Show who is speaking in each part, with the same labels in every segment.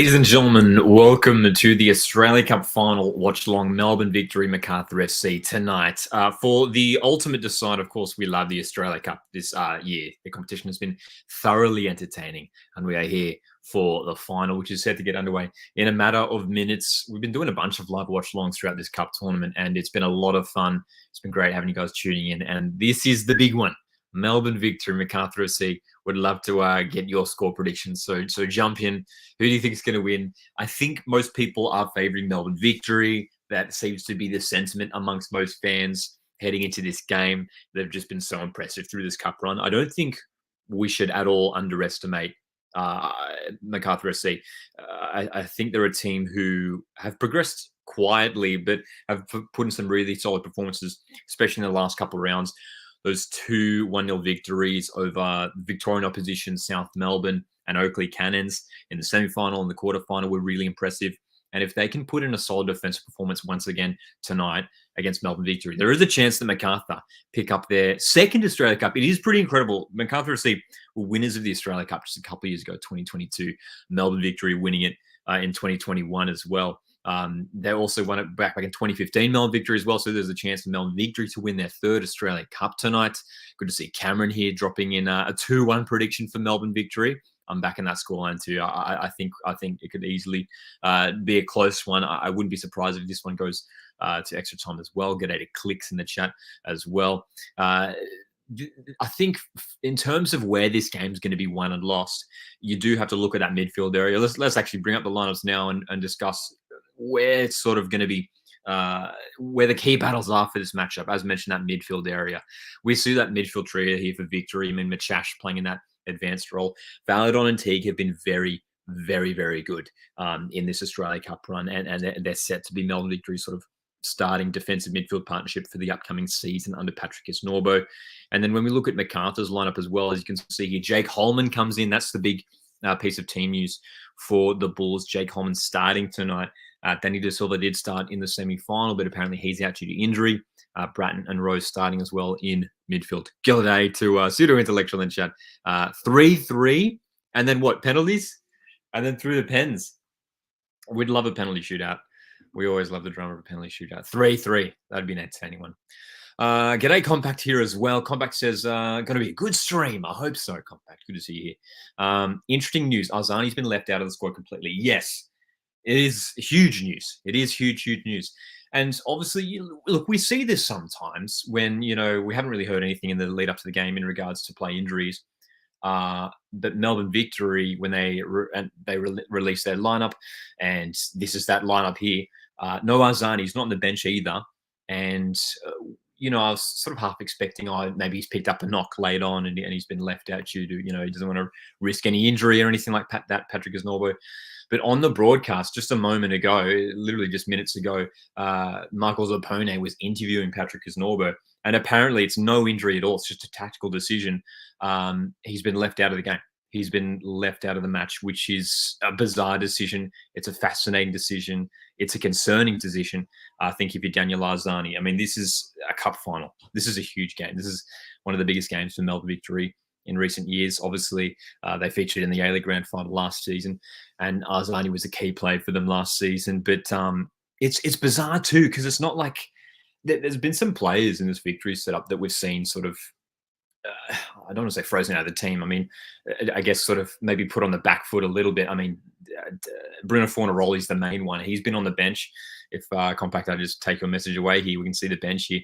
Speaker 1: Ladies and gentlemen, welcome to the Australia Cup final Watchalong Melbourne victory, Macarthur FC tonight. For the ultimate decide, of course, we love the Australia Cup this year. The competition has been thoroughly entertaining, and we are here for the final, which is set to get underway in a matter of minutes. We've been doing a bunch of live watch-alongs throughout this Cup tournament, and it's been a lot of fun. It's been great having you guys tuning in, and this is the big one. Melbourne victory, Macarthur FC. Would love to get your score predictions. So jump in. Who do you think is going to win? I think most people are favouring Melbourne victory. That seems to be the sentiment amongst most fans heading into this game. They've just been so impressive through this cup run. I don't think we should at all underestimate Macarthur FC. I think they're a team who have progressed quietly, but have put in some really solid performances, especially in the last couple of rounds. Those two 1-0 victories over Victorian opposition South Melbourne and Oakley Cannons in the semi-final and the quarter-final were really impressive. And if they can put in a solid defensive performance once again tonight against Melbourne victory, there is a chance that Macarthur pick up their second Australia Cup. It is pretty incredible. Macarthur FC were winners of the Australia Cup just a couple of years ago, 2022. Melbourne victory winning it in 2021 as well. They also won it back in 2015, Melbourne victory as well. So there's a chance for Melbourne victory to win their third Australia Cup tonight. Good to see Cameron here dropping in a 2-1 prediction for Melbourne victory. I'm back in that scoreline too. I think it could easily be a close one. I wouldn't be surprised if this one goes to extra time as well. Get 8 clicks in the chat as well. I think in terms of where this game is going to be won and lost, you do have to look at that midfield area. Let's actually bring up the lineups now and discuss where it's sort of going to be, where the key battles are for this matchup. As mentioned, that midfield area. We see that midfield trio here for victory. I mean, Machash playing in that advanced role. Valadon and Teague have been very, very, very good in this Australia Cup run, and they're set to be Melbourne victory's sort of starting defensive midfield partnership for the upcoming season under Patrick Isnorbo. And then when we look at Macarthur's lineup as well, as you can see here, Jake Holman comes in. That's the big piece of team news for the Bulls. Jake Holman starting tonight. Danny De Silva did start in the semi-final, but apparently he's out due to injury. Bratton and Rose starting as well in midfield. G'day to Pseudo-Intellectual in chat. 3-3, and then what, penalties? And then through the pens. We'd love a penalty shootout. We always love the drama of a penalty shootout. 3-3. That'd be an entertaining one. G'day, Compact here as well. Compact says, going to be a good stream. I hope so, Compact. Good to see you here. Interesting news. Arzani's been left out of the squad completely. Yes, it is huge news. It is huge, huge news. And obviously, look, we see this sometimes when, we haven't really heard anything in the lead up to the game in regards to play injuries. But Melbourne victory, when they released their lineup, and this is that lineup here. No Arzani, he's not on the bench either. And, I was sort of half expecting, maybe he's picked up a knock late on and he's been left out due to, he doesn't want to risk any injury or anything like that, Patrick Isnorbo. But on the broadcast, just a moment ago, literally just minutes ago, Michael Zappone was interviewing Patrick Isnorbo, and apparently it's no injury at all. It's just a tactical decision. He's been left out of the game. He's been left out of the match, which is a bizarre decision. It's a fascinating decision. It's a concerning decision, I think, if you're Daniel Arzani. I mean, this is a cup final. This is a huge game. This is one of the biggest games for Melbourne victory in recent years. Obviously, they featured in the A-League Grand Final last season, and Arzani was a key player for them last season. But it's bizarre too, because it's not like there's been some players in this victory setup that we've seen sort of, I don't want to say frozen out of the team. I mean, I guess sort of maybe put on the back foot a little bit. I mean, Bruno Fornaroli's the main one. He's been on the bench. If Compact, I just take your message away here, we can see the bench here.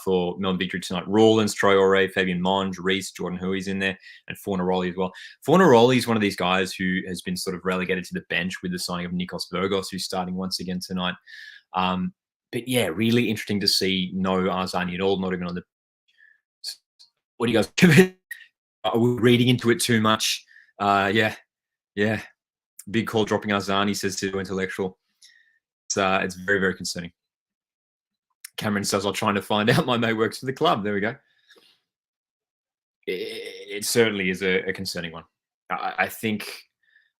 Speaker 1: For Melbourne victory tonight. Rawlins, Traore, Fabian Monge, Reese, Jordan Huey's in there, and Fornaroli as well. Fornaroli is one of these guys who has been sort of relegated to the bench with the signing of Nikos Virgos, who's starting once again tonight. But yeah, really interesting to see no Arzani at all, not even on the... What do you guys... Are we reading into it too much? Yeah. Big call dropping Arzani, says to Intellectual. It's very, very concerning. Cameron says, I'm trying to find out. My mate works for the club. There we go. It certainly is a concerning one. I think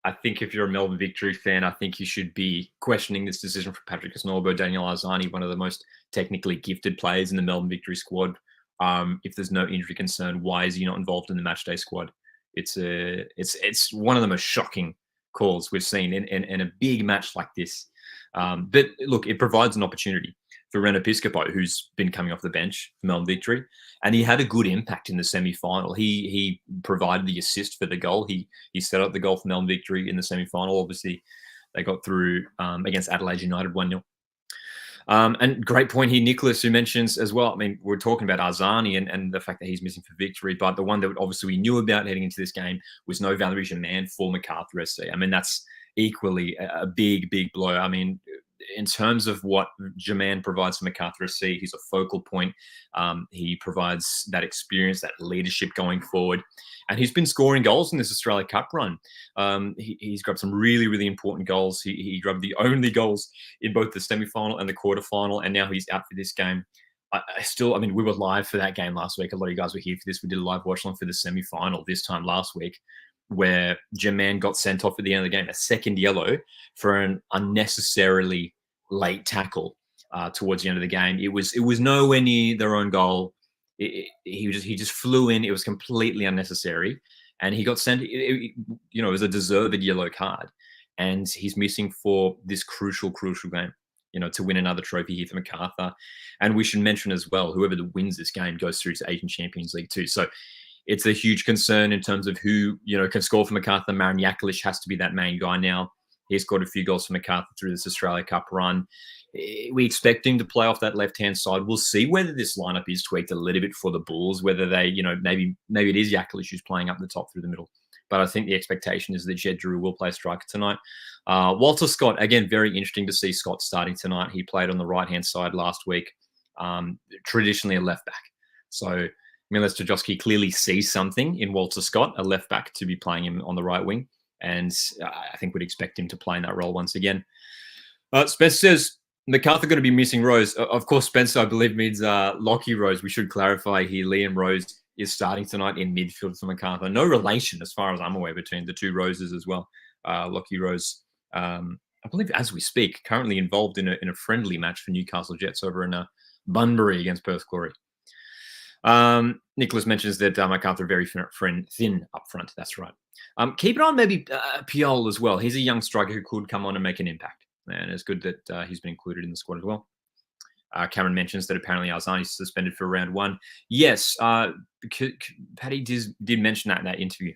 Speaker 1: if you're a Melbourne victory fan, I think you should be questioning this decision for Patrick Isnorbo, Daniel Arzani, one of the most technically gifted players in the Melbourne victory squad. If there's no injury concern, why is he not involved in the matchday squad? It's one of the most shocking calls we've seen in a big match like this. But look, it provides an opportunity for Reno Piscopo, who's been coming off the bench for Melbourne Victory, and he had a good impact in the semi-final. He provided the assist for the goal. He set up the goal for Melbourne Victory in the semi-final. Obviously, they got through against Adelaide United 1-0. And great point here, Nicholas, who mentions as well. I mean, we're talking about Arzani and the fact that he's missing for Victory, but the one that obviously we knew about heading into this game was no Valerie Germain for Macarthur SC. I mean, that's equally a big, big blow. I mean, in terms of what Germain provides for Macarthur SC, he's a focal point. He provides that experience, that leadership going forward. And he's been scoring goals in this Australia Cup run. He's grabbed some really, really important goals. He grabbed the only goals in both the semi-final and the quarter-final, and now he's out for this game. I mean, we were live for that game last week. A lot of you guys were here for this. We did a live watch-along for the semi-final this time last week, where Germain got sent off at the end of the game, a second yellow for an unnecessarily late tackle towards the end of the game. It was nowhere near their own goal. He just flew in. It was completely unnecessary, and he got sent. It was a deserved yellow card, and he's missing for this crucial game. To win another trophy here for Macarthur. And we should mention as well, whoever wins this game goes through to Asian Champions League too. So it's a huge concern in terms of who, can score for Macarthur. Marin Jaklic has to be that main guy now. He scored a few goals for Macarthur through this Australia Cup run. We expect him to play off that left-hand side. We'll see whether this lineup is tweaked a little bit for the Bulls, whether they, maybe it is Jaklic who's playing up the top through the middle. But I think the expectation is that Jed Drew will play striker tonight. Walter Scott, again, very interesting to see Scott starting tonight. He played on the right-hand side last week, traditionally a left back. So Milos Tajovski clearly sees something in Walter Scott, a left back, to be playing him on the right wing. And I think we'd expect him to play in that role once again. Spencer says, Macarthur going to be missing Rose. Of course, Spencer, I believe, means Lockie Rose. We should clarify here, Liam Rose is starting tonight in midfield for Macarthur. No relation, as far as I'm aware, between the two Roses as well. Lockie Rose, I believe, as we speak, currently involved in a friendly match for Newcastle Jets over in Bunbury against Perth Glory. Nicholas mentions that Macarthur very thin up front. That's right. Keep an eye on maybe Piol as well. He's a young striker who could come on and make an impact. And it's good that he's been included in the squad as well. Cameron mentions that apparently Arzani is suspended for round one. Yes, Paddy did mention that in that interview.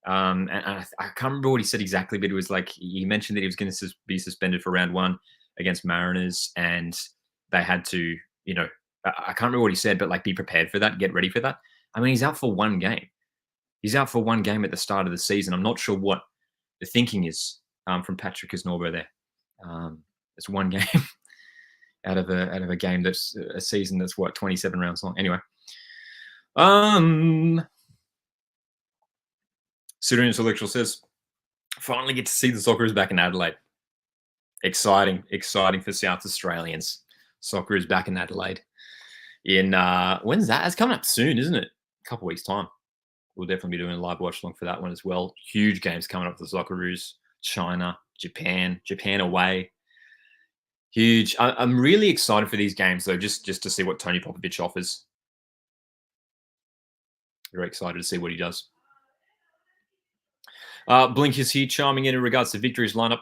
Speaker 1: And I can't remember what he said exactly, but it was like he mentioned that he was going to be suspended for round one against Mariners, and they had to, I can't remember what he said, but like be prepared for that, get ready for that. I mean, he's out for one game. He's out for one game at the start of the season. I'm not sure what the thinking is from Patrick Isnorbo there. It's one game out of a game that's a season that's 27 rounds long. Anyway, Syrian Intellectual says, finally get to see the Socceroos back in Adelaide. Exciting for South Australians. Socceroos back in Adelaide. When's that? It's coming up soon, isn't it? A couple of weeks' time. We'll definitely be doing a live watch along for that one as well. Huge games coming up for the Socceroos. China, Japan away. Huge. I'm really excited for these games, though, just to see what Tony Popovich offers. Very excited to see what he does. Blink is here chiming in regards to Victory's lineup.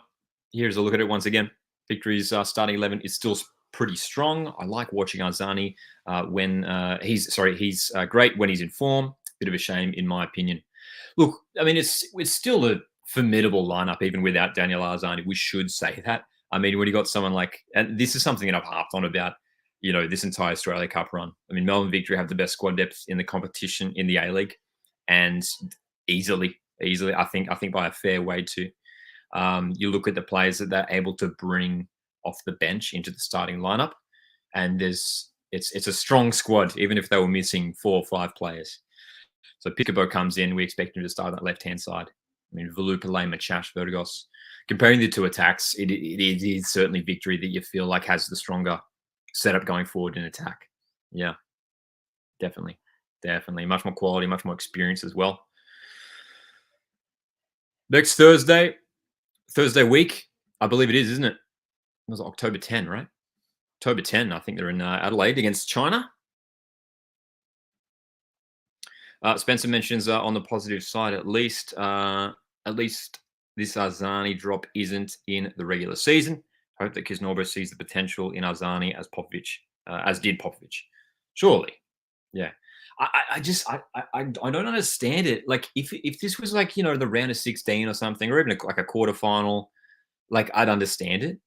Speaker 1: Here's a look at it once again. Victory's starting 11 is still pretty strong. I like watching Arzani when he's great when he's in form. Bit of a shame, in my opinion. Look, I mean, it's still a formidable lineup, even without Daniel Arzani. We should say that. I mean, when you got someone like, and this is something that I've harped on about, this entire Australia Cup run. I mean, Melbourne Victory have the best squad depth in the competition in the A-League, and easily, I think by a fair way too. You look at the players that they're able to bring off the bench into the starting lineup, and it's a strong squad, even if they were missing 4 or 5 players. So Piccabo comes in, we expect him to start on that left-hand side. I mean, Valupale, Machash, Vertigos. Comparing the two attacks, it is certainly Victory that you feel like has the stronger setup going forward in attack. Yeah, definitely. Much more quality, much more experience as well. Next Thursday week, I believe it is, isn't it? It was October 10, right? October 10, I think they're in Adelaide against China. Spencer mentions on the positive side, at least this Arzani drop isn't in the regular season. Hope that Kisnorbo sees the potential in Arzani as did Popovic. Surely, yeah. I just I don't understand it. Like if this was like the round of 16 or something, or even like a quarterfinal, like I'd understand it.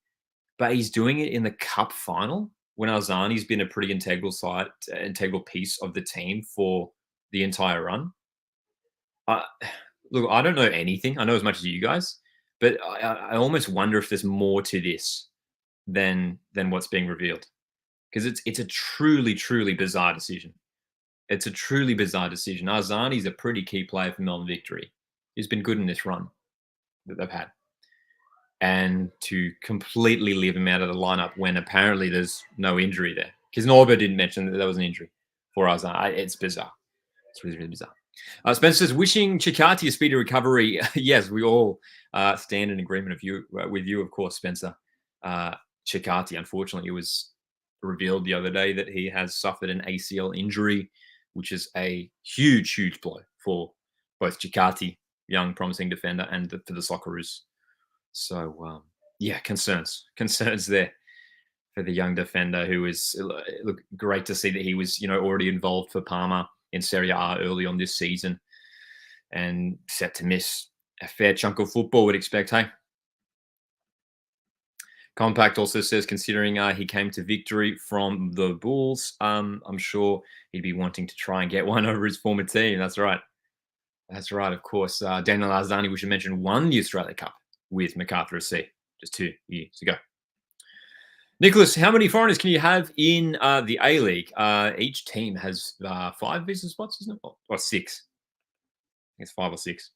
Speaker 1: But he's doing it in the cup final when Arzani's been a pretty integral piece of the team for the entire run. Uh, Look, I don't know anything. I know as much as you guys, but I almost wonder if there's more to this than what's being revealed, because it's a truly bizarre decision. It's a truly bizarre decision. Arzani's a pretty key player for Melbourne Victory. He's been good in this run that they've had, and to completely leave him out of the lineup when apparently there's no injury there, because Norbert didn't mention that there was an injury for Arzani. It's bizarre. It's really bizarre. Spencer says, wishing Chikati a speedy recovery. Yes, we all stand in agreement with you, of course, Spencer. Chikati, unfortunately, it was revealed the other day that he has suffered an ACL injury, which is a huge blow for both Chikati, young promising defender, and for the Socceroos. So, yeah, concerns there for the young defender, who is great to see that he was already involved for Parma in Serie A early on this season, and set to miss a fair chunk of football, would expect, hey? Compact also says, considering he came to Victory from the Bulls, I'm sure he'd be wanting to try and get one over his former team. That's right. That's right, of course. Daniel Arzani, we should mention, won the Australia Cup with Macarthur SC just 2 years ago. Nicholas, how many foreigners can you have in the A-League? Each team has 5 visa spots, isn't it? Or 6. I think it's 5 or 6.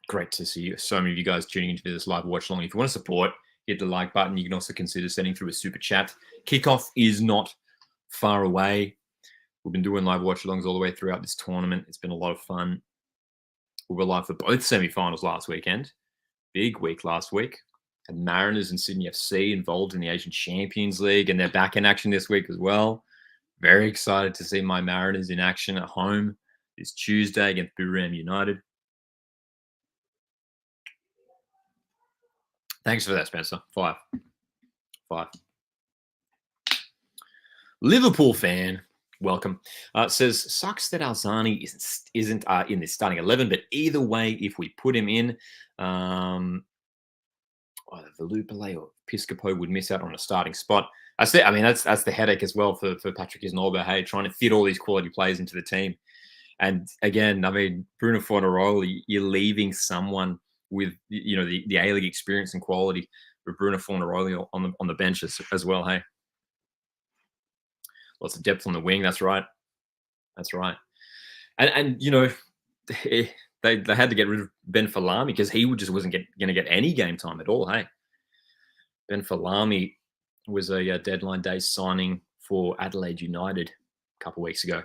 Speaker 1: Great to see so many of you guys tuning into this live watch along. If you want to support, hit the like button. You can also consider sending through a super chat. Kickoff is not far away. We've been doing live watch alongs all the way throughout this tournament. It's been a lot of fun. We were live for both semi-finals last weekend. Big week last week. Had Mariners and Sydney FC involved in the Asian Champions League, and they're back in action this week as well. Very excited to see my Mariners in action at home this Tuesday against Buriram United. Thanks for that, Spencer. 5. Liverpool fan, welcome. Says, sucks that Arzani isn't in this starting 11, but either way, if we put him in, either Valupale or Piscopo would miss out on a starting spot. That's the headache as well for Patrick Isnorba, hey, trying to fit all these quality players into the team. And again, Bruno Fornaroli, you're leaving someone with the A-League experience and quality with Bruno Fornaroli on the bench as well, hey. Lots of depth on the wing, that's right. And they had to get rid of Ben Falami because he just wasn't going to get any game time at all, hey. Ben Falami was a deadline day signing for Adelaide United a couple of weeks ago,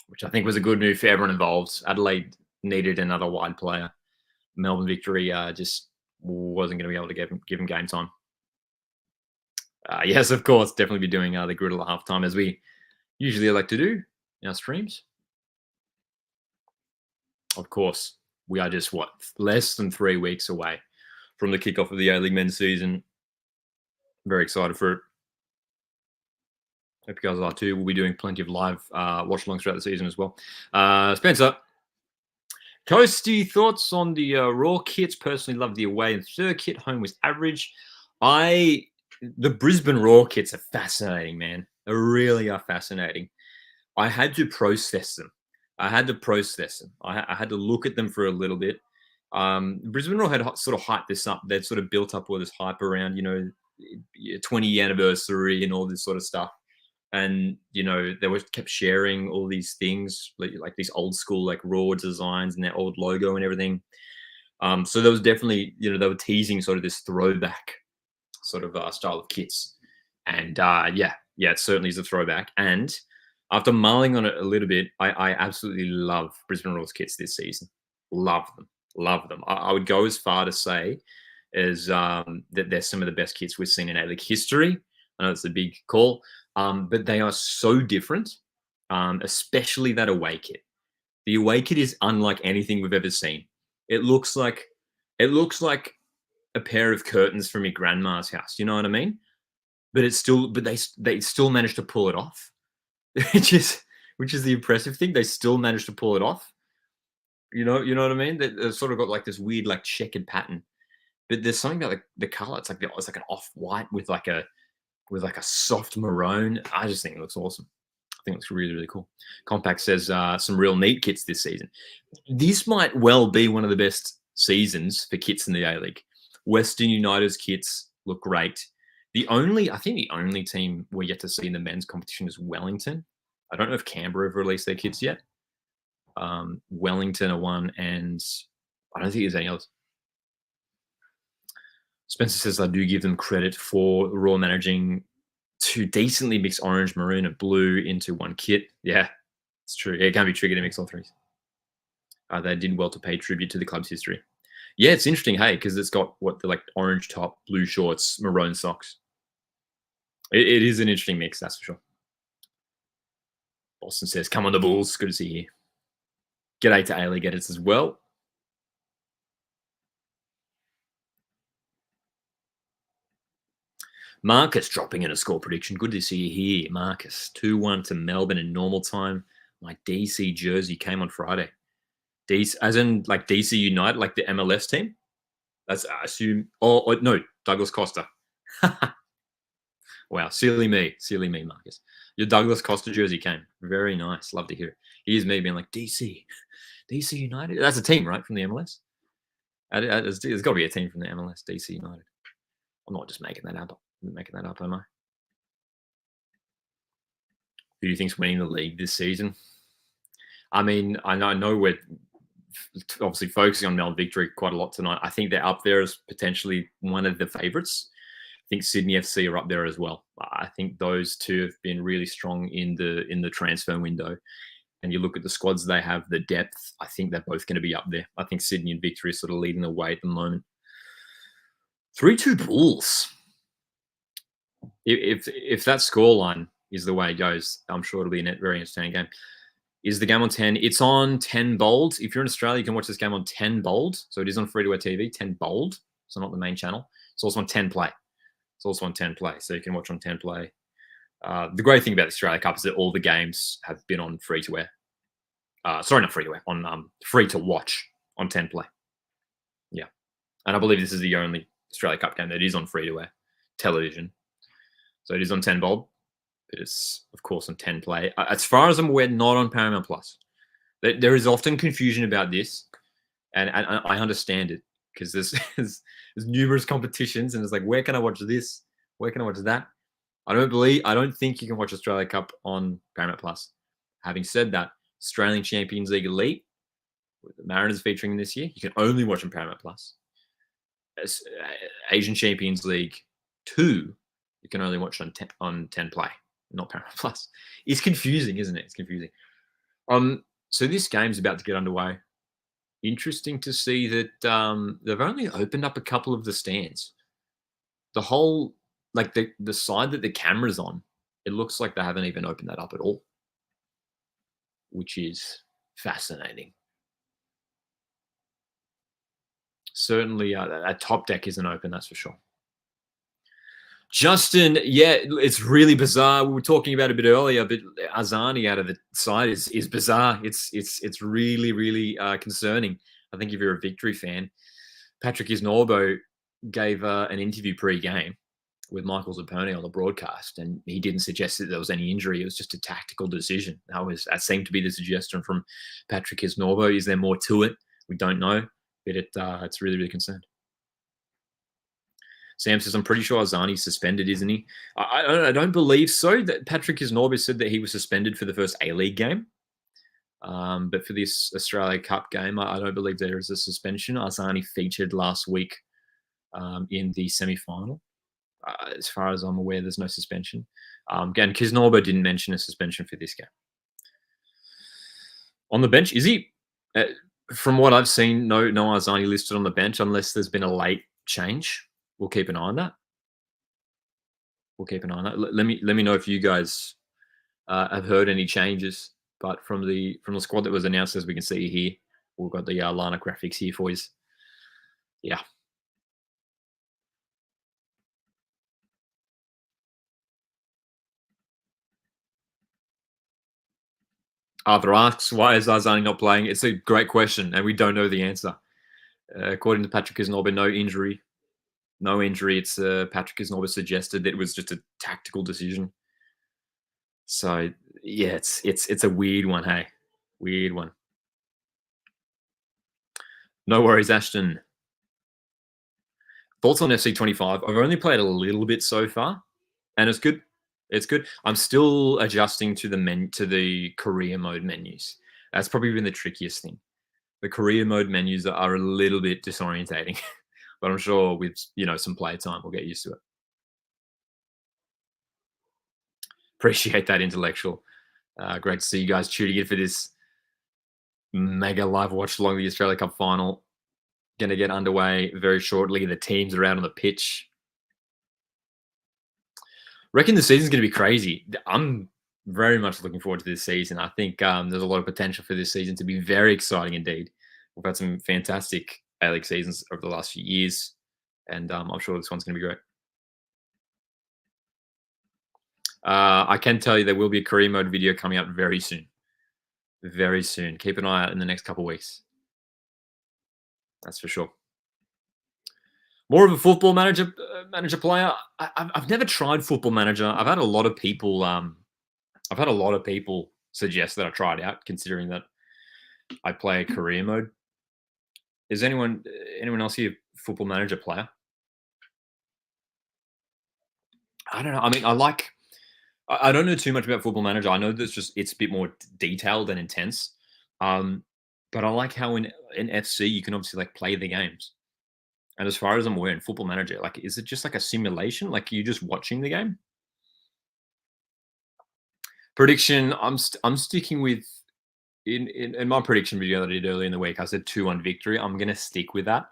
Speaker 1: which I think was a good move for everyone involved. Adelaide needed another wide player. Melbourne Victory just wasn't going to be able to give him game time. Yes, of course, definitely be doing the Griddle at halftime, as we usually like to do in our streams. Of course, we are just, less than 3 weeks away from the kickoff of the A-League men's season. Very excited for it. Hope you guys are too. We'll be doing plenty of live watch-alongs throughout the season as well. Spencer, Coasty, thoughts on the Raw kits? Personally, love the away and third kit. Home was average. The Brisbane Raw kits are fascinating, man. They really are fascinating. I had to process them. I had to look at them for a little bit. Brisbane Raw had sort of hyped this up. They'd sort of built up all this hype around, 20th anniversary and all this sort of stuff. And, they kept sharing all these things, like these old school, like Raw designs and their old logo and everything. So there was definitely, they were teasing sort of this throwback sort of style of kits. And it certainly is a throwback. And after mulling on it a little bit, I absolutely love Brisbane Roar's kits this season. Love them. I would go as far to say as that they're some of the best kits we've seen in A-League history. I know it's a big call, but they are so different, especially that away kit. The away kit is unlike anything we've ever seen. It looks like a pair of curtains from your grandma's house. You know what I mean? But it's still, but they still managed to pull it off, which is the impressive thing. They still managed to pull it off. You know what I mean? They've sort of got like this weird like checkered pattern, but there's something about the color. It's like an off white with like a soft maroon. I just think it looks awesome. I think it looks really, really cool. Compact says some real neat kits this season. This might well be one of the best seasons for kits in the A-League. Western United's kits look great. I think the only team we're yet to see in the men's competition is Wellington. I don't know if Canberra have released their kits yet. Wellington are one, and I don't think there's any others. Spencer says I do give them credit for Raw managing to decently mix orange, maroon, and blue into one kit. Yeah, it's true. It can be tricky to mix all threes. They did well to pay tribute to the club's history. Yeah, it's interesting, hey, because it's got what the like orange top, blue shorts, maroon socks. It is an interesting mix, that's for sure. Boston says, "Come on, the Bulls." Good to see you. G'day to A-League editors as well. Marcus dropping in a score prediction. Good to see you here, Marcus. 2-1 to Melbourne in normal time. My DC jersey came on Friday. As in like DC United, like the MLS team. That's, I assume. Oh no, Douglas Costa. Wow, silly me, Marcus. Your Douglas Costa jersey came. Very nice. Love to hear it. Here's me being like DC United. That's a team, right, from the MLS. There's got to be a team from the MLS, DC United. I'm not just making that up. Am I? Who do you think's winning the league this season? I mean, I know we're obviously focusing on Melbourne Victory quite a lot tonight. I think they're up there as potentially one of the favourites. I think Sydney FC are up there as well. I think those two have been really strong in the transfer window. And you look at the squads they have, the depth, I think they're both going to be up there. I think Sydney and Victory are sort of leading the way at the moment. 3-2 Bulls. If that scoreline is the way it goes, I'm sure it'll be a very entertaining game. Is the game on 10? It's on 10 bold. If you're in Australia, you can watch this game on 10 bold. So it is on free-to-air TV, 10 bold. So not the main channel. It's also on 10 play. So you can watch on 10 play. The great thing about the Australia Cup is that all the games have been on free-to-air. Sorry, not free-to-air. On free-to-watch on 10 play. Yeah. And I believe this is the only Australia Cup game that is on free-to-air television. So it is on 10 bold. It is, of course, on 10 play. As far as I'm aware, not on Paramount Plus. There is often confusion about this, and I understand it because there's numerous competitions, and it's like, where can I watch this? Where can I watch that? I don't think you can watch Australia Cup on Paramount Plus. Having said that, Australian Champions League Elite, with the Mariners featuring this year, you can only watch on Paramount Plus. Asian Champions League 2, you can only watch on 10 play, not Paramount Plus. It's confusing, isn't it? It's confusing. So this game's about to get underway. Interesting to see that they've only opened up a couple of the stands. The whole, like the side that the camera's on, it looks like they haven't even opened that up at all, which is fascinating. Certainly, that top deck isn't open, that's for sure. Justin, yeah, it's really bizarre. We were talking about it a bit earlier, but Arzani out of the side is bizarre. It's really, really concerning. I think if you're a Victory fan, Patrick Isnorbo gave an interview pre-game with Michael Zapponi on the broadcast, and he didn't suggest that there was any injury. It was just a tactical decision. That seemed to be the suggestion from Patrick Isnorbo. Is there more to it? We don't know, but it's really, really concerned. Sam says, I'm pretty sure Arzani's suspended, isn't he? I don't believe so. That Patrick Isnorbo said that he was suspended for the first A-League game. But for this Australia Cup game, I don't believe there is a suspension. Arzani featured last week in the semi-final. As far as I'm aware, there's no suspension. Again, Kisnorbo didn't mention a suspension for this game. On the bench, is he? From what I've seen, no Arzani listed on the bench unless there's been a late change. We'll keep an eye on that. Let me know if you guys have heard any changes But from the squad that was announced, as we can see here, we've got the lineup graphics here for you. Yeah. Arthur asks, why is Arzani not playing? It's a great question, and we don't know the answer. According to Patrick Kisnorber, no injury. No injury. It's Patrick Kisnorber suggested that it was just a tactical decision. So yeah, it's a weird one, hey. Weird one. No worries, Ashton. Thoughts on FC25? I've only played a little bit so far, and it's good. It's good. I'm still adjusting to the career mode menus. That's probably been the trickiest thing. The career mode menus are a little bit disorientating, but I'm sure with some play time we'll get used to it. Appreciate that, intellectual. Great to see you guys tuning in for this mega live watch along the Australia Cup final. Going to get underway very shortly. The teams are out on the pitch. Reckon the season's going to be crazy. I'm very much looking forward to this season. I think there's a lot of potential for this season to be very exciting indeed. We've had some fantastic A-League seasons over the last few years, and I'm sure this one's going to be great. I can tell you there will be a career mode video coming out very soon. Very soon. Keep an eye out in the next couple of weeks. That's for sure. More of a football manager player. I've never tried football manager. I've had a lot of people. Suggest that I try it out, considering that I play a career mode. Is anyone else here football manager player? I don't know. I mean, I don't know too much about Football Manager. I know that it's a bit more detailed and intense. But I like how in FC you can obviously play the games. And as far as I'm aware, in Football Manager, is it just like a simulation? Like you're just watching the game? Prediction, I'm sticking with in my prediction video that I did earlier in the week, I said 2-1 victory. I'm gonna stick with that.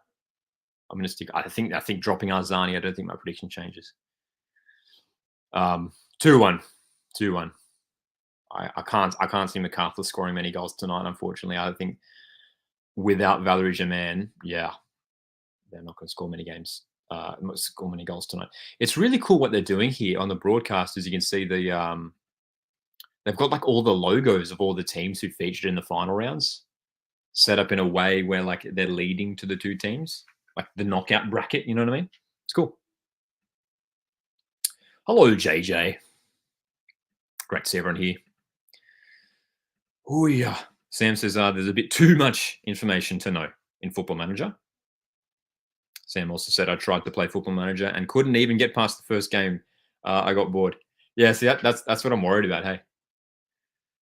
Speaker 1: I'm gonna stick. I think dropping Arzani, I don't think my prediction changes. 2-1. 2-1. I can't see Macarthur scoring many goals tonight, unfortunately. I think without Valerie Germain, yeah, they're not going to score many goals tonight. It's really cool what they're doing here on the broadcast. As you can see, they've got all the logos of all the teams who featured in the final rounds set up in a way where they're leading to the two teams, like the knockout bracket. You know what I mean? It's cool. Hello, JJ. Great to see everyone here. Oh, yeah. Sam says there's a bit too much information to know in Football Manager. Sam also said I tried to play Football Manager and couldn't even get past the first game. I got bored. Yeah, see, that's what I'm worried about, hey?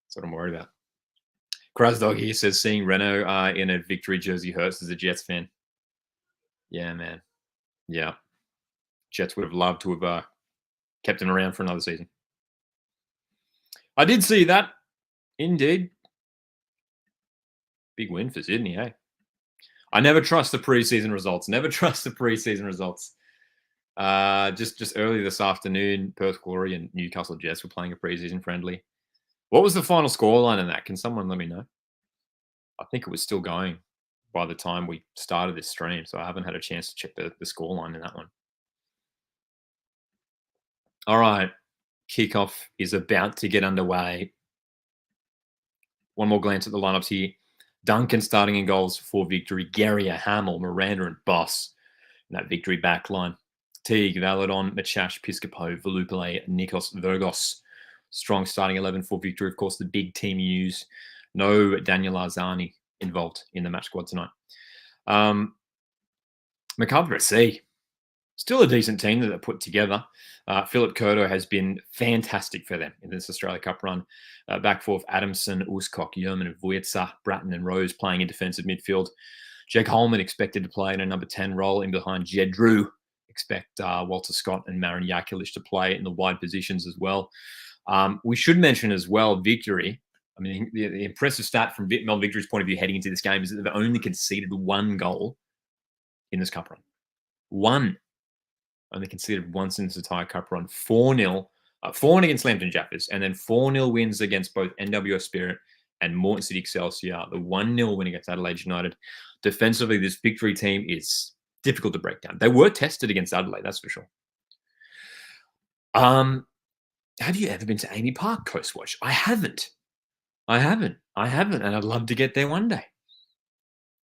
Speaker 1: That's what I'm worried about. Krasdog here says seeing Renault in a victory jersey hurts as a Jets fan. Yeah, man. Yeah. Jets would have loved to have kept him around for another season. I did see that. Indeed. Big win for Sydney, hey? I never trust the preseason results. Never trust the preseason results. Just early this afternoon, Perth Glory and Newcastle Jets were playing a preseason friendly. What was the final scoreline in that? Can someone let me know? I think it was still going by the time we started this stream, so I haven't had a chance to check the scoreline in that one. All right. Kickoff is about to get underway. One more glance at the lineups here. Duncan starting in goals for victory. Guerrier, Hamill, Miranda, and Boss in that victory back line. Teague, Valadon, Machash, Piscopo, Volupile, Nikos, Virgos. Strong starting 11 for victory. Of course, the big team news. No Daniel Arzani involved in the match squad tonight. Macarthur SC. Still a decent team that they're put together. Philip Curto has been fantastic for them in this Australia Cup run. Back four of Adamson, Uskok, Yerman, and Vuitza, Bratton and Rose playing in defensive midfield. Jake Holman expected to play in a number 10 role in behind Jed Drew. Expect Walter Scott and Marin Yakulic to play in the wide positions as well. We should mention as well victory. I mean, the impressive stat from Melbourne Victory's point of view heading into this game is that they've only conceded one goal in this cup run. One. Only conceded once in this entire cup run. 4-0. 4-1 against Lambton Jaffers, and then 4-0 wins against both NWS Spirit and Morton City Excelsior, the 1-0 win against Adelaide United. Defensively, this victory team is difficult to break down. They were tested against Adelaide, that's for sure. Have you ever been to Amy Park Coast Watch? I haven't. And I'd love to get there one day.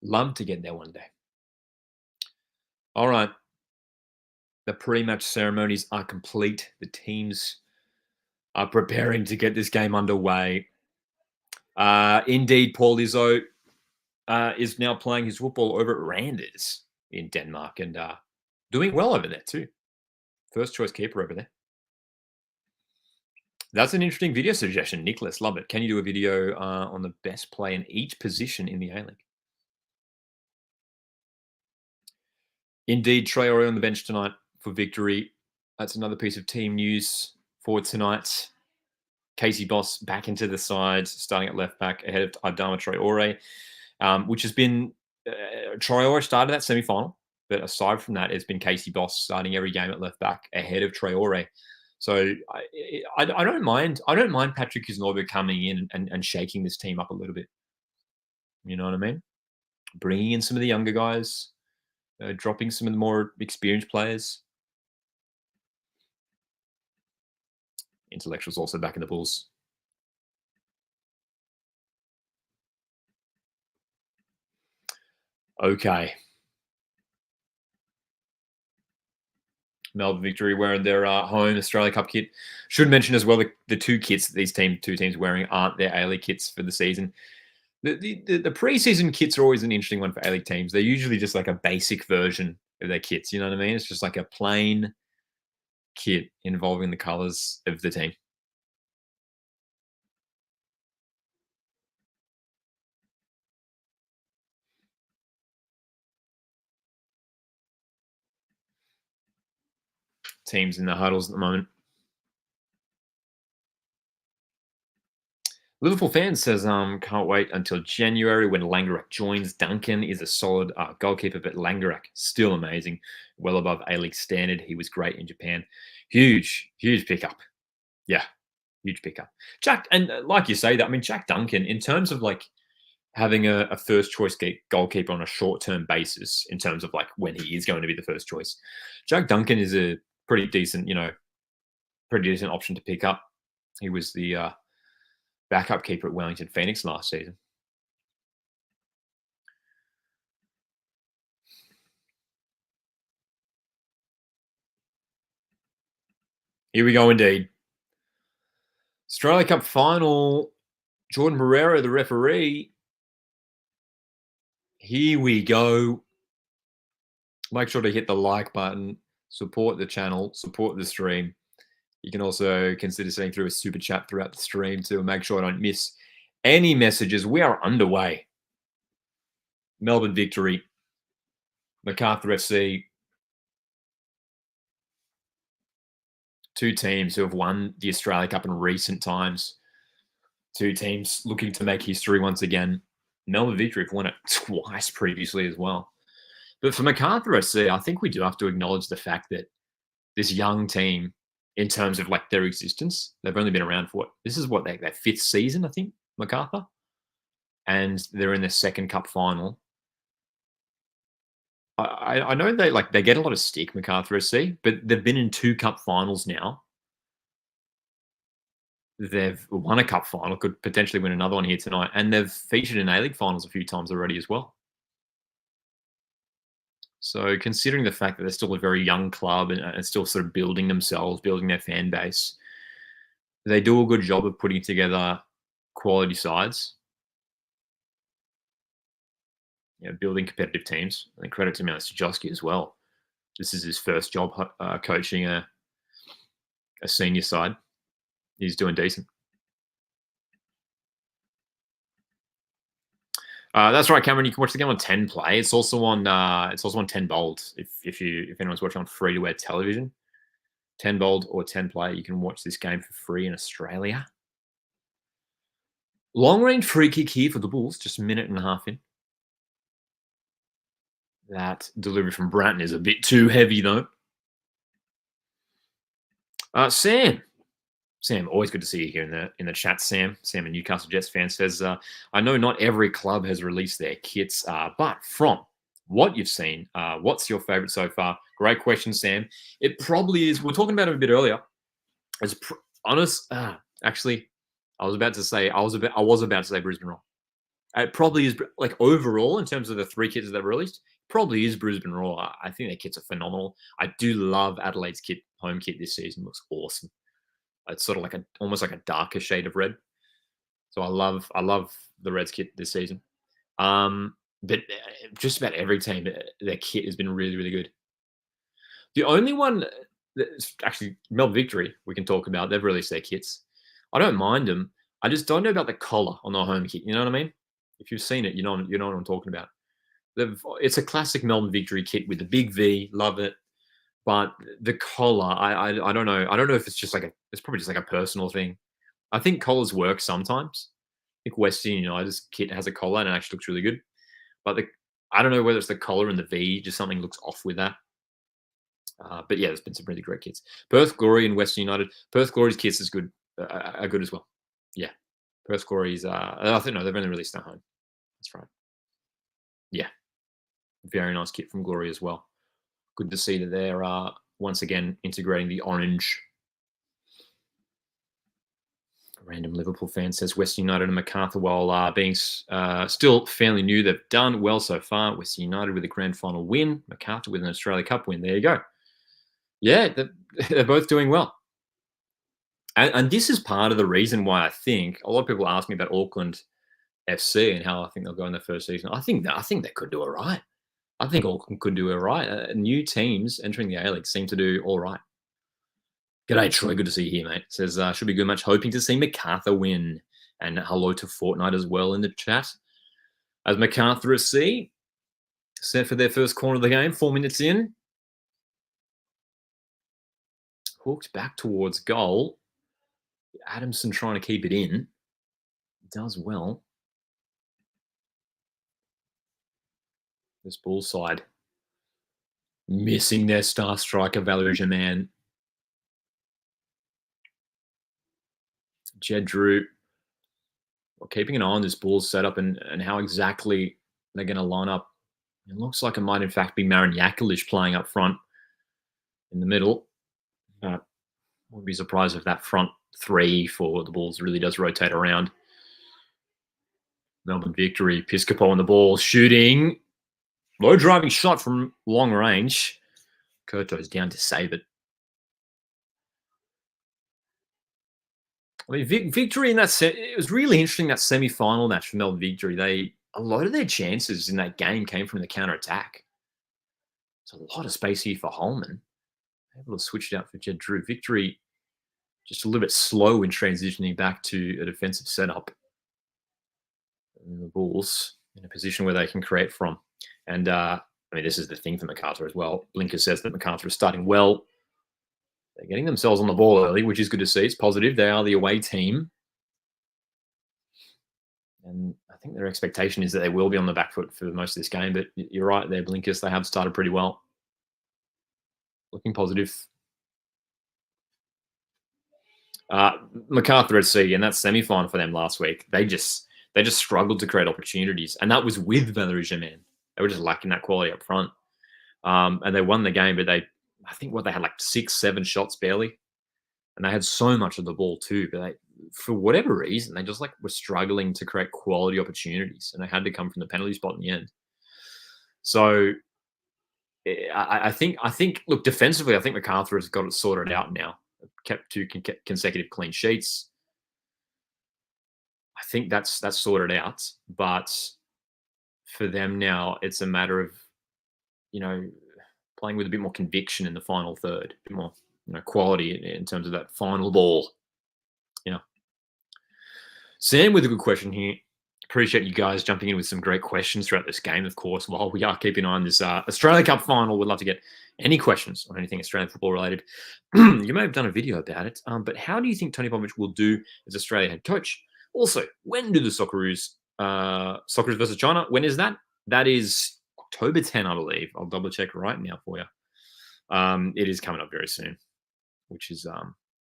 Speaker 1: Love to get there one day. All right. The pre-match ceremonies are complete. The teams are preparing to get this game underway. Indeed, Paul Izzo is now playing his football over at Randers in Denmark and doing well over there too. First choice keeper over there. That's an interesting video suggestion, Nicholas. Love it. Can you do a video on the best play in each position in the A-League? Indeed, Traore on the bench tonight for victory. That's another piece of team news for tonight. Casey Boss back into the side, starting at left back ahead of Adama Traore, which has been Traore started that semi-final, but aside from that, it's been Casey Boss starting every game at left back ahead of Traore. So I don't mind. I don't mind Patrick Kisnorbo coming in and shaking this team up a little bit. You know what I mean? Bringing in some of the younger guys, dropping some of the more experienced players. Intellectuals also back in the Bulls. Okay. Melbourne victory wearing their home Australia Cup kit. Should mention as well the two kits that these two teams wearing aren't their A-League kits for the season. The preseason kits are always an interesting one for A-League teams. They're usually just like a basic version of their kits. You know what I mean? It's just like a plain kit involving the colors of the team. Teams in the huddles at the moment. Liverpool fan says, can't wait until January when Langerak joins. Duncan is a solid goalkeeper, but Langerak still amazing, well above A-League standard. He was great in Japan. Huge pickup. Yeah, huge pickup. Jack, and like you say that, I mean, Jack Duncan, in terms of like having a first choice goalkeeper on a short-term basis, in terms of like when he is going to be the first choice, Jack Duncan is a pretty decent option to pick up. He was the backup keeper at Wellington Phoenix last season. Here we go indeed. Australia Cup final. Jordan Barrera, the referee. Here we go. Make sure to hit the like button. Support the channel. Support the stream. You can also consider sending through a super chat throughout the stream to make sure I don't miss any messages. We are underway. Melbourne victory. Macarthur FC. Two teams who have won the Australia Cup in recent times. Two teams looking to make history once again. Melbourne victory have won it twice previously as well. But for Macarthur FC, I think we do have to acknowledge the fact that this young team, in terms of like their existence, they've only been around for this is what their fifth season, I think, Macarthur, and they're in their second cup final. I know they get a lot of stick, Macarthur SC, but they've been in two cup finals now. They've won a cup final, could potentially win another one here tonight, and they've featured in A-League finals a few times already as well. So considering the fact that they're still a very young club and still sort of building themselves, building their fan base, they do a good job of putting together quality sides. Building competitive teams. And credit to Stajowski as well. This is his first job coaching a senior side. He's doing decent. That's right, Cameron. You can watch the game on 10 Play. It's also on 10 Bold. If anyone's watching on free-to-air television, 10 Bold or 10 Play, you can watch this game for free in Australia. Long-range free kick here for the Bulls, just a minute and a half in. That delivery from Bratton is a bit too heavy, though. Sam, Sam, always good to see you here in the chat. Sam, a Newcastle Jets fan, says, "I know not every club has released their kits, but from what you've seen, what's your favourite so far?" Great question, Sam. It probably is. We were talking about it a bit earlier. It's honest. Actually, I was about to say Brisbane Roar. It probably is like overall in terms of the three kits that were released. Probably is Brisbane Roar. I think their kits are phenomenal. I do love Adelaide's home kit this season. Looks awesome. It's sort of like almost like a darker shade of red. So I love the Reds kit this season. But just about every team, their kit has been really, really good. The only one that's actually Melbourne Victory we can talk about. They've released their kits. I don't mind them. I just don't know about the collar on the home kit. You know what I mean? If you've seen it, you know what I'm talking about. It's a classic Melbourne Victory kit with the big V. Love it. But the collar, I don't know. I don't know if it's just it's probably just like a personal thing. I think collars work sometimes. I think Western United's kit has a collar and it actually looks really good. But I don't know whether it's the collar and the V, just something looks off with that. But yeah, there's been some really great kits. Perth Glory and Western United. Perth Glory's kits is good, are good as well. Yeah, Perth Glory's. I think no, they've only released at home. That's right. Yeah, very nice kit from Glory as well. Good to see that they're once again integrating the orange. A random Liverpool fan says Western United and Macarthur, while being still fairly new, they've done well so far. Western United with a grand final win, Macarthur with an Australia Cup win. There you go. Yeah, they're both doing well. And this is part of the reason why I think a lot of people ask me about Auckland FC and how I think they'll go in their first season. I think they could do all right. I think Auckland could do all right. New teams entering the A-League seem to do all right. G'day, Troy. Good to see you here, mate. Says, should be good match. Hoping to see Macarthur win. And hello to Fortnite as well in the chat. As Macarthur FC set for their first corner of the game, 4 minutes in. Hooked back towards goal. Adamson trying to keep it in. Does well. This ball side missing their star striker, Valerie Germain. Jed Drew. Well, keeping an eye on this ball setup and how exactly they're going to line up. It looks like it might, in fact, be Marin Yakalish playing up front in the middle. Wouldn't be surprised if that front three for the Bulls really does rotate around. Melbourne Victory, Piscopo on the ball, shooting. Low driving shot from long range. Kurto's down to save it. I mean, Victory in that set, it was really interesting, that semi-final match for Melbourne Victory. A lot of their chances in that game came from the counter-attack. There's a lot of space here for Holman. Able to switch it out for Jed Drew. Victory just a little bit slow in transitioning back to a defensive setup. And the Bulls in a position where they can create from. And, I mean, this is the thing for Macarthur as well. Blinker says that Macarthur is starting well. They're getting themselves on the ball early, which is good to see. It's positive. They are the away team. And I think their expectation is that they will be on the back foot for most of this game. But you're right there, Blinkers. They have started pretty well. Looking positive. Macarthur SC, and that semi-final for them last week, they just struggled to create opportunities. And that was with Valerie Germain. They were just lacking that quality up front. And they won the game, but I think they had like 6-7 shots barely. And they had so much of the ball too. But for whatever reason, they just were struggling to create quality opportunities. And they had to come from the penalty spot in the end. So I think, look, defensively, I think Macarthur has got it sorted out now. Kept 2 consecutive clean sheets. I think that's sorted out. But for them now, it's a matter of, playing with a bit more conviction in the final third, a bit more, quality in terms of that final ball. Sam with a good question here. Appreciate you guys jumping in with some great questions throughout this game, of course, while we are keeping an eye on this Australia Cup final. We'd love to get any questions on anything Australian football related. You may have done a video about it, but how do you think Tony Popovic will do as Australia head coach? Also, when do the Socceroos versus China, when is that? That is October 10, I believe. I'll double check right now for you. It is coming up very soon, which is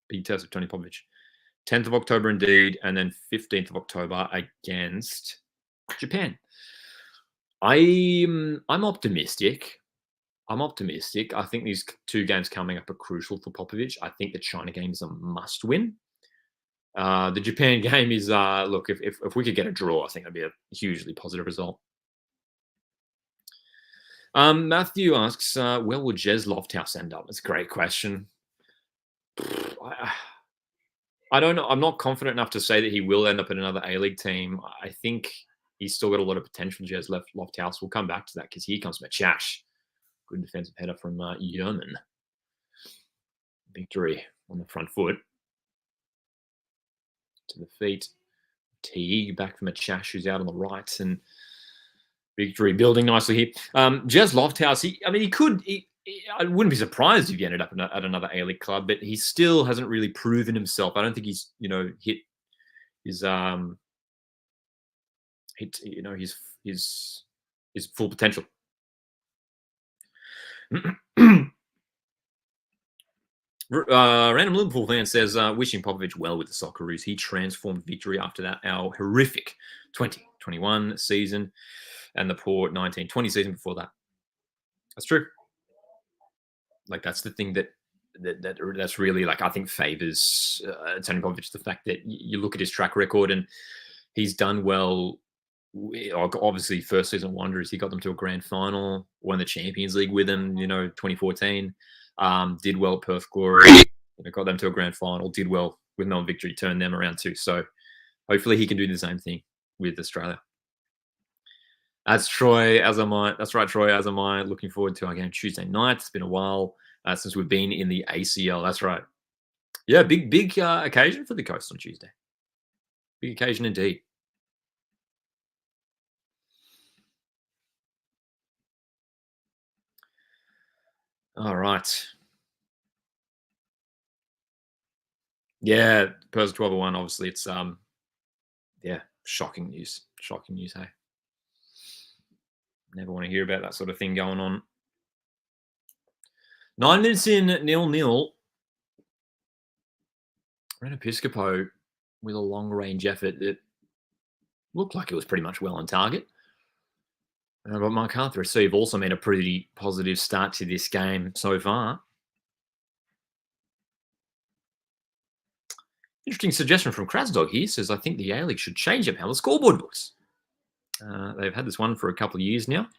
Speaker 1: big test of Tony Popovic. 10th of October indeed, and then 15th of October against Japan. I'm optimistic. I'm optimistic. I think these two games coming up are crucial for Popovich. I think the China game is a must win. The Japan game is look, if we could get a draw, I think that'd be a hugely positive result. Matthew asks, where will Jez Lofthouse end up? That's a great question. I don't know. I'm not confident enough to say that he will end up in another A-League team. I think he's still got a lot of potential. Jez Lofthouse. We'll come back to that because here comes Machash. Good defensive header from Yerman. Victory on the front foot. To the feet. Teague back from Machash, who's out on the right. And Victory building nicely here. Jez Lofthouse, he could... I wouldn't be surprised if he ended up at another A-League club, but he still hasn't really proven himself. I don't think he's, hit his his full potential. Random Liverpool fan says, wishing Popovich well with the Socceroos. He transformed Victory after our horrific 2021 season and the poor 1920 season before that. That's true. Like, that's the thing that's really, like, I think favors Tony Popovich, the fact that you look at his track record and he's done well. Obviously, first season wonders. He got them to a grand final, won the Champions League with them, 2014. Did well at Perth Glory, got them to a grand final, did well with Melbourne Victory, turned them around too. So hopefully he can do the same thing with Australia. That's Troy, as am I. That's right, Troy, as am I. Looking forward to our game Tuesday night. It's been a while since we've been in the ACL. That's right. Yeah, big occasion for the Coast on Tuesday. Big occasion indeed. All right. Yeah, Perth 12-1. Obviously, it's shocking news. Shocking news, hey. Never want to hear about that sort of thing going on. 9 minutes in, 0-0. Ren Episcopo with a long-range effort that looked like it was pretty much well on target. But Macarthur receive also made a pretty positive start to this game so far. Interesting suggestion from Krasdog here. Says, I think the A-League should change up how the scoreboard looks. They've had this one for a couple of years now. It'd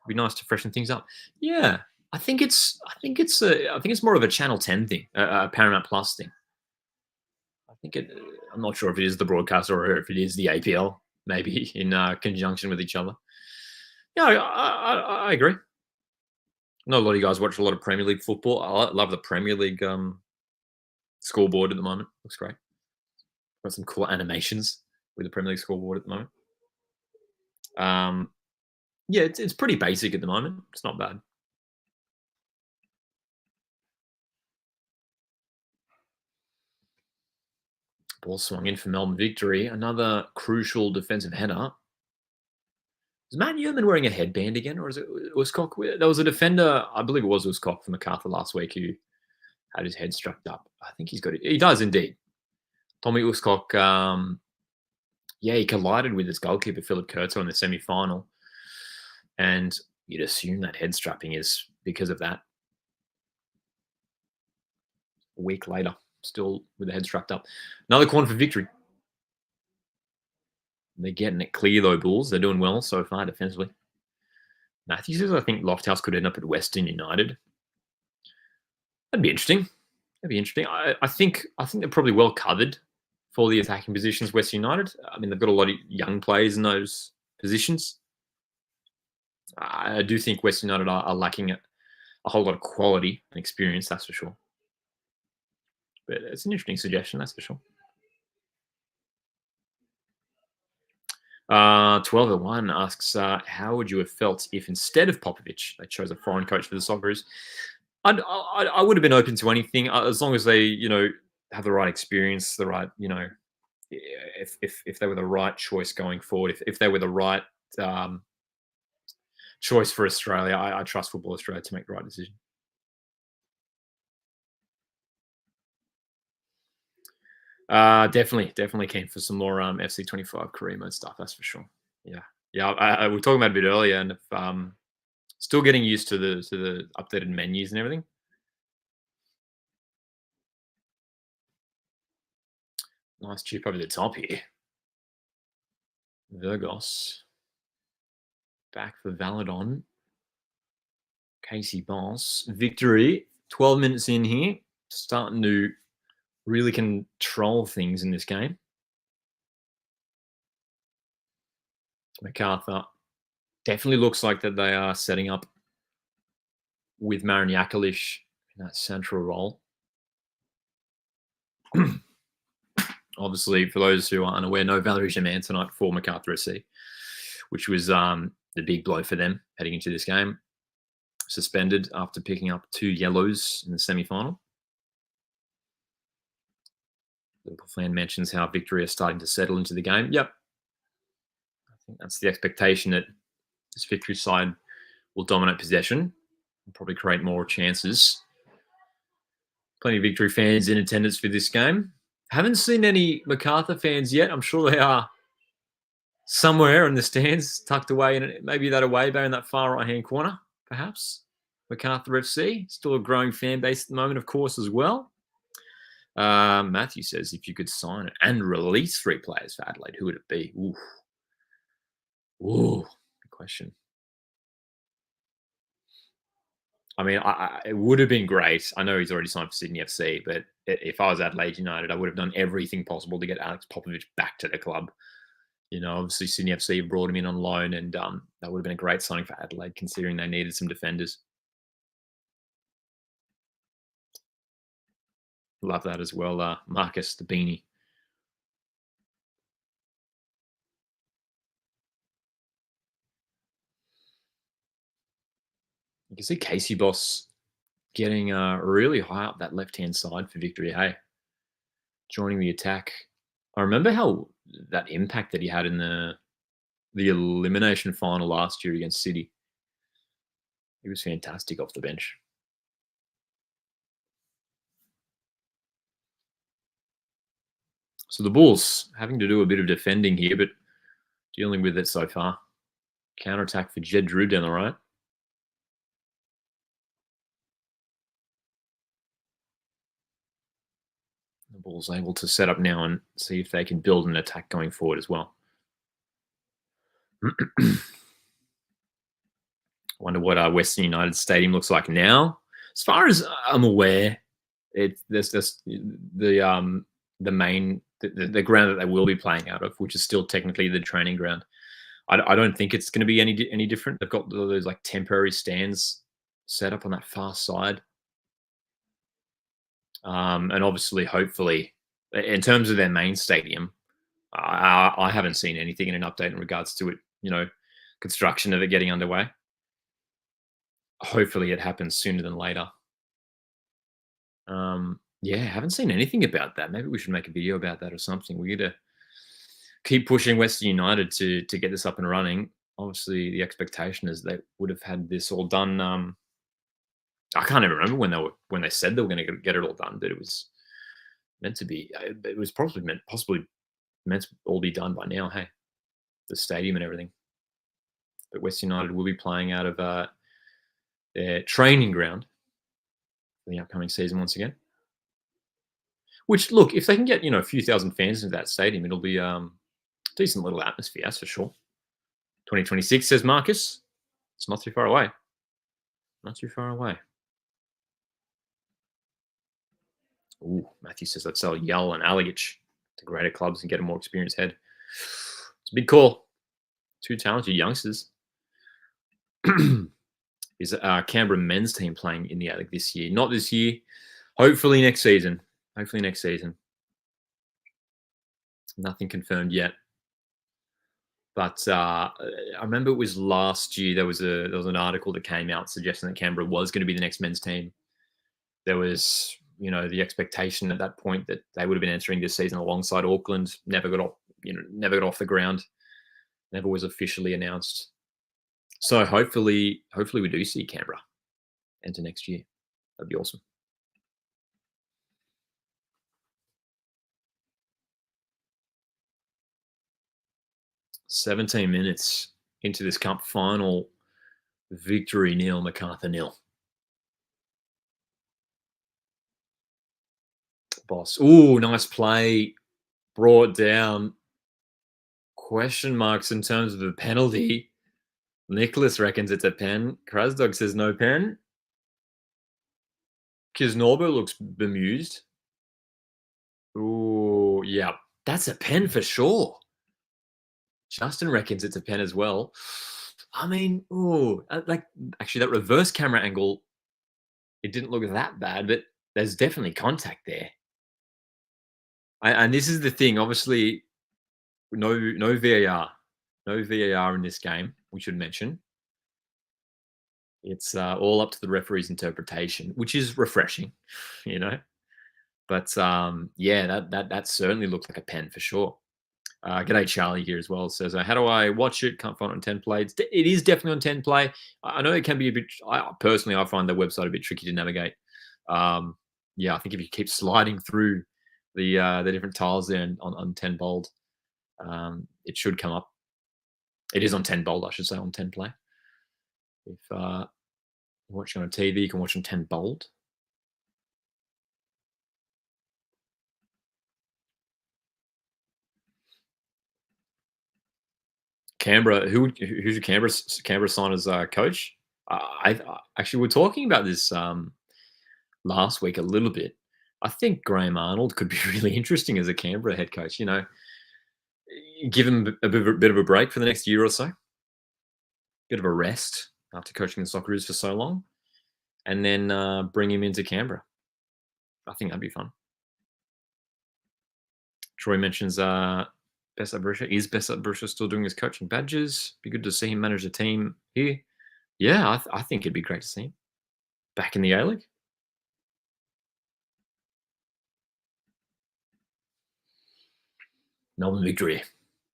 Speaker 1: be nice to freshen things up. Yeah, I think it's more of a Channel 10 thing, a Paramount Plus thing. I'm not sure if it is the broadcaster or if it is the APL, maybe in conjunction with each other. Yeah, I agree. I know a lot of you guys watch a lot of Premier League football. I love the Premier League scoreboard at the moment. Looks great. Got some cool animations with the Premier League scoreboard at the moment. Yeah, it's pretty basic at the moment. It's not bad. Ball swung in for Melbourne Victory. Another crucial defensive header. Is Matt Newman wearing a headband again, or is it Uscock? There was a defender, I believe it was Uscock from Macarthur last week, who had his head strapped up. I think he's got it. He does indeed. Tommy Uscock, he collided with his goalkeeper, Philip Kurto, in the semi-final. And you'd assume that head strapping is because of that. A week later, still with the head strapped up. Another corner for Victory. They're getting it clear, though, Bulls. They're doing well so far defensively. Matthew says, I think Lofthouse could end up at Western United. That'd be interesting. I think they're probably well covered for the attacking positions, Western United. I mean, they've got a lot of young players in those positions. I do think Western United are lacking a whole lot of quality and experience, that's for sure. But it's an interesting suggestion, that's for sure. 12-1 asks, how would you have felt if instead of Popovich, they chose a foreign coach for the Socceroos? I would have been open to anything as long as they, have the right experience, the right, if they were the right choice going forward, if they were the right choice for Australia. I trust Football Australia to make the right decision. Definitely keen for some more FC25 career mode stuff. That's for sure. Yeah, yeah. We were talking about it a bit earlier, and if, still getting used to the updated menus and everything. Nice chip over the top here. Virgos back for Valadon. Casey Boss victory. 12 minutes in here, starting to really control things in this game. Macarthur definitely looks like that they are setting up with Marin Yakalish in that central role. Obviously, for those who are unaware, no Valerie Germain tonight for Macarthur SC, which was the big blow for them heading into this game. Suspended after picking up 2 yellows in the semi-final. Liverpool fan mentions how Victory are starting to settle into the game. Yep. I think that's the expectation, that this Victory side will dominate possession and probably create more chances. Plenty of Victory fans in attendance for this game. Haven't seen any Macarthur fans yet. I'm sure they are somewhere in the stands, tucked away in maybe that away bar in that far right-hand corner, perhaps. Macarthur FC, still a growing fan base at the moment, of course, as well. Matthew says, if you could sign it and release 3 players for Adelaide, who would it be? Ooh, good question. I mean, it would have been great. I know he's already signed for Sydney FC, but if I was Adelaide United, I would have done everything possible to get Alex Popovich back to the club. You know, obviously Sydney FC brought him in on loan, and that would have been a great signing for Adelaide, considering they needed some defenders. Love that as well, Marcus, the beanie. You can see Casey Boss getting really high up that left-hand side for Victory, hey? Joining the attack. I remember how that impact that he had in the elimination final last year against City. He was fantastic off the bench. So the Bulls having to do a bit of defending here, but dealing with it so far. Counter-attack for Jed Drew down the right. The Bulls able to set up now and see if they can build an attack going forward as well. Wonder what Western United Stadium looks like now. As far as I'm aware, there's just the main the ground that they will be playing out of, which is still technically the training ground. I don't think it's going to be any different. They've got those like temporary stands set up on that far side, and obviously, hopefully, in terms of their main stadium, I haven't seen anything in an update in regards to it. You know, construction of it getting underway. Hopefully, it happens sooner than later. Yeah, haven't seen anything about that. Maybe we should make a video about that or something. We got to keep pushing Western United to get this up and running. Obviously, the expectation is they would have had this all done. I can't even remember when they said they were going to get it all done, but it was meant to be. It was possibly meant to all be done by now. Hey, the stadium and everything. But Western United will be playing out of their training ground for the upcoming season once again. Which, look, if they can get a few thousand fans into that stadium, it'll be decent little atmosphere, that's for sure. 2026, says Marcus. It's not too far away. Not too far away. Ooh, Matthew says let's sell Yell and Allegich to greater clubs and get a more experienced head. It's a big call. 2 talented youngsters. Is Canberra men's team playing in the A-League this year? Not this year. Hopefully next season. Nothing confirmed yet. But I remember it was last year. There was an article that came out suggesting that Canberra was going to be the next men's team. There was, the expectation at that point that they would have been entering this season alongside Auckland. Never got off the ground. Never was officially announced. So hopefully we do see Canberra enter next year. That'd be awesome. 17 minutes into this cup final. Victory nil, Macarthur nil. Boss. Ooh, nice play. Brought down. Question marks in terms of the penalty. Nicholas reckons it's a pen. Krasdog says no pen. Kisnorbo looks bemused. Ooh, yeah. That's a pen for sure. Justin reckons it's a pen as well. I mean, ooh, like actually that reverse camera angle, it didn't look that bad, but there's definitely contact there. And this is the thing, obviously, no VAR, no VAR in this game. We should mention it's all up to the referee's interpretation, which is refreshing, you know. But yeah, that certainly looked like a pen for sure. G'day Charlie here as well. Says, how do I watch it? Can't find it on 10 play. It is definitely on 10 play. I know it can be a bit. Personally, I find the website a bit tricky to navigate. Yeah, I think if you keep sliding through the different tiles there on 10 bold, it should come up. It is on 10 bold, I should say, on 10 play. If you're watching on TV, you can watch on 10 bold. Canberra, who's your Canberra sign as coach? I actually we're talking about this last week a little bit. I think Graham Arnold could be really interesting as a Canberra head coach. You know, give him a bit of a break for the next year or so, bit of a rest after coaching the Socceroos for so long, and then bring him into Canberra. I think that'd be fun. Troy mentions Bessat Barisha. Is Bessat Barisha still doing his coaching badges? Be good to see him manage the team here. Yeah, I think it'd be great to see him back in the A-League. Melbourne victory.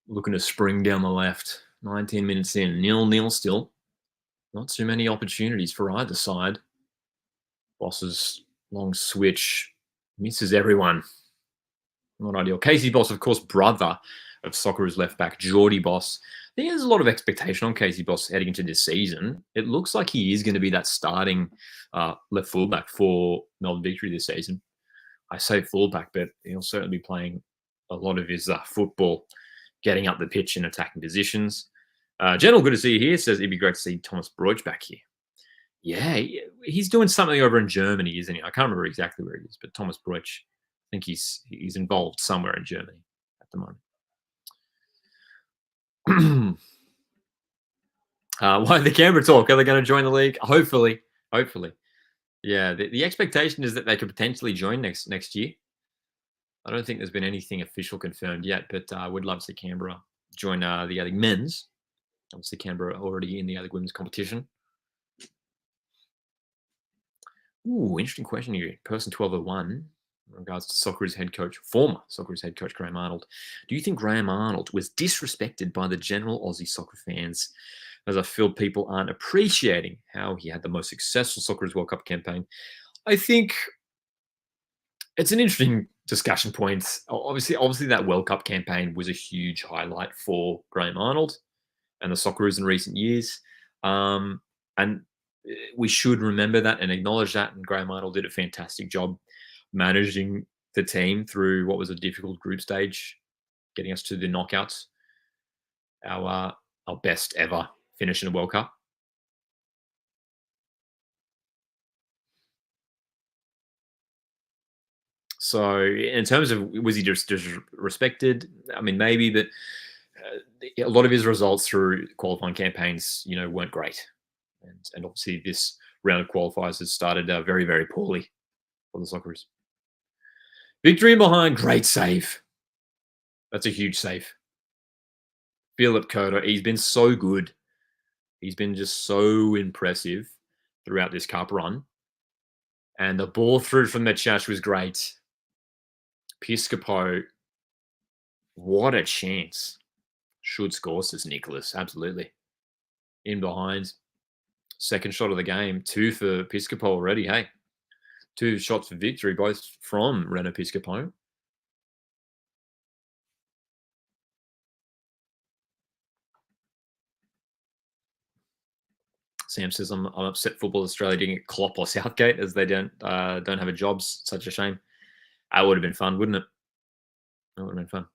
Speaker 1: Looking to spring down the left. 19 minutes in. 0-0 still. Not too many opportunities for either side. Boss's long switch. Misses everyone. Not ideal. Casey Boss, of course, brother of Socceroos left back Geordie Boss. I think there's a lot of expectation on Casey Boss heading into this season. It looks like he is going to be that starting left fullback for Melbourne Victory this season. I say fullback, but he'll certainly be playing a lot of his football, getting up the pitch in attacking positions. General, good to see you here. Says it'd be great to see Thomas Broich back here. Yeah, he's doing something over in Germany, isn't he? I can't remember exactly where he is, but Thomas Broich, I think he's involved somewhere in Germany at the moment. Why the Canberra talk? Are they going to join the league? Hopefully. Yeah, the expectation is that they could potentially join next year. I don't think there's been anything official confirmed yet, but I would love to see Canberra join the A-League men's. Obviously, Canberra already in the A-League women's competition. Ooh, interesting question here. Person 1201, in regards to Socceroos head coach, former Socceroos head coach Graham Arnold. Do you think Graham Arnold was disrespected by the general Aussie soccer fans? As I feel people aren't appreciating how he had the most successful Socceroos World Cup campaign. I think it's an interesting discussion point. Obviously, that World Cup campaign was a huge highlight for Graham Arnold and the Socceroos in recent years. And we should remember that and acknowledge that. And Graham Arnold did a fantastic job managing the team through what was a difficult group stage, getting us to the knockouts. Our best ever finish in a World Cup. So, in terms of was he just disrespected? I mean, maybe, but a lot of his results through qualifying campaigns, weren't great. And obviously, this round of qualifiers has started very, very poorly for the Socceroos. Victory behind, great save. That's a huge save. Philip Coder, he's been so good. He's been just so impressive throughout this cup run. And the ball through from the Chash was great. Piscopo, what a chance. Should score, says Nicholas. Absolutely. In behind. Second shot of the game. 2 for Piscopo already. Hey, 2 shots for victory, both from Reno Piscopo. Sam says, I'm upset Football Australia didn't get Klopp or Southgate as they don't have a job. Such a shame. That would have been fun, wouldn't it? That would have been fun.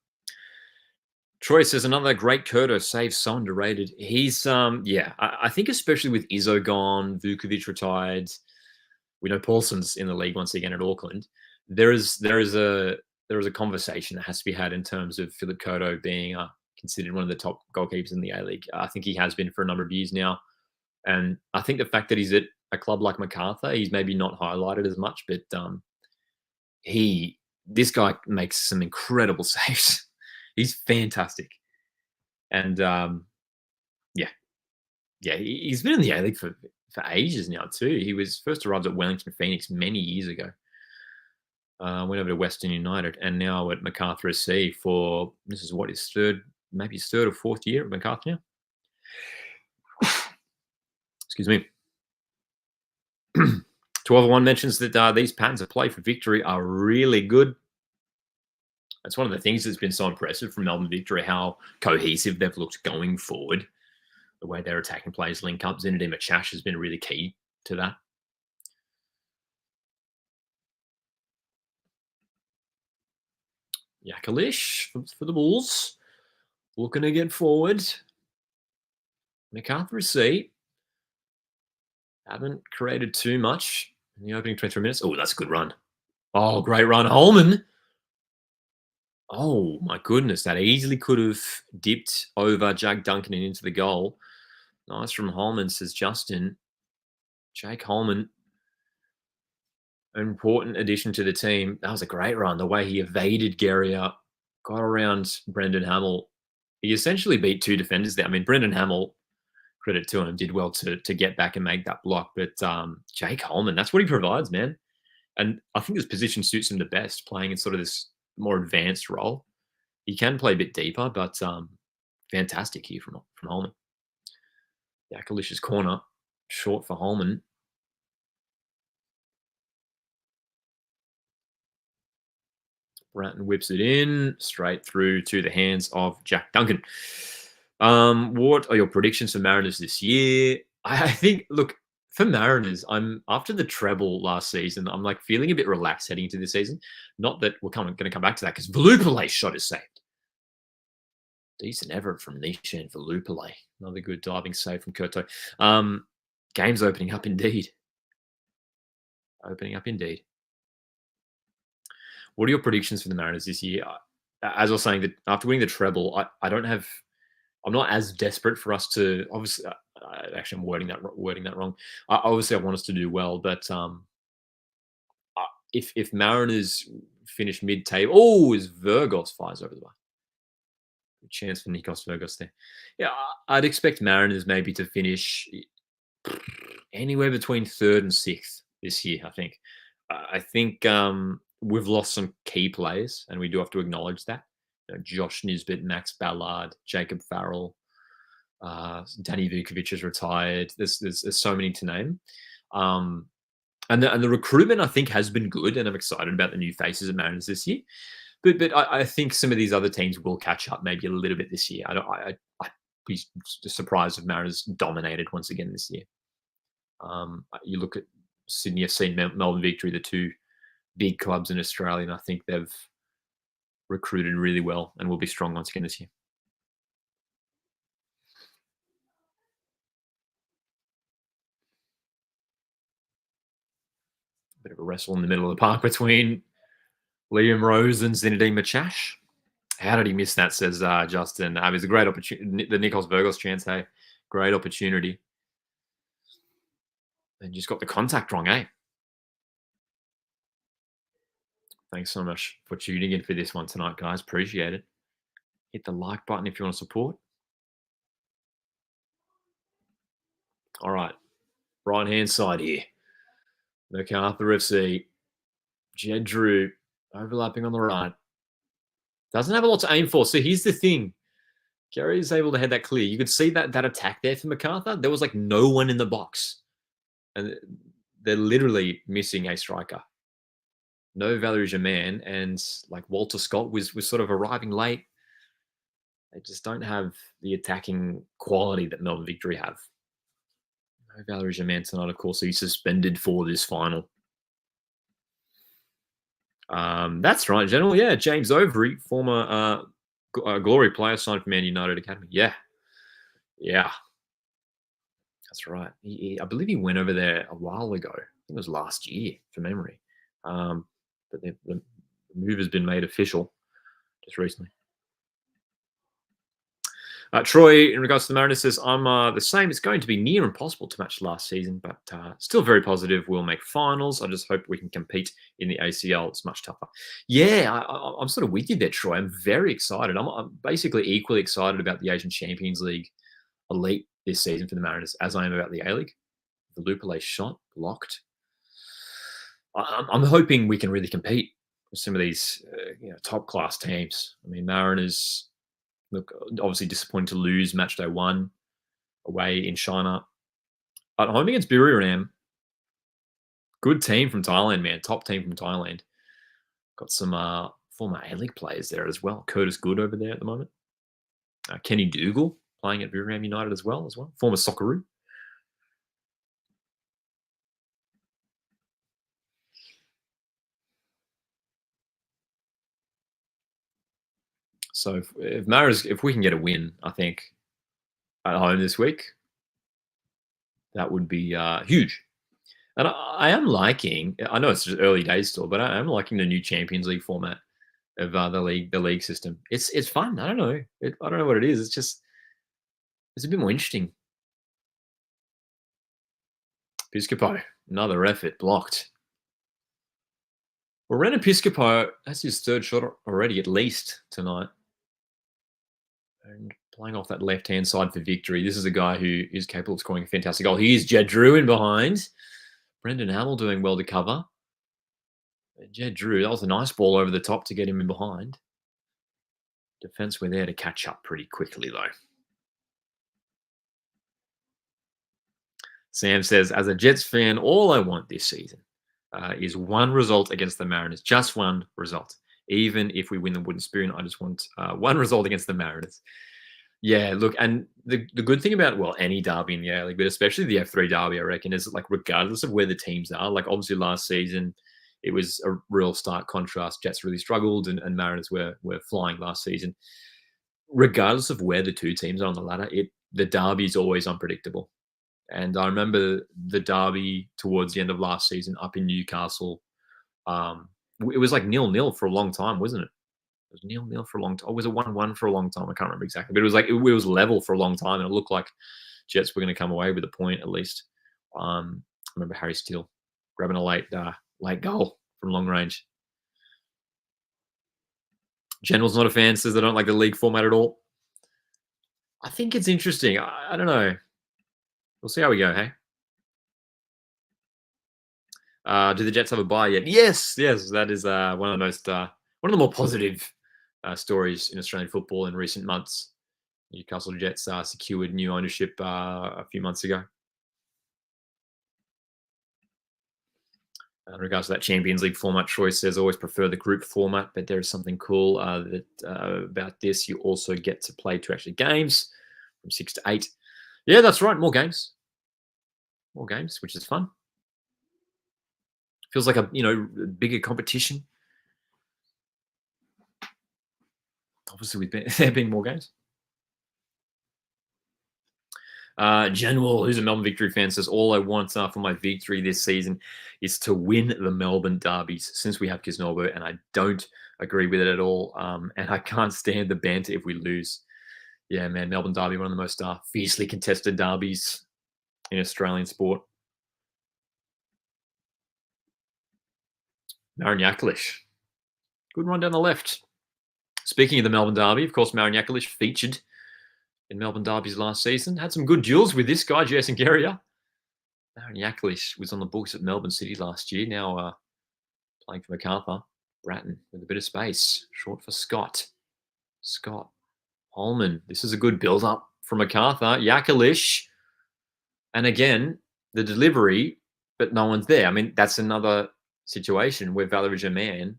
Speaker 1: Troy says another great Kurto save, so underrated. He's I think especially with Izzo gone, Vukovic retired. We know Paulson's in the league once again at Auckland. There is a conversation that has to be had in terms of Philip Kurto being considered one of the top goalkeepers in the A League. I think he has been for a number of years now, and I think the fact that he's at a club like Macarthur, he's maybe not highlighted as much, but this guy makes some incredible saves. He's fantastic, and he's been in the A League for ages now too. He was first arrived at Wellington Phoenix many years ago. Went over to Western United, and now at Macarthur SC for this is what his third or fourth year at Macarthur now. Excuse me. 12-1 mentions that these patterns of play for victory are really good. That's one of the things that's been so impressive from Melbourne Victory, how cohesive they've looked going forward. The way they're attacking players link up. Zinedine Machash has been really key to that. Yakalish for the Bulls. Looking to get forward. Macarthur SC haven't created too much in the opening 23 minutes. Oh, that's a good run. Oh, great run. Holman. Oh, my goodness. That easily could have dipped over Jack Duncan and into the goal. Nice from Holman, says Justin. Jake Holman, an important addition to the team. That was a great run. The way he evaded Guerrier, got around Brendan Hamill. He essentially beat two defenders there. I mean, Brendan Hamill, credit to him, did well to get back and make that block. But Jake Holman, that's what he provides, man. And I think this position suits him the best, playing in sort of this more advanced role. He can play a bit deeper, but fantastic here from Holman. Yakalish's corner, short for Holman. Bratton whips it in, straight through to the hands of Jack Duncan. What are your predictions for Mariners this year? I think, look, for Mariners, I'm after the treble last season, I'm like feeling a bit relaxed heading into this season. Not that we're going to come back to that because Velupale's shot is saved. Decent effort from Nishan Velupale. Another good diving save from Kurto. Game's opening up indeed. Opening up indeed. What are your predictions for the Mariners this year? As I was saying, that after winning the treble, I'm not as desperate for us to. Obviously, actually, I'm wording that wrong. Obviously, I want us to do well, but if Mariners finish mid-table, is Virgos fires over the bar? Good chance for Nikos Virgos there. Yeah, I'd expect Mariners maybe to finish anywhere between third and sixth this year. I think we've lost some key players, and we do have to acknowledge that. Josh Nisbet, Max Ballard, Jacob Farrell, Danny Vukovic has retired. There's so many to name. And the recruitment, I think, has been good, and I'm excited about the new faces at Mariners this year. But I think some of these other teams will catch up maybe a little bit this year. I'd be surprised if Mariners dominated once again this year. You look at Sydney FC and Melbourne Victory, the two big clubs in Australia, and I think they've recruited really well and will be strong once again this year. Bit of a wrestle in the middle of the park between Liam Rose and Zinedine Machash. How did he miss that, says Justin. It was a great opportunity. The Nikos Virgos chance, hey? Great opportunity. And just got the contact wrong, eh? Thanks so much for tuning in for this one tonight, guys. Appreciate it. Hit the like button if you want to support. All right. Right-hand side here. Macarthur FC. Jed Drew overlapping on the right. Doesn't have a lot to aim for. So here's the thing. Gary is able to head that clear. You could see that attack there for Macarthur. There was like no one in the box. And they're literally missing a striker. No Valerie man, and like Walter Scott was sort of arriving late. They just don't have the attacking quality that Melbourne Victory have. No Valerie Germain tonight, of course. He's suspended for this final. That's right, General. Yeah, James Overy, former Glory player, signed for Man United Academy. Yeah, yeah, that's right. I believe he went over there a while ago. I think it was last year, from memory. But the move has been made official just recently. Troy, in regards to the Mariners, says, I'm the same. It's going to be near impossible to match last season, but still very positive. We'll make finals. I just hope we can compete in the ACL. It's much tougher. Yeah, I'm sort of with you there, Troy. I'm very excited. I'm basically equally excited about the Asian Champions League elite this season for the Mariners as I am about the A-League. The Lupale shot blocked. I'm hoping we can really compete with some of these top-class teams. I mean, Mariners... Look, obviously disappointing to lose match day 1 away in China. At home against Buriram, good team from Thailand, man. Top team from Thailand. Got some former A-League players there as well. Curtis Good over there at the moment. Kenny Dougal playing at Buriram United as well. Former Socceroo. So if we can get a win, I think, at home this week, that would be huge. And I am liking. I know it's just early days still, but I am liking the new Champions League format of the league system. It's fun. I don't know. I don't know what it is. It's a bit more interesting. Piscopo, another effort blocked. Well, Renan Piscopo, that's his third shot already, at least tonight. And playing off that left-hand side for victory. This is a guy who is capable of scoring a fantastic goal. Here's Jed Drew in behind. Brendan Hamill doing well to cover. Jed Drew, that was a nice ball over the top to get him in behind. Defense were there to catch up pretty quickly, though. Sam says, as a Jets fan, all I want this season is one result against the Mariners. Just one result. Even if we win the wooden spoon, I just want one result against the Mariners. Yeah, look, and the good thing about, well, any derby in the A-League, but especially the F3 derby, I reckon, is like regardless of where the teams are, like obviously last season, it was a real stark contrast. Jets really struggled and Mariners were flying last season. Regardless of where the two teams are on the ladder, the derby is always unpredictable. And I remember the derby towards the end of last season up in Newcastle. It was like 0-0 for a long time, wasn't it? It was 0-0 for a long time. Or was it 1-1 for a long time? I can't remember exactly. But it was like it was level for a long time, and it looked like Jets were going to come away with a point at least. I remember Harry Steele grabbing a late goal from long range. General's not a fan, says they don't like the league format at all. I think it's interesting. I don't know. We'll see how we go, hey? Do the Jets have a bye yet? Yes. That is one of the more positive stories in Australian football in recent months. Newcastle Jets secured new ownership a few months ago. In regards to that Champions League format, Troy says always prefer the group format, but there is something cool about this. You also get to play 2 actually games from 6 to 8. Yeah, that's right. More games, which is fun. Feels like a bigger competition. Obviously, with there being more games. General, who's a Melbourne Victory fan, says, all I want for my victory this season is to win the Melbourne derbies since we have Kisnorbo, and I don't agree with it at all. And I can't stand the banter if we lose. Yeah, man, Melbourne derby, one of the most fiercely contested derbies in Australian sport. Marin Yakalish. Good run down the left. Speaking of the Melbourne derby, of course, Marin Yakalish featured in Melbourne derbies last season. Had some good duels with this guy, Jason Geria. Marin Yakalish was on the books at Melbourne City last year, now playing for Macarthur. Bratton with a bit of space, short for Scott. Scott Holman. This is a good build-up from Macarthur. Yakalish. And again, the delivery, but no one's there. I mean, that's another situation where Valerie Germain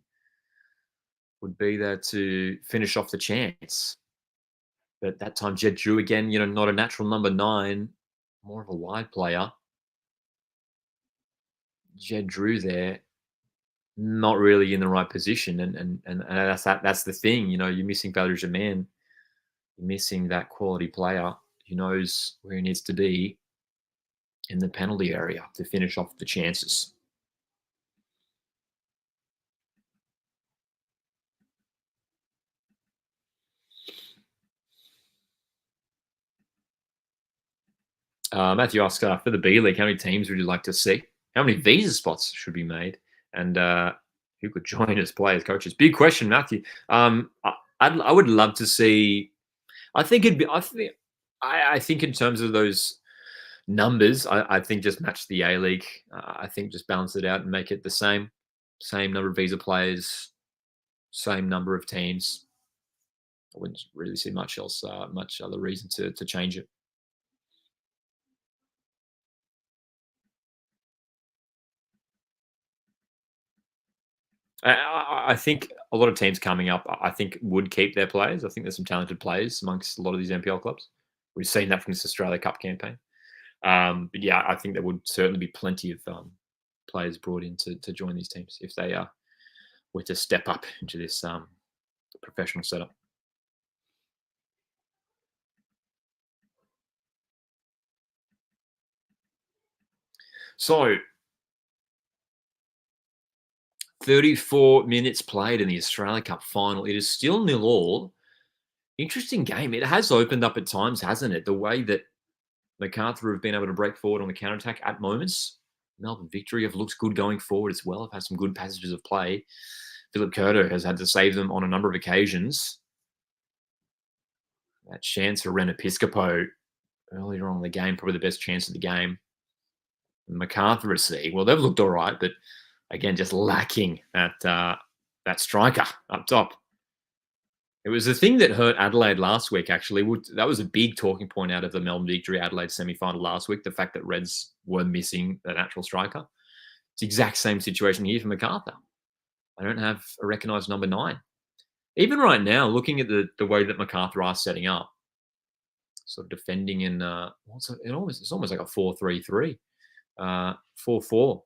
Speaker 1: would be there to finish off the chance. But that time, Jed Drew again, not a natural number 9, more of a wide player. Jed Drew there, not really in the right position, and that's the thing. You're missing value as a man. You're missing that quality player who knows where he needs to be in the penalty area to finish off the chances. Matthew asks, for the B League, how many teams would you like to see? How many visa spots should be made? And who could join as players, coaches? Big question, Matthew. I would love to see. I think it'd be. I think in terms of those numbers, I think just match the A League. I think just balance it out and make it the same number of visa players, same number of teams. I wouldn't really see much else, much other reason to change it. I think a lot of teams coming up, I think, would keep their players. I think there's some talented players amongst a lot of these NPL clubs. We've seen that from this Australia Cup campaign. But yeah, I think there would certainly be plenty of players brought in to join these teams if they were to step up into this professional setup. So 34 minutes played in the Australia Cup final. It is still 0-0. Interesting game. It has opened up at times, hasn't it? The way that Macarthur have been able to break forward on the counter-attack at moments. Melbourne Victory have looked good going forward as well. Have had some good passages of play. Philip Curto has had to save them on a number of occasions. That chance for Ren Episcopo earlier on in the game, probably the best chance of the game. Macarthur SC, well, they've looked all right, but again, just lacking that striker up top. It was the thing that hurt Adelaide last week, actually. That was a big talking point out of the Melbourne Victory Adelaide semi-final last week, the fact that Reds were missing a natural striker. It's the exact same situation here for Macarthur. I don't have a recognised number 9. Even right now, looking at the way that Macarthur are setting up, sort of defending in it's almost like a 4-3-3, 4-4,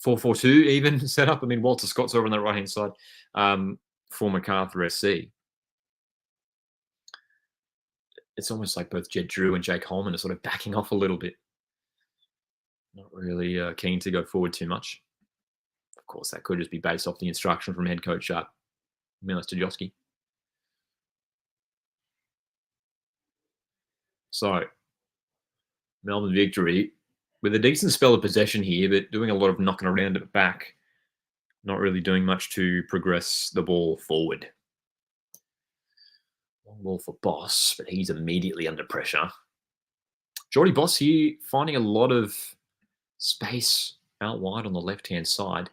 Speaker 1: 4-4-2 even set up. I mean, Walter Scott's over on the right-hand side for Macarthur SC. It's almost like both Jed Drew and Jake Holman are sort of backing off a little bit. Not really keen to go forward too much. Of course, that could just be based off the instruction from head coach Milos Tajowski. So, Melbourne Victory with a decent spell of possession here, but doing a lot of knocking around at the back. Not really doing much to progress the ball forward. Long ball for Boss, but he's immediately under pressure. Geordie Boss here finding a lot of space out wide on the left-hand side.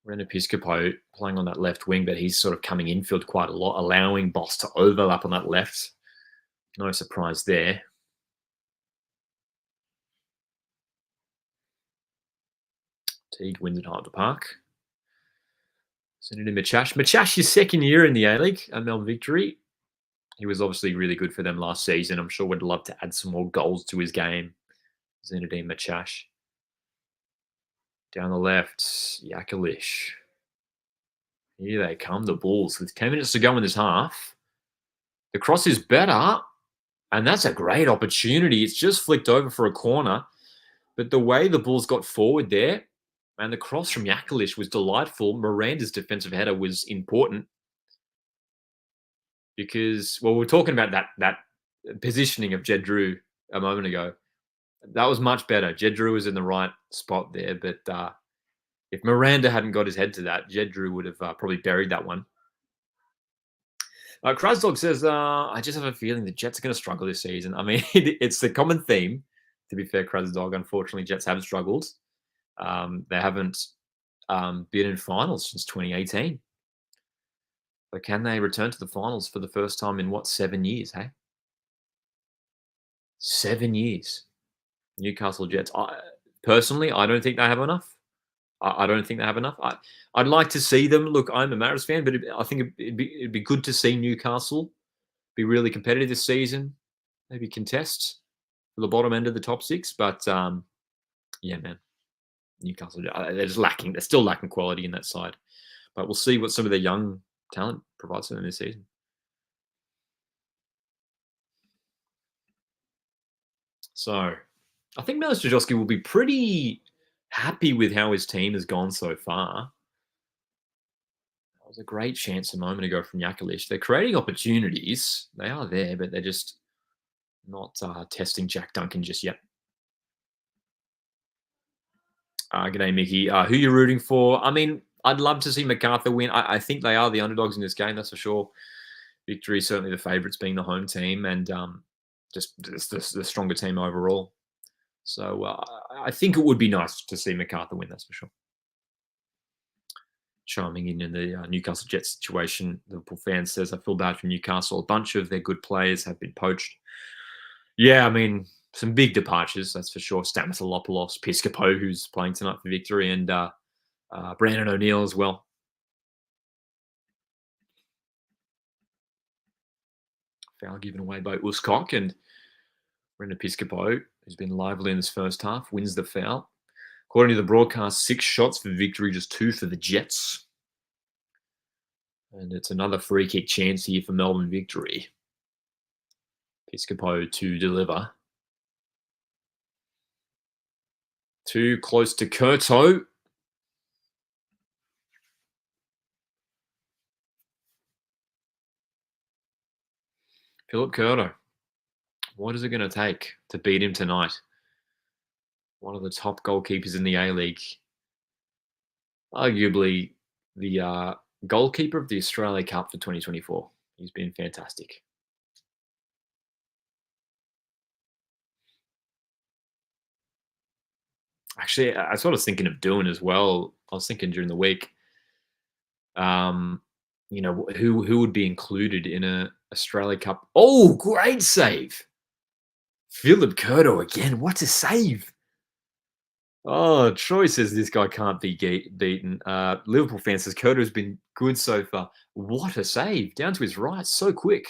Speaker 1: Ren Episcopo playing on that left wing, but he's sort of coming infield quite a lot, allowing Boss to overlap on that left. No surprise there. Teague wins at Hyde Park. Send it to Machash. Machash, his second year in the A-League at Melbourne Victory. He was obviously really good for them last season. I'm sure would love to add some more goals to his game. Zinedine Machash. Down the left, Yakalish. Here they come, the Bulls. With 10 minutes to go in this half. The cross is better, and that's a great opportunity. It's just flicked over for a corner. But the way the Bulls got forward there, and the cross from Yakalish was delightful. Miranda's defensive header was important because, well, we're talking about that positioning of Jed Drew a moment ago. That was much better. Jed Drew was in the right spot there, but if Miranda hadn't got his head to that, Jed Drew would have probably buried that one. Krasdog says, I just have a feeling the Jets are going to struggle this season. I mean, it's the common theme, to be fair, Krasdog. Unfortunately, Jets have struggled. They haven't been in finals since 2018. But can they return to the finals for the first time in, 7 years, hey? 7 years. Newcastle Jets. Personally, I don't think they have enough. I don't think they have enough. I'd like to see them. Look, I'm a Mariners fan, but I think it'd be good to see Newcastle be really competitive this season. Maybe contest for the bottom end of the top 6. But, yeah, man. Newcastle, they're just lacking. They're still lacking quality in that side. But we'll see what some of their young talent provides for them this season. So I think Milos Jajowski will be pretty happy with how his team has gone so far. That was a great chance a moment ago from Jakalic. They're creating opportunities. They are there, but they're just not testing Jack Duncan just yet. G'day, Mickey. Who you rooting for? I mean, I'd love to see Macarthur win. I think they are the underdogs in this game, that's for sure. Victory is certainly the favourites, being the home team, and just the stronger team overall. So I think it would be nice to see Macarthur win, that's for sure. Chiming in the Newcastle Jets situation, the Liverpool fan says, I feel bad for Newcastle. A bunch of their good players have been poached. Yeah, I mean, some big departures, that's for sure. Stamatolopoulos, Piscopo, who's playing tonight for Victory, and Brandon O'Neill as well. Foul given away by Uskok, and Brandon Piscopo, who's been lively in this first half, wins the foul. According to the broadcast, 6 shots for Victory, just 2 for the Jets. And it's another free kick chance here for Melbourne Victory. Piscopo to deliver. Too close to Curto. Philip Curto. What is it going to take to beat him tonight? One of the top goalkeepers in the A-League. Arguably the goalkeeper of the Australia Cup for 2024. He's been fantastic. Actually, that's what I was thinking of doing as well. I was thinking during the week, who would be included in a Australia Cup? Oh, great save. Philip Curto again. What a save. Oh, Troy says this guy can't be beaten. Liverpool fan says Curto's been good so far. What a save. Down to his right. So quick.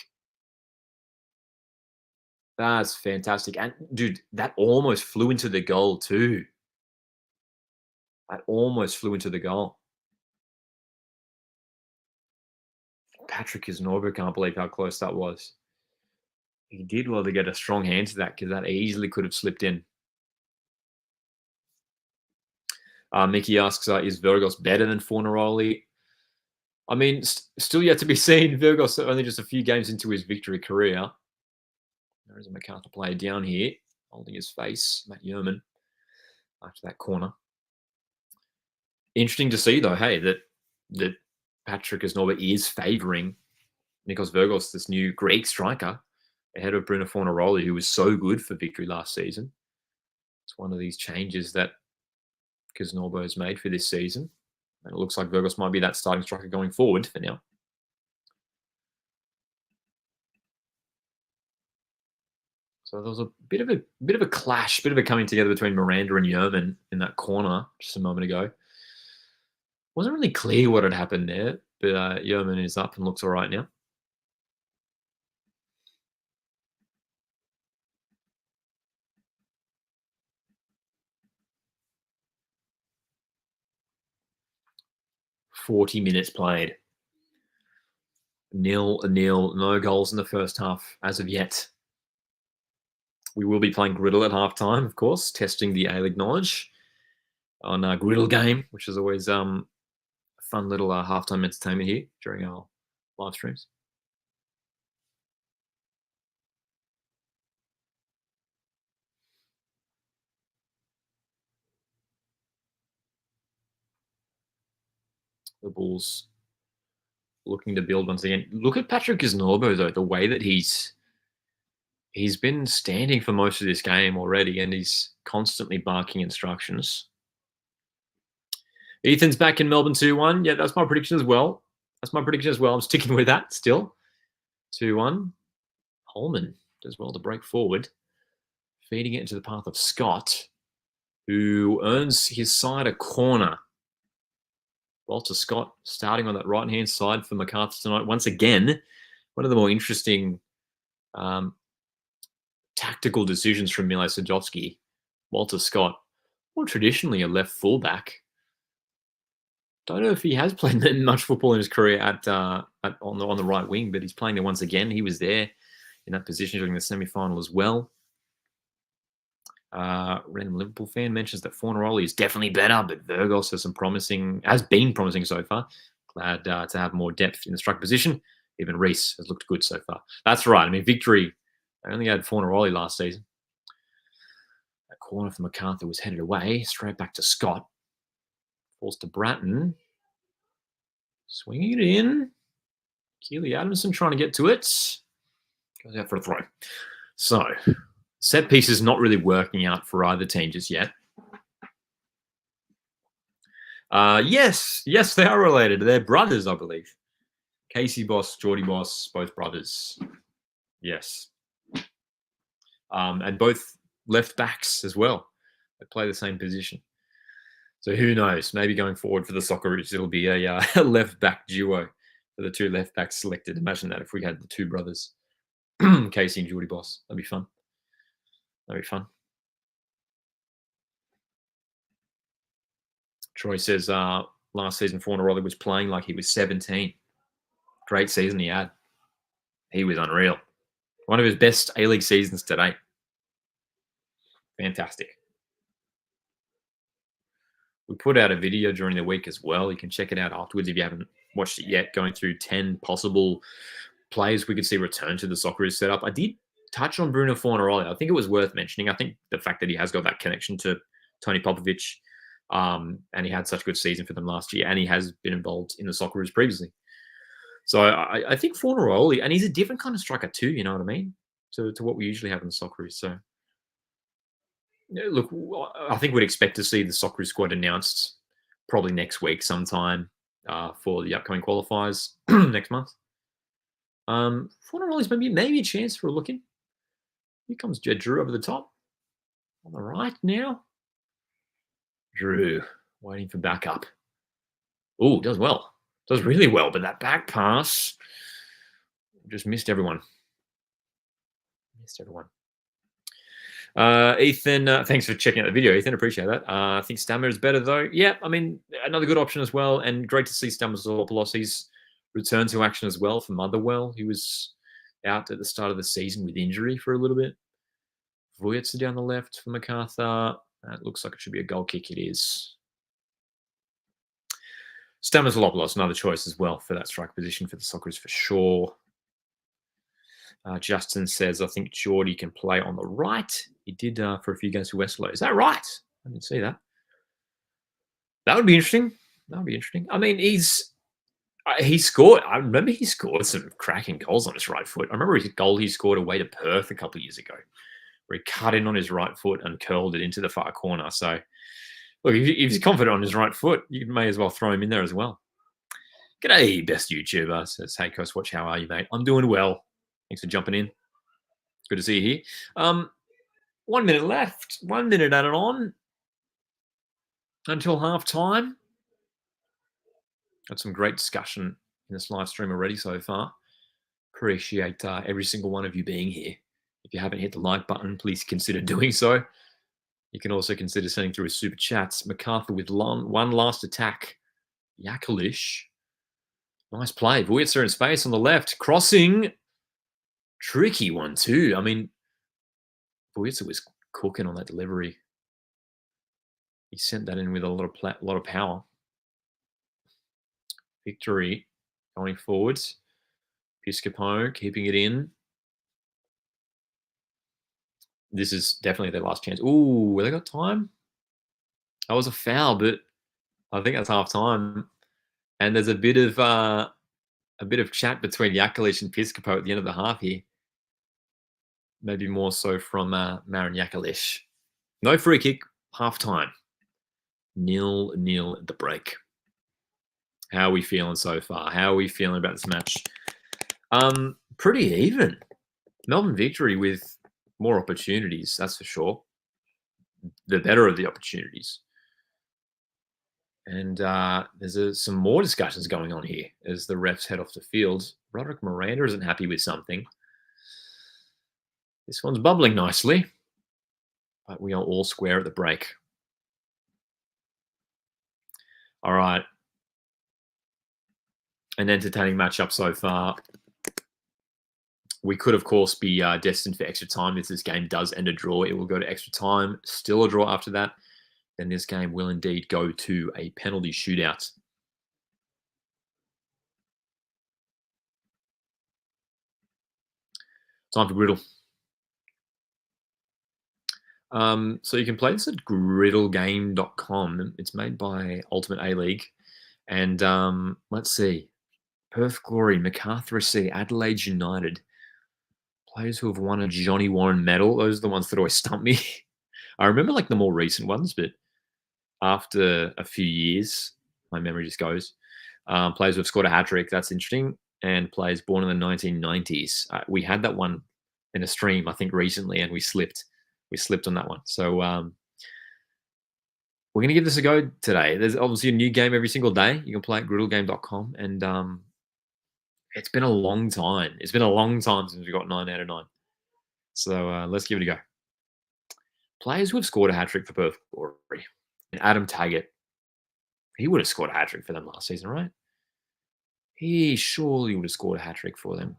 Speaker 1: That's fantastic. And, dude, that almost flew into the goal too. That almost flew into the goal. Patrick Isnorba can't believe how close that was. He did well to get a strong hand to that, because that easily could have slipped in. Mickey asks, is Virgos better than Fornaroli? I mean, still yet to be seen. Virgos only just a few games into his Victory career. There is a Macarthur player down here, holding his face, Matt Yerman, after that corner. Interesting to see, though, hey, that Patrick Isnorba is favouring Nikos Virgos, this new Greek striker, ahead of Bruno Fornaroli, who was so good for Victory last season. It's one of these changes that Kisnorbo has made for this season. And it looks like Virgos might be that starting striker going forward for now. So there was a bit of a clash, bit of a coming together between Miranda and Yerman in that corner just a moment ago. Wasn't really clear what had happened there, but Yerman is up and looks all right now. "40 minutes played. 0-0, no goals in the first half as of yet. We will be playing Griddle at halftime, of course, testing the A-League knowledge on a Griddle game, which is always a fun little halftime entertainment here during our live streams. The Bulls looking to build once again. Look at Patrick Isnorbo, though, the way that he's been standing for most of this game already, and he's constantly barking instructions. Ethan's back in Melbourne 2-1. Yeah, that's my prediction as well. I'm sticking with that still. 2-1. Holman does well to break forward, feeding it into the path of Scott, who earns his side a corner. Walter Scott starting on that right-hand side for Macarthur tonight. Once again, one of the more interesting tactical decisions from Mile Sajovski. Walter Scott more traditionally a left fullback. Don't know if he has played that much football in his career on the right wing, but he's playing there once again. He was there in that position during the semi-final as well. Random Liverpool fan mentions that Fornaroli is definitely better, but Virgos has been promising so far. Glad to have more depth in the striker position. Even Reece has looked good so far. That's right. I mean, Victory, they only had Fornaroli last season. That corner from Macarthur was headed away, straight back to Scott. Falls to Bratton. Swinging it in. Keely Adamson trying to get to it. Goes out for a throw. So, set piece is not really working out for either team just yet. Yes, they are related. They're brothers, I believe. Casey Boss, Geordie Boss, both brothers. Yes. And both left backs as well. They play the same position. So who knows? Maybe going forward for the Socceroos, it'll be a left back duo for the two left backs selected. Imagine that if we had the two brothers, Casey and Geordie Boss. That'd be fun. Troy says last season Fornaroli was playing like he was 17. Great season he had. He was unreal. One of his best A-League seasons to date. Fantastic. We put out a video during the week as well. You can check it out afterwards if you haven't watched it yet, going through 10 possible players we could see return to the Socceroos setup. I did touch on Bruno Fornaroli. I think it was worth mentioning. I think the fact that he has got that connection to Tony Popovic, and he had such a good season for them last year, and he has been involved in the Socceroos previously. So I think Fornaroli, and he's a different kind of striker too, you know what I mean, to what we usually have in the Socceroos. So, look, I think we'd expect to see the Socceroos squad announced probably next week sometime for the upcoming qualifiers next month. Fornaroli's maybe a chance for a look in. Here comes Jed Drew over the top. On the right now. Drew waiting for backup. Oh, does well. Does really well, but that back pass just missed everyone. Ethan, thanks for checking out the video, Ethan. Appreciate that. I think Stammer is better, though. Yeah, I mean, another good option as well. And great to see Stammer-Zolopoulos return to action as well for Motherwell. He was out at the start of the season with injury for a little bit. Vujitsa down the left for Macarthur. That looks like it should be a goal kick. It is. Stammer-Zolopoulos, another choice as well for that strike position for the Socceroos for sure. Justin says, I think Geordie can play on the right. He did for a few games for Westlow. Is that right? I didn't see that. That would be interesting. I mean, he scored. I remember he scored some cracking goals on his right foot. I remember his goal he scored away to Perth a couple of years ago, where he cut in on his right foot and curled it into the far corner. So, look, if he's confident on his right foot, you may as well throw him in there as well. G'day, best YouTuber. Says, hey, Coast Watch, how are you, mate? I'm doing well. Thanks for jumping in. Good to see you here. 1 minute left. 1 minute added on until half time. Got some great discussion in this live stream already so far. Appreciate every single one of you being here. If you haven't hit the like button, please consider doing so. You can also consider sending through a super chats. Macarthur with one last attack. Yakalish. Nice play. Vujitsa in space on the left. Crossing. Tricky one too. I mean, Vujitsa was cooking on that delivery. He sent that in with a lot of power. Victory going forwards. Piscopo keeping it in. This is definitely their last chance. Ooh, they got time? That was a foul, but I think that's half time. And there's a bit of chat between Yakalish and Piscopo at the end of the half here. Maybe more so from Marin Yakalish. No free kick, half time. 0-0 at the break. How are we feeling so far? How are we feeling about this match? Pretty even. Melbourne Victory with more opportunities, that's for sure. The better of the opportunities. And there's some more discussions going on here as the refs head off the field. Roderick Miranda isn't happy with something. This one's bubbling nicely. But we are all square at the break. All right. An entertaining matchup so far. We could, of course, be destined for extra time. If this game does end a draw, it will go to extra time. Still a draw after that. Then this game will indeed go to a penalty shootout. Time for Griddle. So you can play this at griddlegame.com. It's made by Ultimate A-League. And let's see. Perth Glory, Macarthur SC, Adelaide United. Players who have won a Johnny Warren medal. Those are the ones that always stump me. I remember like the more recent ones, but after a few years, my memory just goes. Players who have scored a hat-trick. That's interesting. And players born in the 1990s. We had that one in a stream, I think, recently, and we slipped. We slipped on that one. So we're going to give this a go today. There's obviously a new game every single day. You can play at griddlegame.com. And it's been a long time. It's been a long time since we got 9 out of 9. So let's give it a go. Players who have scored a hat-trick for Perth Glory. And Adam Taggart. He would have scored a hat-trick for them last season, right? He surely would have scored a hat-trick for them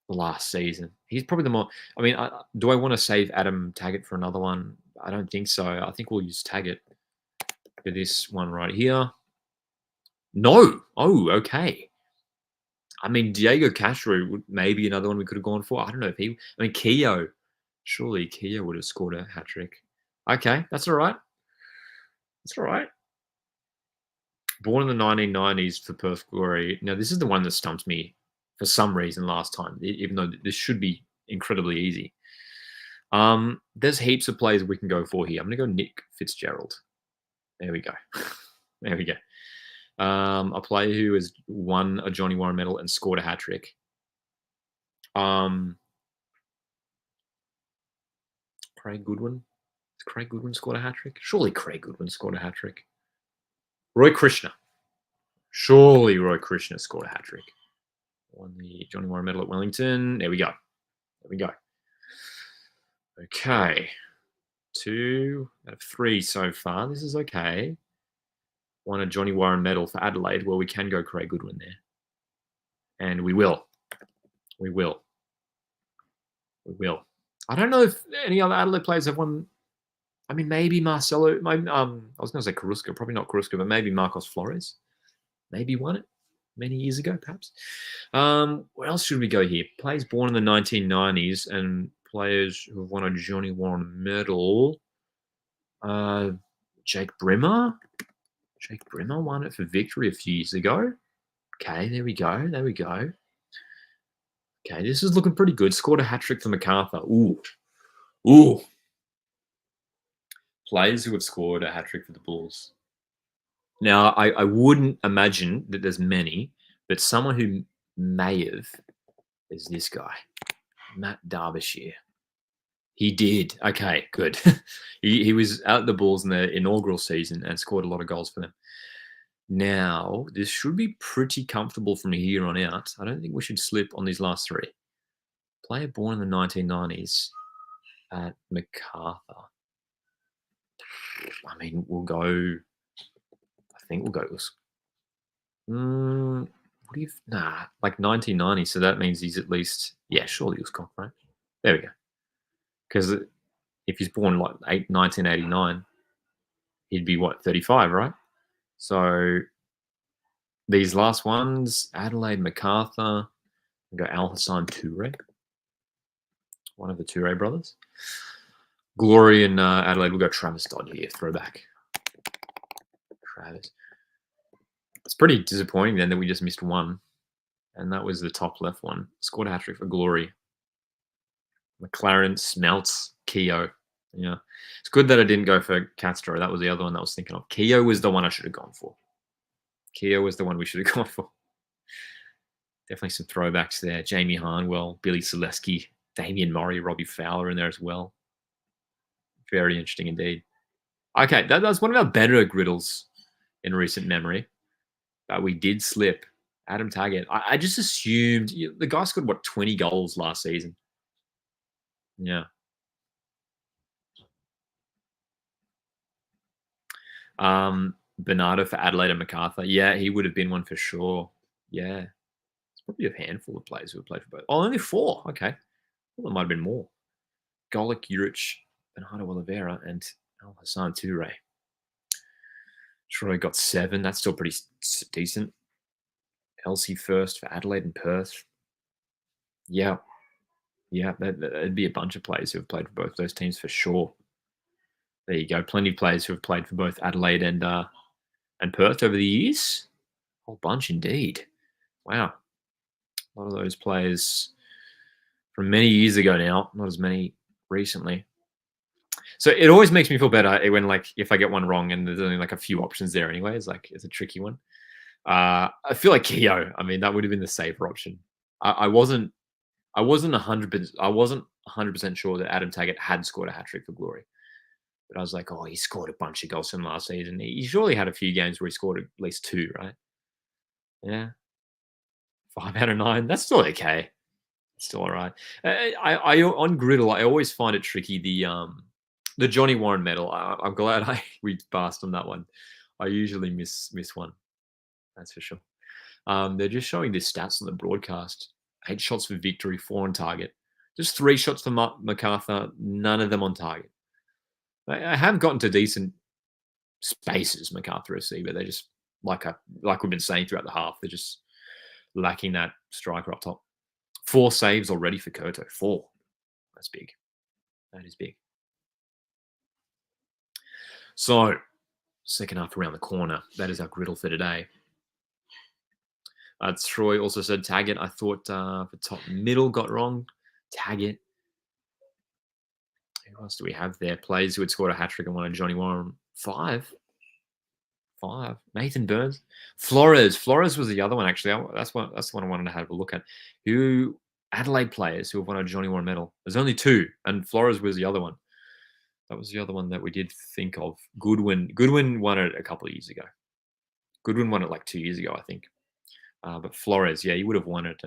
Speaker 1: last season. He's probably the more... I mean, do I want to save Adam Taggart for another one? I don't think so. I think we'll use Taggart for this one right here. No. Oh, okay. I mean, Diego Castro would maybe another one we could have gone for. I don't know if he... I mean, Keogh. Surely Keogh would have scored a hat-trick. Okay, that's all right. That's all right. Born in the 1990s for Perth Glory. Now, this is the one that stumped me for some reason last time, even though this should be incredibly easy. There's heaps of players we can go for here. I'm going to go Nick Fitzgerald. There we go. There we go. A player who has won a Johnny Warren medal and scored a hat-trick. Craig Goodwin. Has Craig Goodwin scored a hat-trick? Surely Craig Goodwin scored a hat-trick. Roy Krishna. Surely Roy Krishna scored a hat-trick. Won the Johnny Warren medal at Wellington. There we go. There we go. Okay. 2 out of 3 so far. This is okay. Won a Johnny Warren medal for Adelaide. Well, we can go Craig Goodwin there. And we will. We will. We will. I don't know if any other Adelaide players have won. I mean, maybe Marcelo. I was going to say Carusca. Probably not Carusca, but maybe Marcos Flores. Maybe won it many years ago, perhaps. Where else should we go here? Players born in the 1990s and players who have won a Johnny Warren medal. Jake Brimmer. Jake Brimmer won it for Victory a few years ago. Okay, there we go. There we go. Okay, this is looking pretty good. Scored a hat-trick for Macarthur. Ooh. Ooh. Players who have scored a hat-trick for the Bulls. Now, I wouldn't imagine that there's many, but someone who may have is this guy, Matt Derbyshire. He did. Okay, good. he was at the Bulls in the inaugural season and scored a lot of goals for them. Now, this should be pretty comfortable from here on out. I don't think we should slip on these last 3. Player born in the 1990s at Macarthur. I mean, we'll go... I think we'll go... what do you... Nah, like 1990, so that means he's at least... Yeah, surely he was cock, right? There we go. Because if he's born like 1989, he'd be, what, 35, right? So these last ones, Adelaide, Macarthur, we'll go Al Hassan Toure, one of the Toure brothers. Glory and Adelaide, we'll go Travis Dodd here, throwback. Travis. It's pretty disappointing then that we just missed one, and that was the top left one. Scored a hat-trick for Glory. McLaren, Smelts, Keogh. Yeah. It's good that I didn't go for Castro. That was the other one that I was thinking of. Keogh was the one I should have gone for. Keogh was the one we should have gone for. Definitely some throwbacks there. Jamie Harnwell, Billy Selesky, Damien Murray, Robbie Fowler in there as well. Very interesting indeed. Okay, that's one of our better griddles in recent memory. But we did slip. Adam Taggart. I just assumed the guy scored, what, 20 goals last season. Yeah. Bernardo for Adelaide and Macarthur. Yeah, he would have been one for sure. Yeah. It's probably a handful of players who have played for both. Oh, only 4. Okay. Well, there might have been more. Golik, Juric, Bernardo Oliveira, and Al Hassan Toure. Troy got 7. That's still pretty decent. Elsie first for Adelaide and Perth. Yeah. Yeah, there'd be a bunch of players who have played for both those teams for sure. There you go. Plenty of players who have played for both Adelaide and Perth over the years. A whole bunch indeed. Wow. A lot of those players from many years ago now, not as many recently. So it always makes me feel better when, like, if I get one wrong and there's only like a few options there anyway. It's a tricky one. I feel like Keogh. I mean, that would have been the safer option. I wasn't 100%. I wasn't 100% sure that Adam Taggart had scored a hat trick for Glory, but I was like, oh, he scored a bunch of goals from last season. He surely had a few games where he scored at least 2, right? Yeah, 5 out of 9. That's still okay. Still all right. I on Griddle, I always find it tricky. The Johnny Warren medal. I'm glad we passed on that one. I usually miss one. That's for sure. They're just showing the stats on the broadcast. 8 shots for victory, 4 on target. Just 3 shots for Macarthur, none of them on target. I have gotten to decent spaces, Macarthur FC, but they're just like we've been saying throughout the half. They're just lacking that striker up top. 4 saves already for Koto. 4. That's big. That is big. So, second half around the corner. That is our Griddle for today. Troy also said Taggart. I thought for top middle got wrong. Taggart. Who else do we have there? Players who had scored a hat trick and won a Johnny Warren. 5. Nathan Burns. Flores. Flores was the other one, actually. That's the one I wanted to have a look at. Who Adelaide players who have won a Johnny Warren medal. There's only 2, and Flores was the other one. That was the other one that we did think of. Goodwin won it a couple of years ago. Goodwin won it like 2 years ago, I think. But Flores, yeah, he would have won it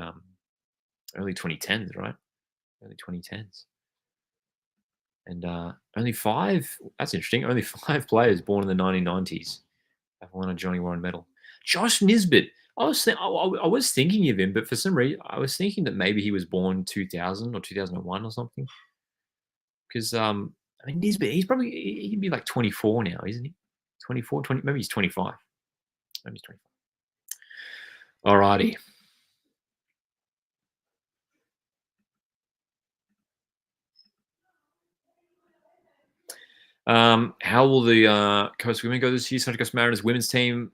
Speaker 1: early 2010s, right? Early 2010s. And only 5, that's interesting, only 5 players born in the 1990s have won a Johnny Warren medal. Josh Nisbet, I was thinking of him, but for some reason, I was thinking that maybe he was born 2000 or 2001 or something. Because, I mean, Nisbet, he'd be like 24 now, isn't he? 24, 20, maybe he's 25. Maybe he's 25. Alrighty. How will the Coast Women go this year? Central Coast Mariners women's team.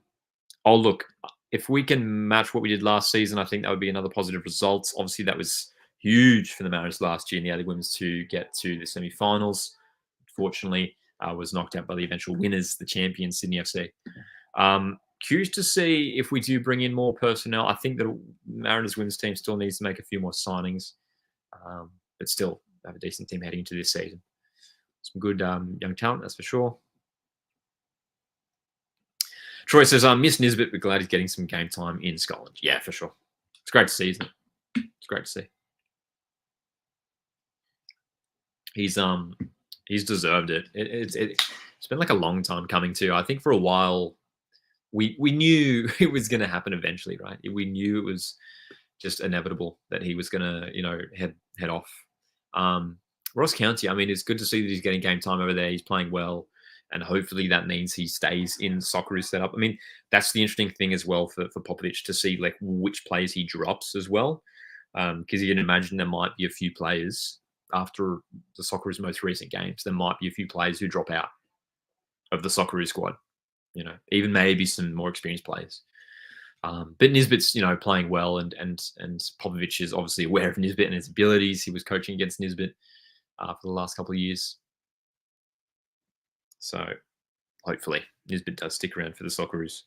Speaker 1: Oh, look, if we can match what we did last season, I think that would be another positive result. Obviously, that was huge for the Mariners last year in the Adelaide Women's to get to the semi-finals. Unfortunately, was knocked out by the eventual winners, the champions, Sydney FC. Curious to see if we do bring in more personnel. I think the Mariners women's team still needs to make a few more signings, but still have a decent team heading into this season. Some good young talent, that's for sure. Troy says, miss Nisbet, but glad he's getting some game time in Scotland. Yeah, for sure. It's great to see, isn't it? It's great to see. He's deserved it. It's been like a long time coming too. I think for a while we knew it was going to happen eventually, right? We knew it was just inevitable that he was going to, head off. Ross County, I mean, it's good to see that he's getting game time over there. He's playing well, and hopefully that means he stays in Socceroos setup. I mean, that's the interesting thing as well for Popovich to see like which players he drops as well, because you can imagine there might be a few players after the Socceroos' most recent games. There might be a few players who drop out of the Socceroos squad. Even maybe some more experienced players. But Nisbet's, playing well, and Popovich is obviously aware of Nisbet and his abilities. He was coaching against Nisbet for the last couple of years. So hopefully Nisbet does stick around for the Socceroos.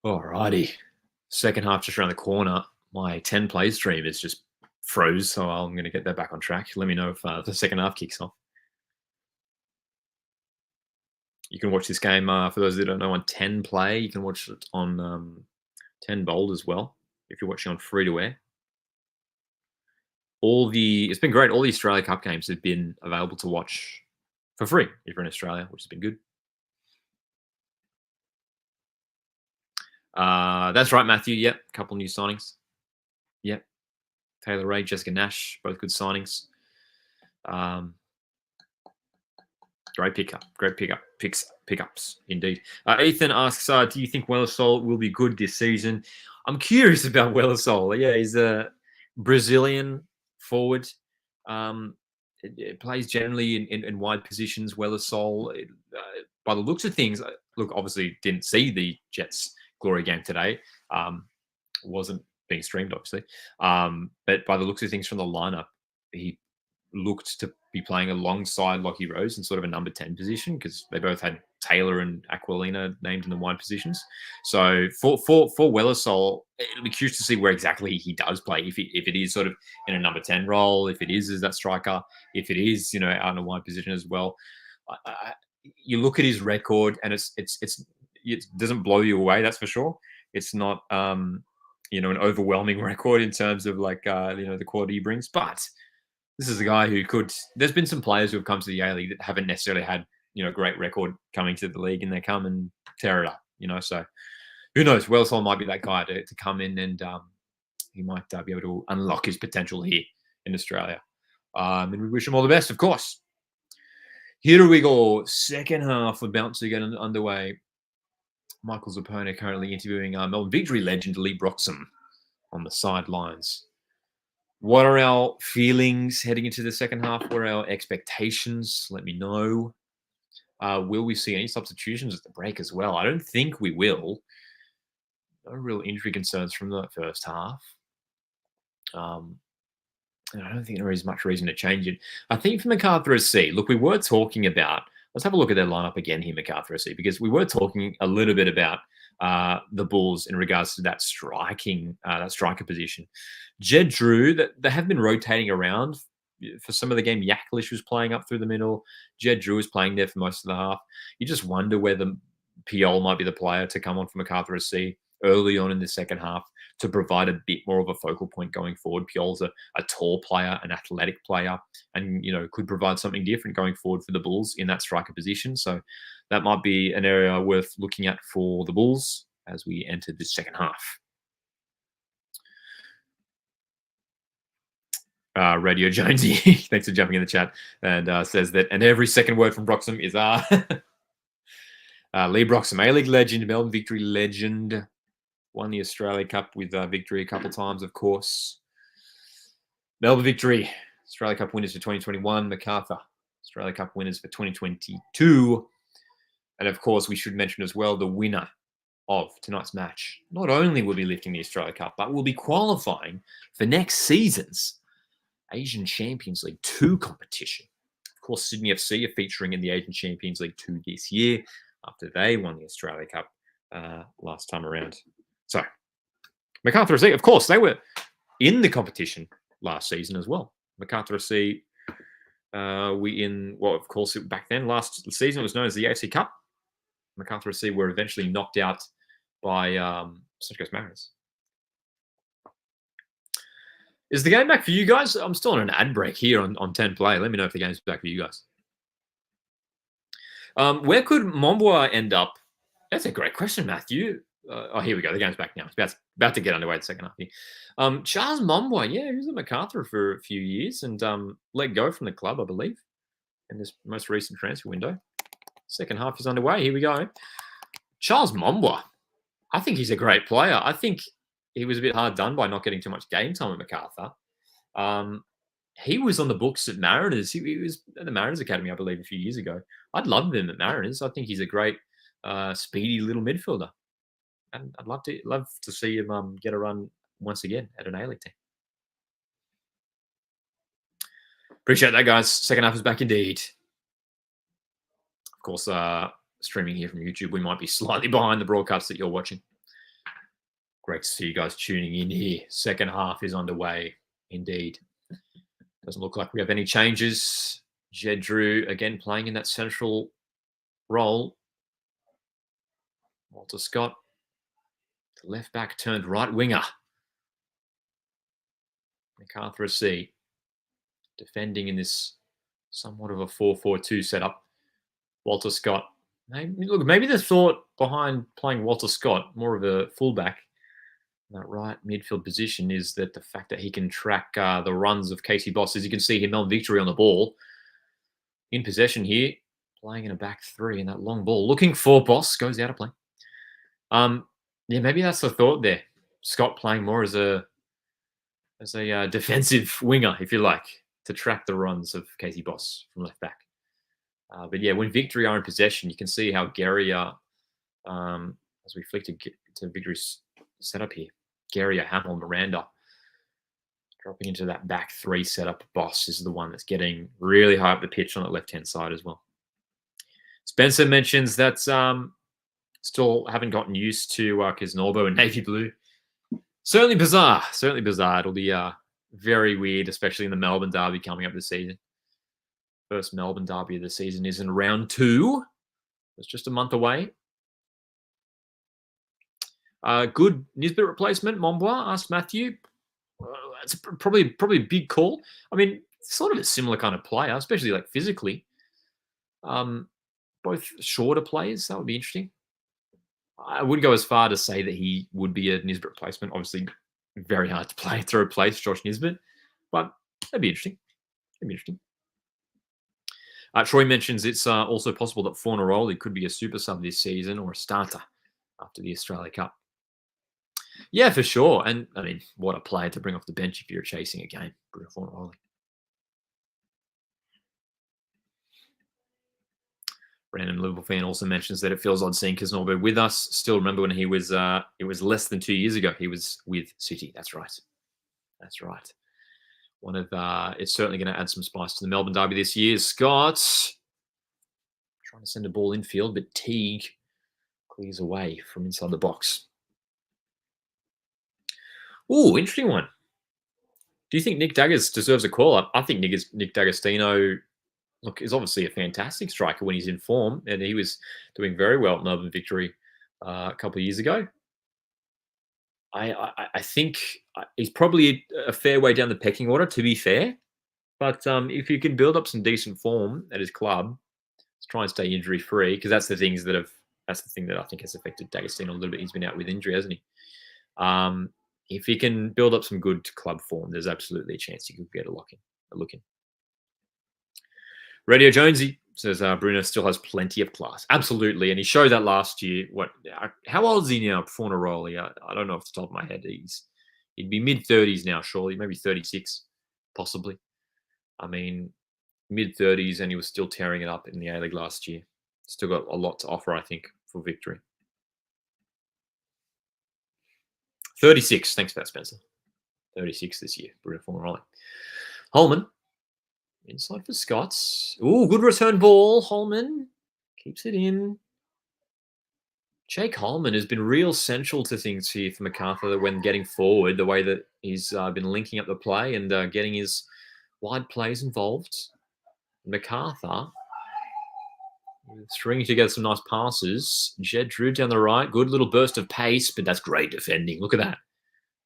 Speaker 1: Alrighty. Second half just around the corner. My 10 play stream is just froze, so I'm going to get that back on track. Let me know if the second half kicks off. You can watch this game, for those that don't know, on 10 Play. You can watch it on 10 Bold as well, if you're watching on free-to-air. It's been great. All the Australia Cup games have been available to watch for free if you're in Australia, which has been good. That's right, Matthew. Yep, a couple new signings. Yep, Taylor Ray, Jessica Nash, both good signings. Great pickups indeed. Ethan asks, do you think Wellersol will be good this season? I'm curious about Wellersol. Yeah, he's a Brazilian forward. It plays generally in wide positions. Wellersol, by the looks of things, look, obviously didn't see the Jets glory game today. Wasn't being streamed, obviously. But by the looks of things from the lineup, he looked to be playing alongside Lockie Rose in sort of a number 10 position because they both had Taylor and Aquilina named in the wide positions. So for Wellersol, it'll be curious to see where exactly he does play. If it is sort of in a number 10 role, if it is as that striker, if it is, out in a wide position as well. You look at his record and it doesn't blow you away, that's for sure. It's not an overwhelming record in terms of the quality he brings, but this is a guy who could. There's been some players who have come to the A League that haven't necessarily had great record coming to the league, and they come and tear it up. So who knows? Wellsall might be that guy to come in, and he might be able to unlock his potential here in Australia. And we wish him all the best, of course. Here we go. Second half about to get underway. Michael Zappone currently interviewing Melbourne Victory legend Lee Broxham on the sidelines. What are our feelings heading into the second half? What are our expectations? Let me know. Will we see any substitutions at the break as well? I don't think we will. No real injury concerns from the first half. And I don't think there is much reason to change it. I think for Macarthur SC, look, we were talking about, let's have a look at their lineup again here, Macarthur SC, because we were talking a little bit about the Bulls in regards to that striker position. Jed Drew, that they have been rotating around for some of the game. Yaklish was playing up through the middle. Jed Drew was playing there for most of the half. You just wonder whether Piol might be the player to come on for Macarthur SC early on in the second half to provide a bit more of a focal point going forward. Piol's a tall player, an athletic player, and could provide something different going forward for the Bulls in that striker position. So that might be an area worth looking at for the Bulls as we enter the second half. Radio Jonesy, thanks for jumping in the chat, and says that, and every second word from Broxham is Lee Broxham, A-League legend, Melbourne Victory legend, won the Australia Cup with Victory a couple of times, of course. Melbourne Victory, Australia Cup winners for 2021, Macarthur, Australia Cup winners for 2022, and of course we should mention as well the winner of tonight's match not only will be lifting the Australia Cup, but will be qualifying for next season's Asian Champions League 2 competition. Of course, Sydney FC are featuring in the Asian Champions League 2 this year after they won the Australia Cup last time around. So, Macarthur SC, of course, they were in the competition last season as well. Macarthur SC, of course, back then, last season it was known as the AFC Cup. Macarthur SC were eventually knocked out by Central Coast Mariners. Is the game back for you guys? I'm still on an ad break here on 10 Play. Let me know if the game's back for you guys. Where could Momboa end up? That's a great question, Matthew. Here we go. The game's back now. It's about to get underway the second half here. Charles Momboa, he was at Macarthur for a few years and let go from the club, I believe, in this most recent transfer window. Second half is underway. Here we go. Charles Momboa. I think he's a great player. I think he was a bit hard done by not getting too much game time at Macarthur. He was on the books at Mariners. He was at the Mariners Academy, I believe, a few years ago. I'd love him at Mariners. I think he's a great, speedy little midfielder. And I'd love to see him get a run once again at an A-League team. Appreciate that, guys. Second half is back indeed. Of course, streaming here from YouTube, we might be slightly behind the broadcast that you're watching. Great to see you guys tuning in here. Second half is underway, indeed. Doesn't look like we have any changes. Jed Drew, again, playing in that central role. Walter Scott, the left back turned right winger. Macarthur SC, defending in this Somewhat of a 4-4-2 setup. Walter Scott. Maybe the thought behind playing Walter Scott, more of a fullback, in that right midfield position, is that the fact that he can track the runs of Casey Boss. As you can see here, Melbourne Victory on the ball. In possession here, playing in a back three, and that long ball. Looking for Boss, goes out of play. Yeah, maybe that's the thought there. Scott playing more as a defensive winger, if you like, to track the runs of Casey Boss from left back. But yeah, when Victory are in possession, you can see how Gary, as we flick to Victory's setup here, Gary, Hamill, Miranda, dropping into that back three setup. Boss is the one that's getting really high up the pitch on the left-hand side as well. Spencer mentions that still haven't gotten used to Kisnorbo and Navy Blue. Certainly bizarre. Certainly bizarre. It'll be very weird, especially in the Melbourne derby coming up this season. First Melbourne derby of the season is in round 2. It's just a month away. Good Nisbet replacement, Monbois, asked Matthew. It's probably a big call. I mean, sort of a similar kind of player, especially like physically. Both shorter players. That would be interesting. I would go as far to say that he would be a Nisbet replacement. Obviously, very hard to replace Josh Nisbet, but that'd be interesting. Troy mentions it's also possible that Fornaroli could be a super sub this season or a starter after the Australia Cup. Yeah, for sure. And I mean, what a player to bring off the bench if you're chasing a game, Bruno Fornaroli. Random Liverpool fan also mentions that it feels odd seeing Kisnorbo with us. Still remember when he was, it was less than 2 years ago, he was with City. That's right. One of, it's certainly going to add some spice to the Melbourne derby this year. Scott trying to send a ball infield, but Teague clears away from inside the box. Ooh, interesting one. Do you think Nick Daggers deserves a call-up? I think Nick D'Agostino, look, is obviously a fantastic striker when he's in form, and he was doing very well at Melbourne Victory a couple of years ago. I think he's probably a fair way down the pecking order, to be fair. But if you can build up some decent form at his club, let's try and stay injury-free, because that's the thing that I think has affected D'Agostino a little bit. He's been out with injury, hasn't he? If he can build up some good club form, there's absolutely a chance he could get a look in. Radio Jonesy says Bruno still has plenty of class. Absolutely. And he showed that last year. How old is he now, Fornaroli? I don't know off the top of my head. He'd be mid-30s now, surely. Maybe 36, possibly. I mean, mid-30s, and he was still tearing it up in the A-League last year. Still got a lot to offer, I think, for Victory. 36. Thanks for that, Spencer. 36 this year, Bruno Fornaroli. Holman. Inside for Scots. Ooh, good return ball. Holman keeps it in. Jake Holman has been real central to things here for Macarthur when getting forward, the way that he's been linking up the play and getting his wide plays involved. Macarthur stringing together some nice passes. Jed Drew down the right. Good little burst of pace, but that's great defending. Look at that.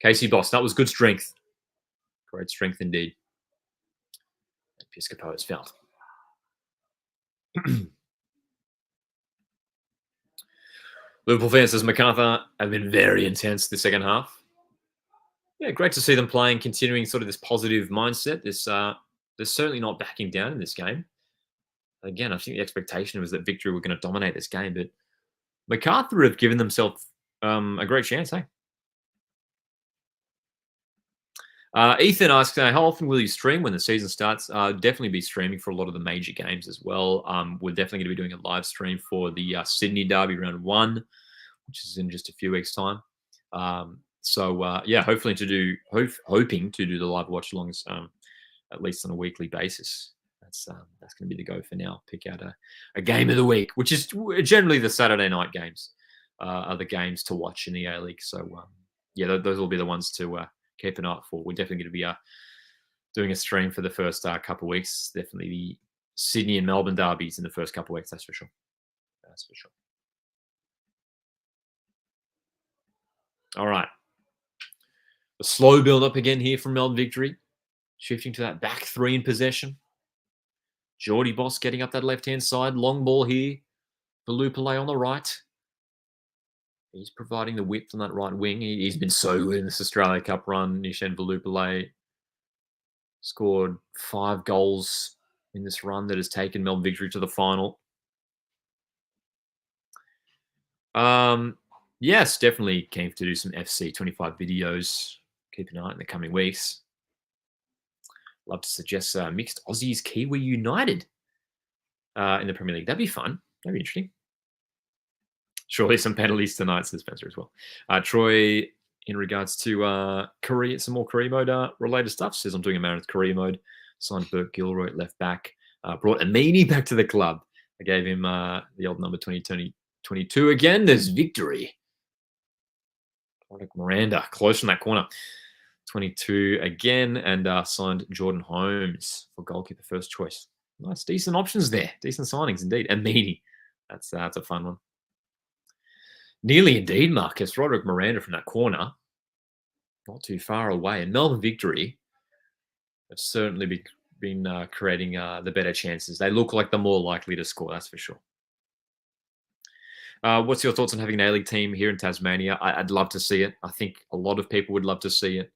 Speaker 1: Casey Boss, that was good strength. Great strength indeed. Piscopo has fouled. Liverpool fans says Macarthur have been very intense the second half. Yeah, great to see them playing, continuing sort of this positive mindset. They're certainly not backing down in this game. Again, I think the expectation was that Victory were going to dominate this game, but Macarthur have given themselves a great chance, hey? Ethan asks, how often will you stream when the season starts? Definitely be streaming for a lot of the major games as well. We're definitely going to be doing a live stream for the Sydney Derby round 1, which is in just a few weeks' time. Yeah, hoping to do the live watch-alongs at least on a weekly basis. That's going to be the go for now. Pick out a game of the week, which is generally the Saturday night games are the games to watch in the A-League. So, yeah, those will be the ones to keep an eye out for. We're definitely going to be doing a stream for the first couple of weeks. Definitely the Sydney and Melbourne derbies in the first couple of weeks. That's for sure. All right. A slow build up again here from Melbourne Victory. Shifting to that back three in possession. Geordie Boss getting up that left-hand side. Long ball here. Valupale on the right. He's providing the width on that right wing. He's been so good in this Australia Cup run. Nishan Valupale scored 5 goals in this run that has taken Melbourne Victory to the final. Yes, definitely keen to do some FC 25 videos. Keep an eye in the coming weeks. Love to suggest mixed Aussies Kiwi United in the Premier League. That'd be fun. That'd be interesting. Surely some penalties tonight, says Spencer as well. Troy, in regards to career, some more career mode related stuff, says I'm doing a Mariners career mode. Signed Burke Gilroy at left back. Brought Amini back to the club. I gave him the old number 2022 again. There's victory. Miranda, close in that corner. 22 again, and signed Jordan Holmes for goalkeeper first choice. Nice, decent options there. Decent signings indeed. Amini, that's a fun one. Nearly indeed, Marcus. Roderick Miranda from that corner. Not too far away. And Melbourne Victory have certainly been creating the better chances. They look like the more likely to score, that's for sure. What's your thoughts on having an A-League team here in Tasmania? I'd love to see it. I think a lot of people would love to see it.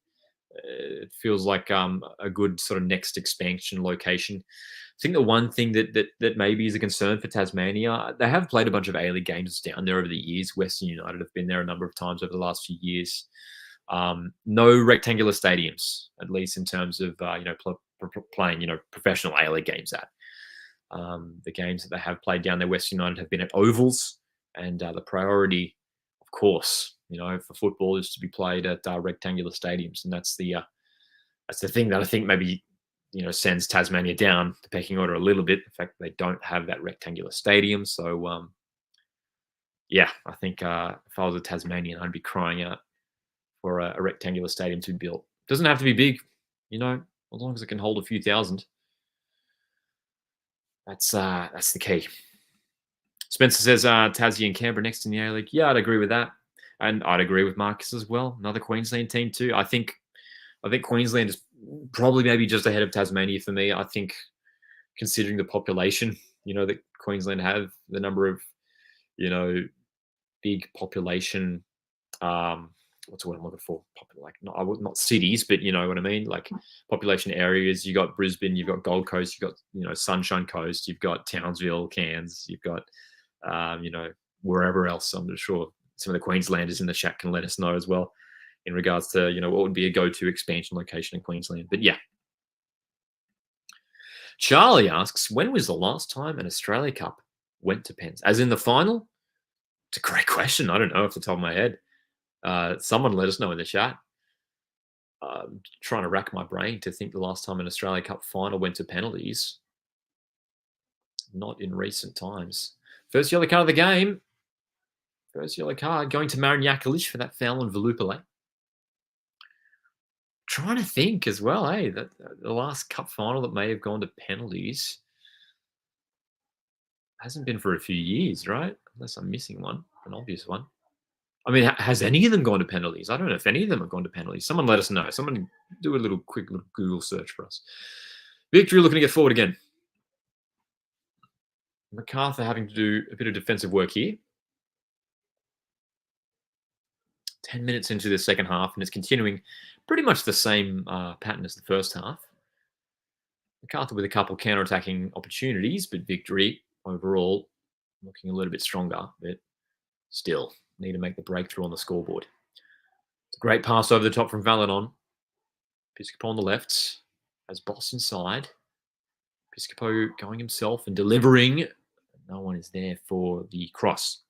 Speaker 1: It feels like a good sort of next expansion location. I think the one thing that maybe is a concern for Tasmania, they have played a bunch of A-League games down there over the years. Western United have been there a number of times over the last few years. No rectangular stadiums, at least in terms of playing professional A-League games at. The games that they have played down there, Western United have been at ovals, and the priority, of course, for football is to be played at rectangular stadiums, and that's the thing that I think maybe sends Tasmania down the pecking order a little bit. The fact that they don't have that rectangular stadium, so yeah, I think if I was a Tasmanian, I'd be crying out for a rectangular stadium to be built. Doesn't have to be big, as long as it can hold a few thousand. That's the key. Spencer says Tassie and Canberra next in the A-League. Yeah, I'd agree with that. And I'd agree with Marcus as well. Another Queensland team too. I think Queensland is probably maybe just ahead of Tasmania for me. I think considering the population, that Queensland have, the number of, big population, what's the word I'm looking for? Not cities, but you know what I mean? Like population areas. You got Brisbane, you've got Gold Coast, you've got, Sunshine Coast, you've got Townsville, Cairns, you've got, wherever else. I'm not sure some of the Queenslanders in the chat can let us know as well in regards to, what would be a go-to expansion location in Queensland. But yeah. Charlie asks, when was the last time an Australia Cup went to pens? As in the final? It's a great question. I don't know off the top of my head. Someone let us know in the chat. I'm trying to rack my brain to think the last time an Australia Cup final went to penalties. Not in recent times. First yellow card of the game. First yellow card going to Marin Jakalic for that foul on Valupale. Trying to think as well, that the last cup final that may have gone to penalties hasn't been for a few years, right? Unless I'm missing one, an obvious one. I mean, has any of them gone to penalties? I don't know if any of them have gone to penalties. Someone let us know. Someone do a quick Google search for us. Victory looking to get forward again. Macarthur having to do a bit of defensive work here. 10 minutes into the second half, and it's continuing pretty much the same pattern as the first half. Macarthur with a couple counter-attacking opportunities, but Victory overall looking a little bit stronger, but still need to make the breakthrough on the scoreboard. It's a great pass over the top from Valanon. Piscopo on the left, has Boss inside. Piscopo going himself and delivering. No one is there for the cross.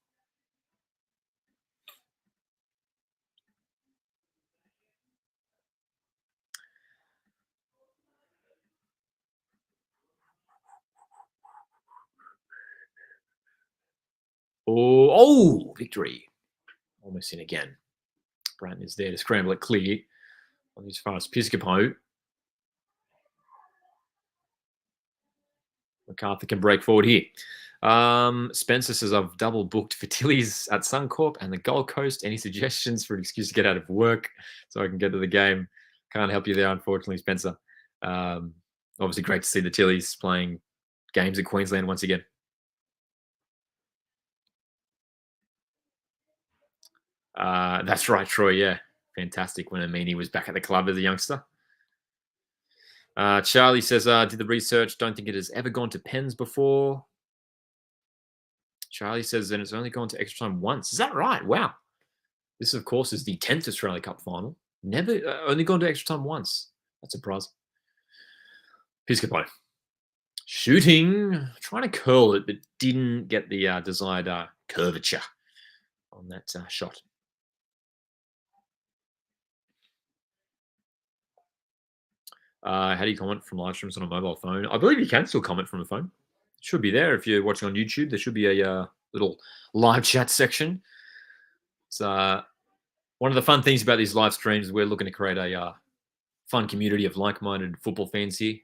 Speaker 1: Oh, Victory. Almost in again. Bratton is there to scramble it clear on his fast Piscopo. Macarthur can break forward here. Spencer says, I've double booked for Tilly's at Suncorp and the Gold Coast. Any suggestions for an excuse to get out of work so I can get to the game? Can't help you there, unfortunately, Spencer. Obviously, great to see the Tillies playing games at Queensland once again. That's right, Troy. Yeah, fantastic when Amini was back at the club as a youngster. Charlie says, did the research. Don't think it has ever gone to pens before. Charlie says that it's only gone to extra time once. Is that right? Wow. This, of course, is the 10th Australia Cup final. Never, only gone to extra time once. That's a surprise. Piscopo. Shooting. Trying to curl it, but didn't get the desired curvature on that shot. How do you comment from live streams on a mobile phone? I believe you can still comment from a phone. It should be there if you're watching on YouTube. There should be a little live chat section. It's one of the fun things about these live streams. We're looking to create a fun community of like-minded football fans here,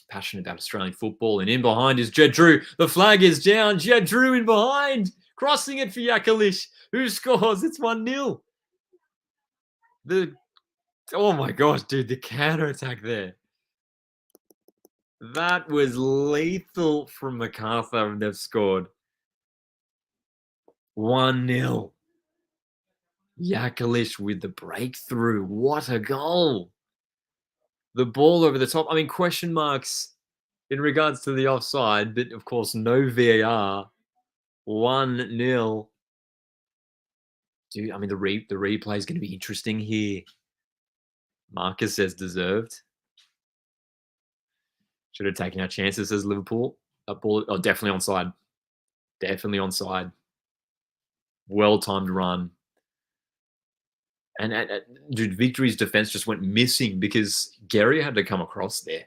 Speaker 1: passionate about Australian football. And in behind is Jed Drew. The flag is down. Jed Drew in behind, crossing it for Yakalish, who scores. It's 1-0. Oh my gosh, dude, the counter attack there. That was lethal from Macarthur, and they've scored 1-0. Yakalish with the breakthrough. What a goal. The ball over the top. I mean, question marks in regards to the offside, but of course, no VAR. 1-0. Dude, I mean, the replay is going to be interesting here. Marcus says deserved. Should have taken our chances, says Liverpool. That ball, definitely onside. Definitely onside. Well-timed run. And dude, Victory's defense just went missing because Gary had to come across there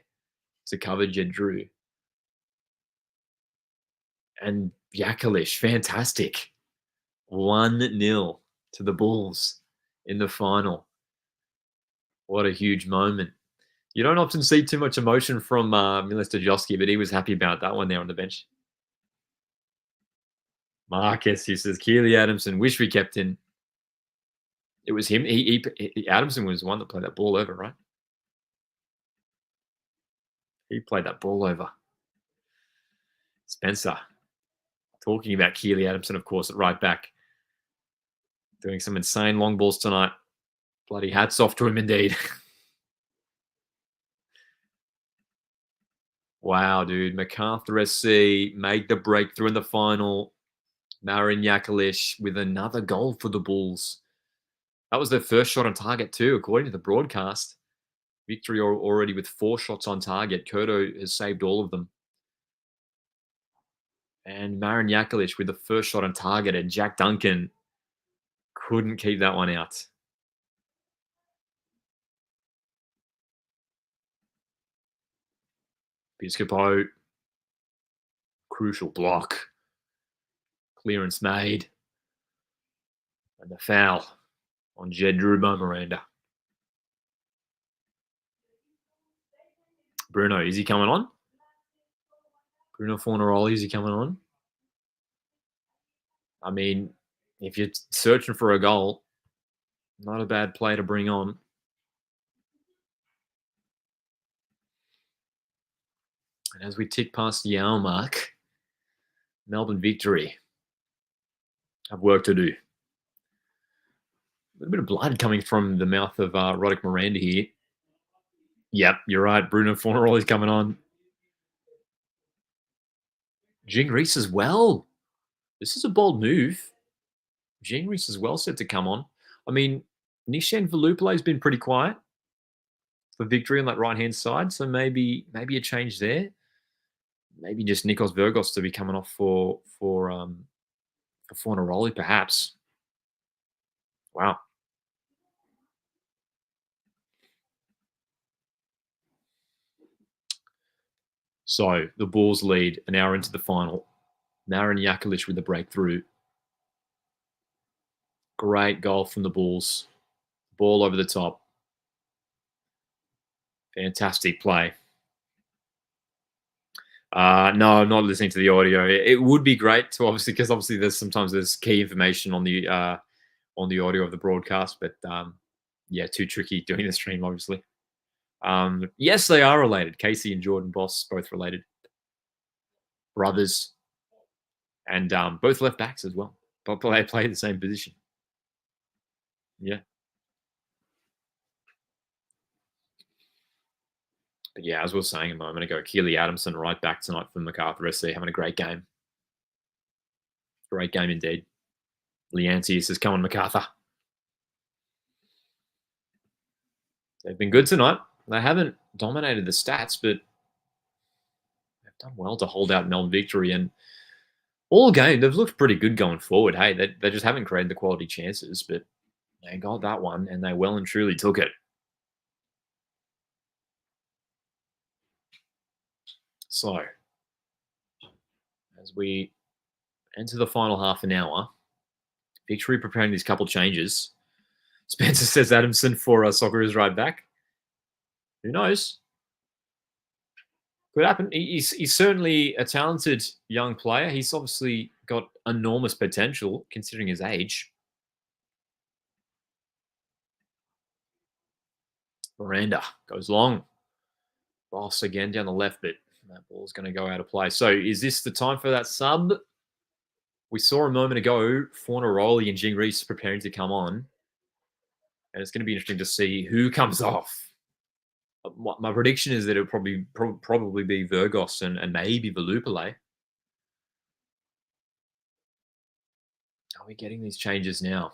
Speaker 1: to cover Jed Drew. And Yakalish, fantastic. 1-0 to the Bulls in the final. What a huge moment. You don't often see too much emotion from Milos Dejovski, but he was happy about that one there on the bench. Marcus, he says, Keely Adamson, wish we kept in. It was him. Adamson was the one that played that ball over, right? He played that ball over. Spencer, talking about Keely Adamson, of course, at right back. Doing some insane long balls tonight. Bloody hats off to him indeed. Wow, dude. Macarthur SC made the breakthrough in the final. Marin Yakalish with another goal for the Bulls. That was their first shot on target too, according to the broadcast. Victory already with 4 shots on target. Kurto has saved all of them. And Marin Yakalish with the first shot on target, and Jack Duncan couldn't keep that one out. Piscopo, crucial block. Clearance made. And the foul on Jed Drew by Miranda. Bruno, is he coming on? Bruno Fornaroli, is he coming on? I mean, if you're searching for a goal, not a bad play to bring on. And as we tick past the hour mark, Melbourne Victory have work to do. A little bit of blood coming from the mouth of Roddick Miranda here. Yep, you're right. Bruno Fornaroli's coming on. Jing Reese as well. This is a bold move. Jing Reese is well set to come on. I mean, Nishan Velupale has been pretty quiet for Victory on that right-hand side, so maybe a change there. Maybe just Nikos Virgos to be coming off for Fornaroli, perhaps. Wow. So the Bulls lead an hour into the final. Marin Yakalish with the breakthrough. Great goal from the Bulls. Ball over the top. Fantastic play. No, I'm not listening to the audio. It would be great to because sometimes there's key information on the audio of the broadcast, but yeah, too tricky doing the stream, obviously. Yes, they are related. Casey and Jordan Boss, both related. brothers, and both left backs as well. But they play the same position. Yeah. But yeah, as we were saying a moment ago, Keely Adamson right back tonight for Macarthur SC, having a great game. Great game indeed. Leanti says, come on, Macarthur. They've been good tonight. They haven't dominated the stats, but they've done well to hold out Melbourne victory. And all game, they've looked pretty good going forward. Hey, they just haven't created the quality chances, but they got that one, and they well and truly took it. So, as we enter the final half an hour, Victory preparing these couple changes. Spencer says Adamson for Socceroos right back. Who knows? Could happen. He's certainly a talented young player. He's obviously got enormous potential considering his age. Miranda goes long. Boss again down the left, but that ball's going to go out of play. So is this the time for that sub? We saw a moment ago Fornaroli and Jing Reese preparing to come on. And it's going to be interesting to see who comes off. My prediction is that it'll probably be Virgos and maybe Velupale. Are we getting these changes now?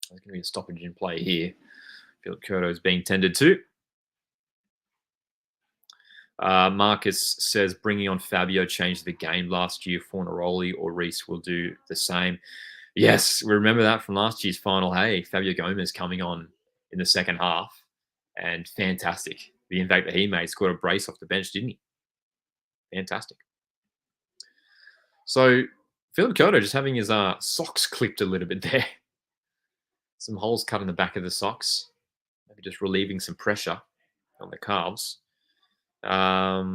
Speaker 1: There's going to be a stoppage in play here. Philip Curto is being tended to. Marcus says bringing on Fabio changed the game last year. Fornaroli or Reese will do the same. Yes, we remember that from last year's final. Hey, Fabio Gomez coming on in the second half, and fantastic. The impact that he made, scored a brace off the bench, didn't he? Fantastic. So Philip Curto just having his socks clipped a little bit there. Some holes cut in the back of the socks. Maybe just relieving some pressure on the calves. Why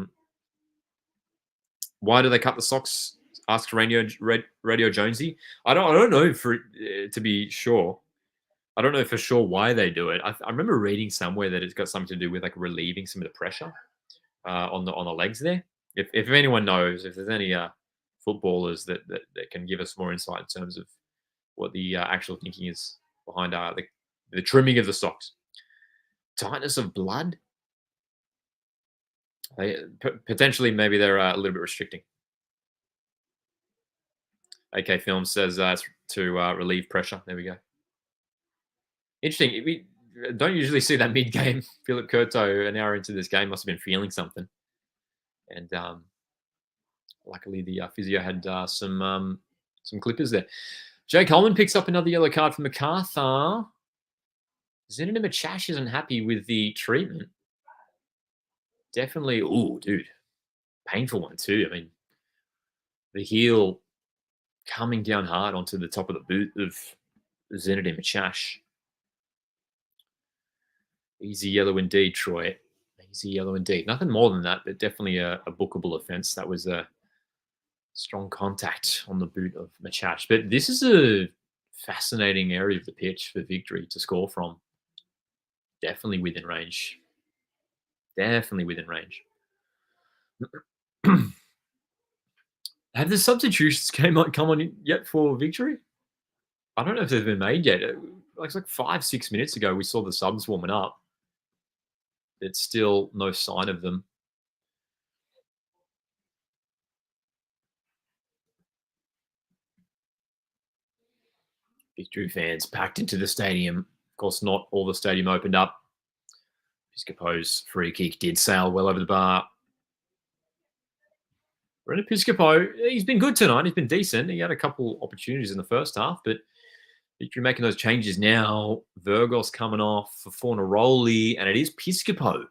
Speaker 1: do they cut the socks? Asked Radio Jonesy. I don't know to be sure. I don't know for sure why they do it. I remember reading somewhere that it's got something to do with like relieving some of the pressure on the legs there. If anyone knows, if there's any footballers that can give us more insight in terms of what the actual thinking is behind the trimming of the socks. Tightness of blood. Potentially, maybe they're a little bit restricting. AK Film says to relieve pressure. There we go. Interesting. We don't usually see that mid-game. Philip Curto, an hour into this game, must have been feeling something. And luckily, the physio had some clippers there. Jake Holman picks up another yellow card for Macarthur. Zinedine Machash isn't happy with the treatment. Definitely, dude, painful one too. I mean, the heel coming down hard onto the top of the boot of Zinedine Machash. Easy yellow indeed, Troy. Easy yellow indeed. Nothing more than that, but definitely a bookable offence. That was a strong contact on the boot of Machash. But this is a fascinating area of the pitch for Victory to score from. Definitely within range. Definitely within range. Have the substitutions come on yet for Victory? I don't know if they've been made yet. It's like 5-6 minutes ago, we saw the subs warming up. There's still no sign of them. Victory fans packed into the stadium. Of course, not all the stadium opened up. Piscopo's free kick did sail well over the bar. Renato Piscopo, he's been good tonight. He's been decent. He had a couple opportunities in the first half, but Victory making those changes now. Virgos coming off for Fornaroli, and it is Piscopo.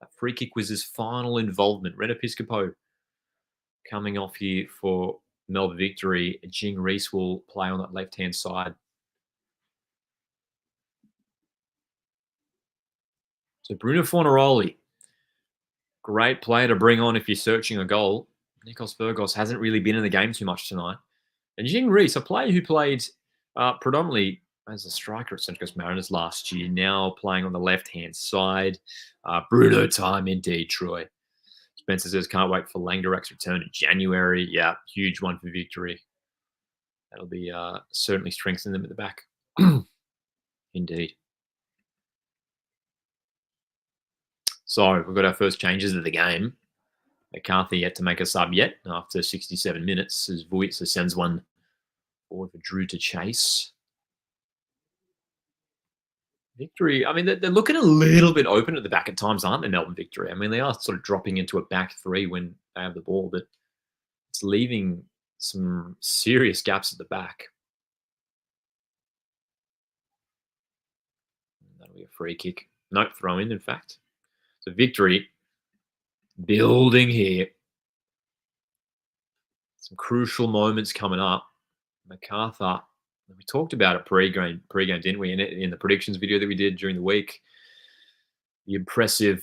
Speaker 1: That free kick was his final involvement. Renato Piscopo coming off here for Melbourne Victory. Jing Reese will play on that left-hand side. So Bruno Fornaroli, great player to bring on if you're searching a goal. Nikos Virgos hasn't really been in the game too much tonight. And Jing Reese, a player who played predominantly as a striker at Central Coast Mariners last year, now playing on the left-hand side. Bruno time indeed, Troy. Spencer says, can't wait for Langdorak's return in January. Yeah, huge one for Victory. That'll be certainly strengthen them at the back. Indeed. So we've got our first changes of the game. Macarthur yet to make a sub yet after 67 minutes as Vuitza sends one forward for Drew to chase. Victory, I mean, they're looking a little bit open at the back at times, aren't they, Melbourne Victory? I mean, they are sort of dropping into a back three when they have the ball, but it's leaving some serious gaps at the back. That'll be a free kick. Nope, throw in fact. So Victory building here. Some crucial moments coming up. Macarthur, we talked about it pre-game, didn't we? In the predictions video that we did during the week. The impressive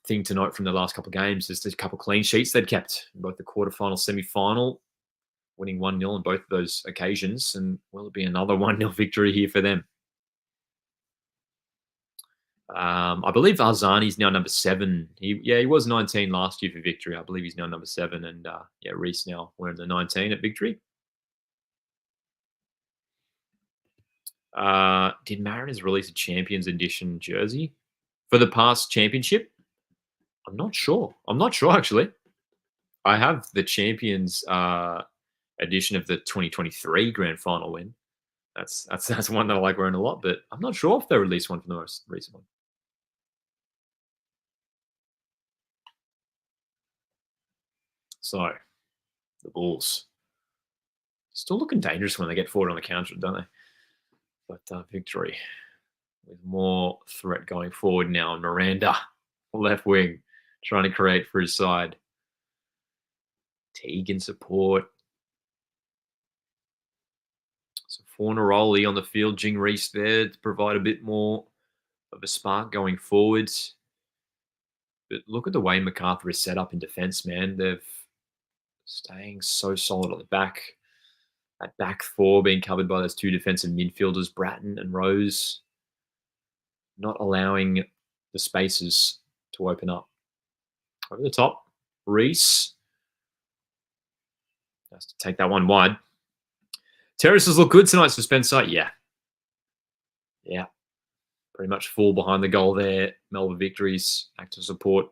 Speaker 1: thing to note from the last couple of games is there's a couple of clean sheets they'd kept in both the quarterfinal, semi-final, winning 1-0 on both of those occasions. And will it be another 1-0 victory here for them? I believe Arzani's now number 7. He was 19 last year for Victory. I believe he's now number 7. And Reese now wearing the 19 at Victory. Did Mariners release a Champions Edition jersey for the past championship? I'm not sure. Actually. I have the Champions edition of the 2023 Grand Final win. That's one that I like wearing a lot, but I'm not sure if they released one from the most recent one. So, the Bulls still looking dangerous when they get forward on the counter, don't they? But Victory with more threat going forward now. Miranda, left wing, trying to create for his side. Teague in support. So Fornaroli on the field, Jing Reese there to provide a bit more of a spark going forwards. But look at the way Macarthur is set up in defense, man. They're staying so solid at the back. That back four being covered by those two defensive midfielders, Bratton and Rose, not allowing the spaces to open up. Over the top, Reese has to take that one wide. Terraces look good tonight for Spencer. Yeah. Pretty much full behind the goal there. Melbourne Victory's active support.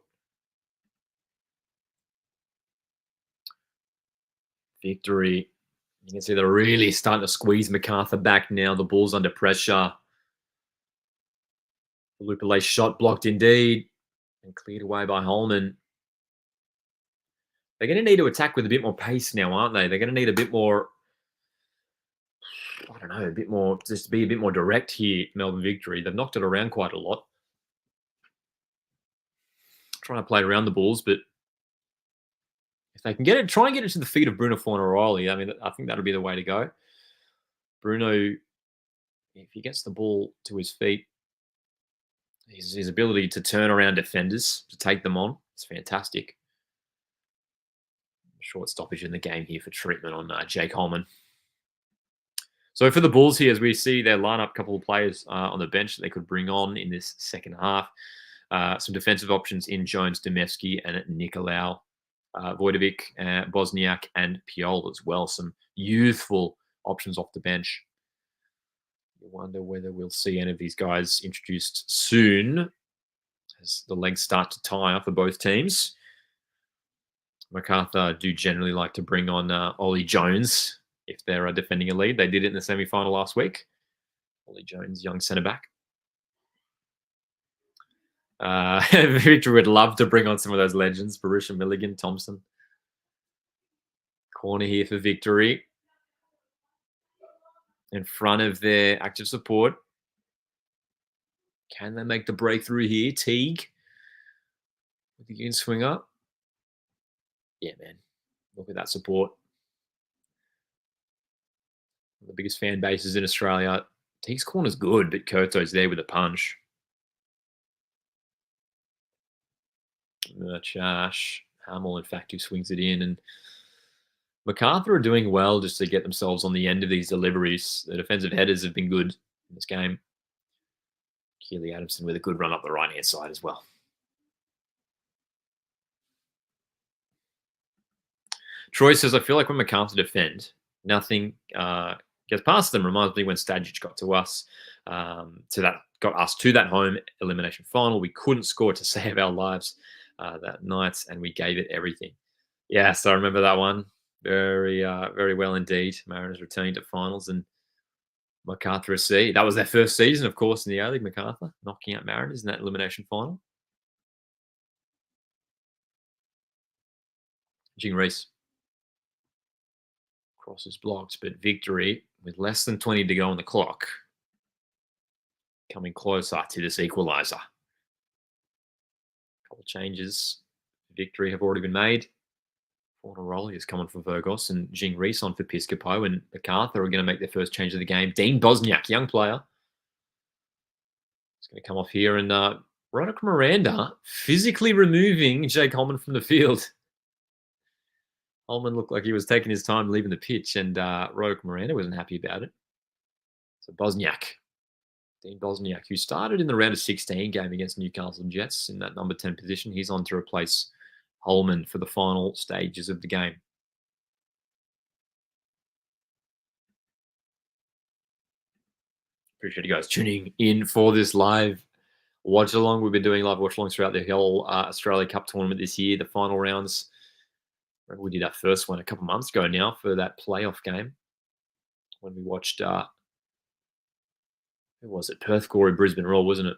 Speaker 1: Victory. You can see they're really starting to squeeze Macarthur back now. The ball's under pressure. The Lupulay shot blocked indeed and cleared away by Holman. They're going to need to attack with a bit more pace now, aren't they? They're going to need a bit more, I don't know, a bit more, just to be a bit more direct here, Melbourne Victory. They've knocked it around quite a lot. Trying to play around the balls, but if they can get it, try and get it to the feet of Bruno Fornaroli. I mean, I think that'll be the way to go. Bruno, if he gets the ball to his feet, his ability to turn around defenders, to take them on, is fantastic. Short stoppage in the game here for treatment on Jake Holman. So for the Bulls here, as we see their lineup, a couple of players on the bench that they could bring on in this second half. Some defensive options in Jones, Demevsky, and Nicolau. Vojtovic, Bosniak, and Piol as well. Some youthful options off the bench. You wonder whether we'll see any of these guys introduced soon as the legs start to tire for both teams. Macarthur do generally like to bring on Ollie Jones if they're defending a lead. They did it in the semi-final last week. Ollie Jones, young centre-back. Victor would love to bring on some of those legends. Borussia Milligan, Thompson. Corner here for Victory. In front of their active support. Can they make the breakthrough here? Teague. With the in swing up. Yeah, man. Look at that support. One of the biggest fan bases in Australia. Teague's corner's good, but Kurto's there with a punch. Josh Hamill, in fact, who swings it in. And Macarthur are doing well just to get themselves on the end of these deliveries. The defensive headers have been good in this game. Keely Adamson with a good run up the right-hand side as well. Troy says, I feel like when Macarthur defend, nothing gets past them. Reminds me when Stajic got to us, got us to that home elimination final. We couldn't score to save our lives that night, and we gave it everything. Yes, I remember that one very well indeed. Mariners returning to finals, and Macarthur SC. That was their first season, of course, in the A-League. Macarthur knocking out Mariners in that elimination final. Jing Reese crosses blocked, but Victory with less than 20 to go on the clock, coming closer to this equaliser. Couple changes. Victory have already been made. Fornaroli is coming for Virgos and Jing Reese on for Piscopo, and Macarthur are going to make their first change of the game. Dean Bosniak, young player. He's going to come off here, and Roderick Miranda physically removing Jake Holman from the field. Holman looked like he was taking his time leaving the pitch, and Roderick Miranda wasn't happy about it. So Bosniak, Dean Bosniak, who started in the round of 16 game against Newcastle Jets in that number 10 position, he's on to replace Holman for the final stages of the game. Appreciate you guys tuning in for this live watch along. We've been doing live watch alongs throughout the whole Australia Cup tournament this year, the final rounds. We did our first one a couple months ago now for that playoff game when we watched, who was it? Perth Glory, Brisbane Roar, wasn't it?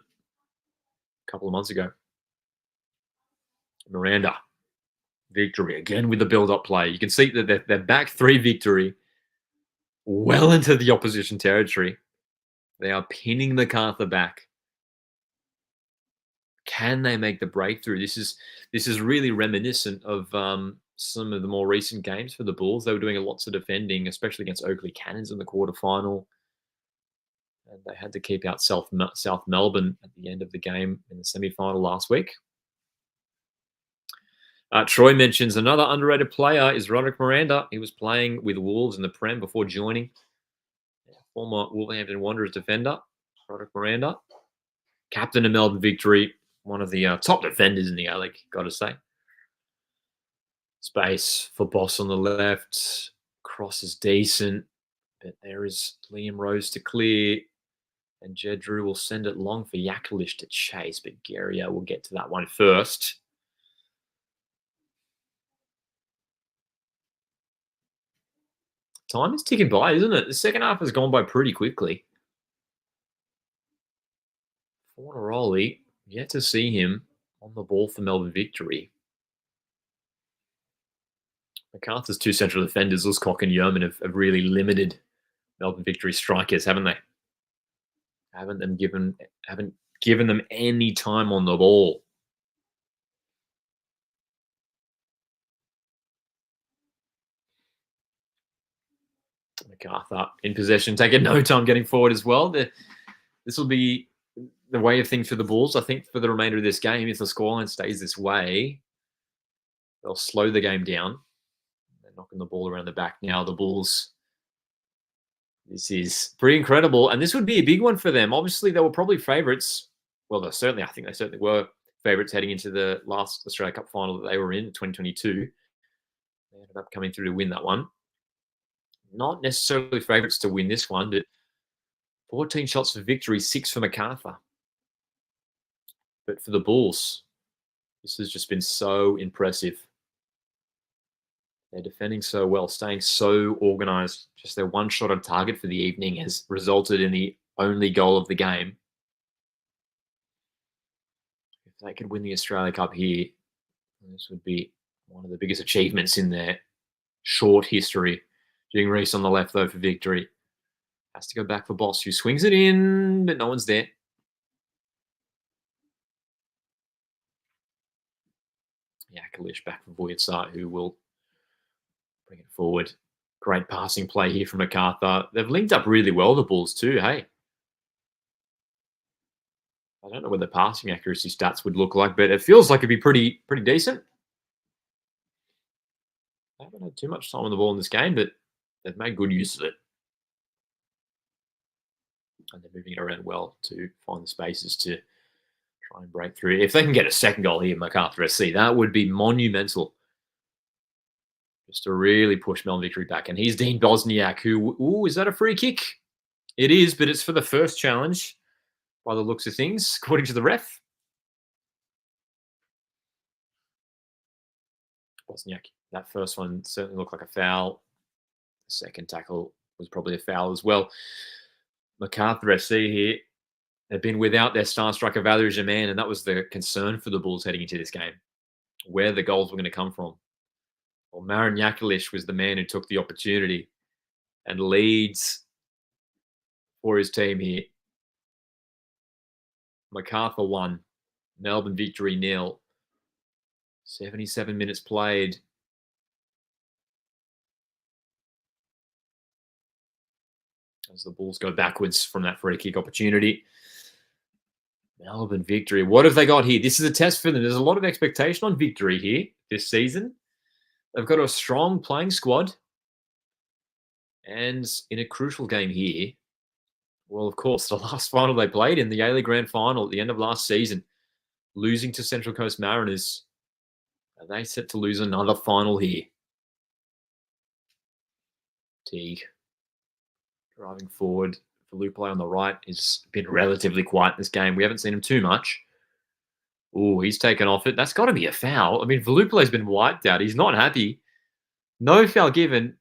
Speaker 1: A couple of months ago. Miranda, Victory, again with the build-up play. You can see that they're back 3 Victory, well into the opposition territory. They are pinning Macarthur back. Can they make the breakthrough? This is really reminiscent of some of the more recent games for the Bulls. They were doing lots of defending, especially against Oakley Cannons in the quarterfinal. And they had to keep out South Melbourne at the end of the game in the semi-final last week. Troy mentions another underrated player is Roderick Miranda. He was playing with Wolves in the Prem before joining. Former Wolverhampton Wanderers defender, Roderick Miranda. Captain of Melbourne Victory, one of the top defenders in the A-League, got to say. Space for Boss on the left. Cross is decent, but there is Liam Rose to clear. And Jedru will send it long for Yakalish to chase, but Guerrier will get to that one first. Time is ticking by, isn't it? The second half has gone by pretty quickly. Fornaroli, yet to see him on the ball for Melbourne Victory. Macarthur's 2 central defenders, Uscock and Yeoman, have really limited Melbourne Victory strikers, haven't they? Haven't given them any time on the ball. Macarthur in possession, taking no time getting forward as well. This will be the way of things for the Bulls, I think, for the remainder of this game. If the scoreline stays this way, they'll slow the game down. They're knocking the ball around the back now, the Bulls. This is pretty incredible, and this would be a big one for them. Obviously, they were probably favourites. Well, I think they certainly were favourites heading into the last Australia Cup final that they were in 2022. They ended up coming through to win that one. Not necessarily favourites to win this one, but 14 shots for Victory, 6 for Macarthur. But for the Bulls, this has just been so impressive. They're defending so well, staying so organised. Just their one shot on target for the evening has resulted in the only goal of the game. If they could win the Australia Cup here, this would be one of the biggest achievements in their short history. Jing Reese on the left, though, for Victory. Has to go back for Boss, who swings it in, but no one's there. Yakalish back for Voyitsar, who will bring it forward. Great passing play here from Macarthur. They've linked up really well, the Bulls, too, hey? I don't know what the passing accuracy stats would look like, but it feels like it'd be pretty decent. They haven't had too much time on the ball in this game, but they've made good use of it. And they're moving it around well to find the spaces to try and break through. If they can get a second goal here, Macarthur SC, that would be monumental. Just to really push Melbourne Victory back. And here's Dean Bosniak, who, ooh, is that a free kick? It is, but it's for the first challenge by the looks of things, according to the ref. Bosniak, that first one certainly looked like a foul. The second tackle was probably a foul as well. Macarthur SC here, they've been without their star striker Valerie Germain, and that was the concern for the Bulls heading into this game, where the goals were going to come from. Well, Marin Jakalic was the man who took the opportunity and leads for his team here. Macarthur 1, Melbourne Victory 0. 77 minutes played. As the Bulls go backwards from that free kick opportunity. Melbourne Victory. What have they got here? This is a test for them. There's a lot of expectation on Victory here this season. They've got a strong playing squad. And in a crucial game here, well, of course, the last final they played in the A-League Grand Final at the end of last season, losing to Central Coast Mariners. Are they set to lose another final here? Teague driving forward. Valuplay on the right has been relatively quiet this game. We haven't seen him too much. Oh, he's taken off it. That's got to be a foul. I mean, Valuplay's been wiped out. He's not happy. No foul given.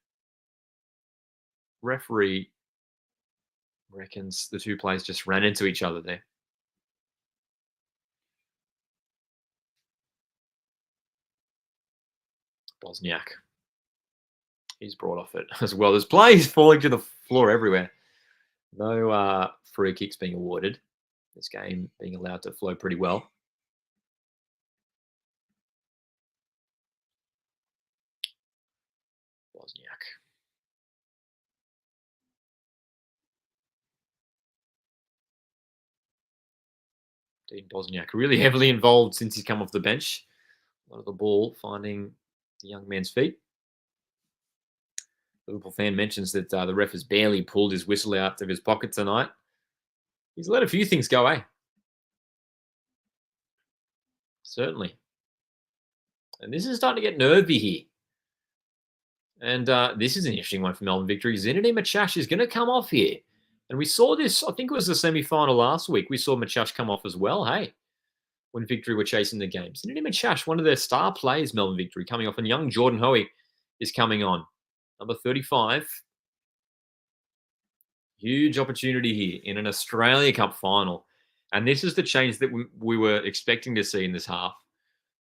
Speaker 1: Referee reckons the two players just ran into each other there. Bosniak. He's brought off it as well. There's plays falling to the floor everywhere. No free kicks being awarded. This game being allowed to flow pretty well. Bosniak. Dean Bosniak really heavily involved since he's come off the bench. A lot of the ball finding the young man's feet. Liverpool fan mentions that the ref has barely pulled his whistle out of his pocket tonight. He's let a few things go, eh? Certainly. And this is starting to get nervy here. And this is an interesting one for Melbourne Victory. Zinedine Machash is going to come off here. And we saw this, I think it was the semi-final last week. We saw Machash come off as well, hey, when Victory were chasing the game. Zinedine Machash, one of their star players, Melbourne Victory, coming off. And young Jordan Hoey is coming on. Number 35. Huge opportunity here in an Australia Cup final. And this is the change that we were expecting to see in this half.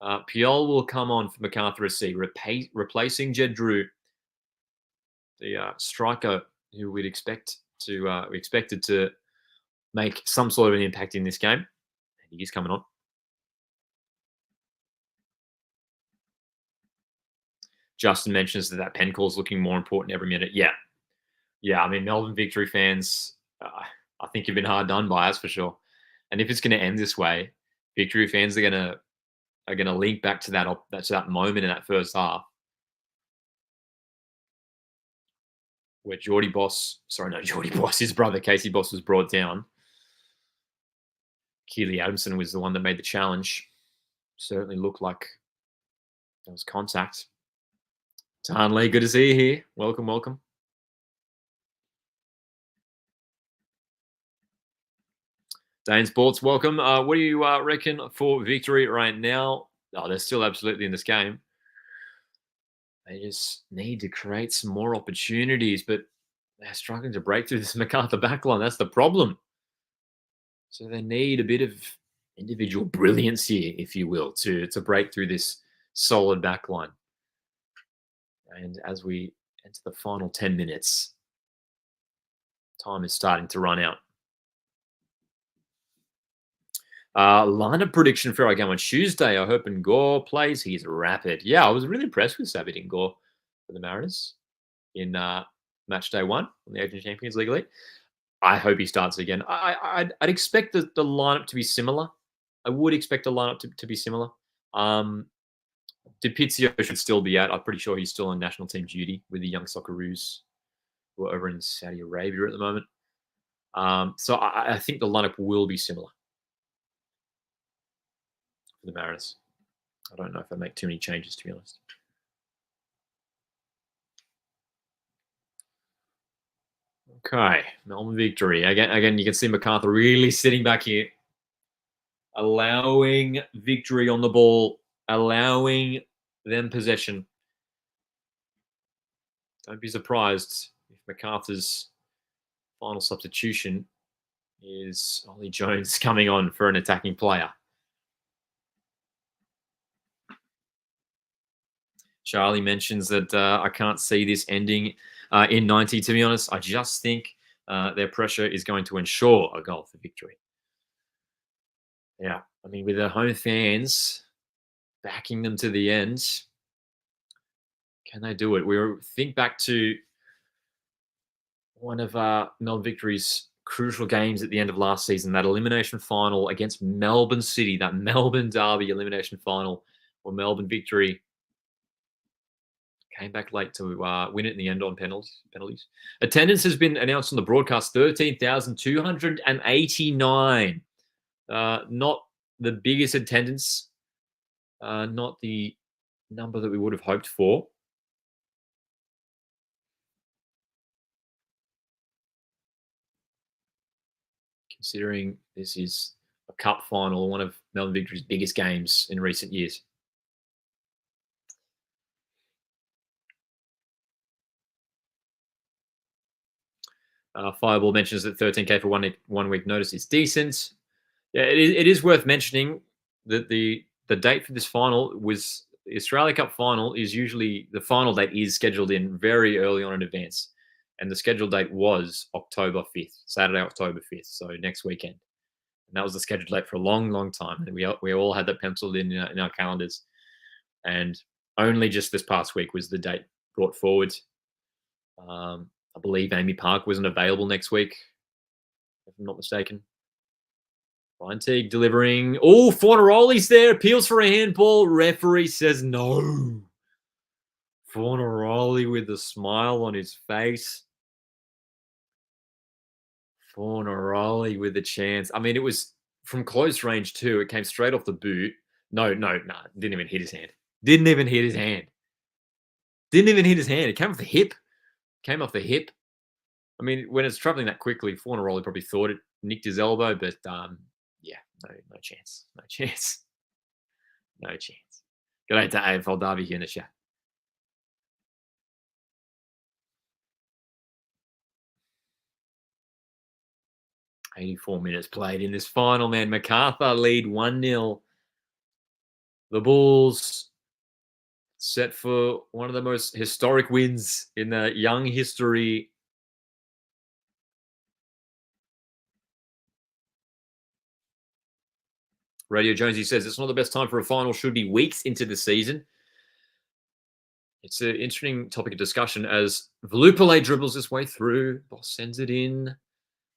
Speaker 1: Piol will come on for Macarthur SC, replacing Jed Drew, the striker who we expected to make some sort of an impact in this game. And he is coming on. Justin mentions that pen call is looking more important every minute. Yeah. I mean, Melbourne Victory fans, I think you've been hard done by us for sure. And if it's going to end this way, Victory fans are going to link back to that moment in that first half where his brother Casey Boss was brought down. Keely Adamson was the one that made the challenge. Certainly looked like there was contact. Tan Lee, good to see you here. Welcome. Dane Sports, welcome. What do you reckon for Victory right now? Oh, they're still absolutely in this game. They just need to create some more opportunities, but they're struggling to break through this Macarthur backline. That's the problem. So they need a bit of individual brilliance here, if you will, to break through this solid backline. And as we enter the final 10 minutes, time is starting to run out. Lineup prediction for our game on Tuesday. I hope Ngor plays. He's rapid. Yeah, I was really impressed with Sabit Ngor for the Mariners in match day 1 on the Asian Champions League Elite. I hope he starts again. I'd expect the lineup to be similar. I would expect the lineup to be similar. DiPizio should still be out. I'm pretty sure he's still on national team duty with the young Socceroos who are over in Saudi Arabia at the moment. So I think the lineup will be similar for the Mariners. I don't know if I make too many changes, to be honest. Okay, Melbourne victory. Again, you can see Macarthur really sitting back here, allowing victory on the ball, allowing them possession. Don't be surprised if Macarthur's final substitution is Ollie Jones coming on for an attacking player. Charlie mentions that I can't see this ending in 90. To be honest, I just think their pressure is going to ensure a goal for victory. Yeah, I mean, with their home fans backing them to the end, can they do it? We think back to one of Melbourne Victory's crucial games at the end of last season, that elimination final against Melbourne City, that Melbourne Derby elimination final, where Melbourne Victory came back late to win it in the end on penalties. Attendance has been announced on the broadcast, 13,289. Not the biggest attendance, not the number that we would have hoped for. Considering this is a cup final, one of Melbourne Victory's biggest games in recent years. Fireball mentions that 13K for 1 week notice is decent. Yeah, it is worth mentioning that the date for this final was the Australia Cup final is usually the final date is scheduled in very early on in advance. And the scheduled date was October 5th, Saturday, October 5th. So next weekend. And that was the scheduled date for a long, long time. And we all had that penciled in our calendars. And only just this past week was the date brought forward. I believe Amy Park wasn't available next week, if I'm not mistaken. Ryan Teague delivering. Oh, Fornaroli's there. Appeals for a handball. Referee says no. Fornaroli with a smile on his face. Fornaroli with a chance. I mean, it was from close range too. It came straight off the boot. No. Didn't even hit his hand. Didn't even hit his hand. It came off the hip. I mean, when it's traveling that quickly, Fornaroli probably thought it nicked his elbow, but yeah, no chance. G'day to AFL Derby here in the chat. "84 minutes played in this final, man. Macarthur lead 1-0. The Bulls set for one of the most historic wins in the young history. Radio Jonesy says it's not the best time for a final, should be weeks into the season. It's an interesting topic of discussion as Velupale dribbles his way through. Boss sends it in.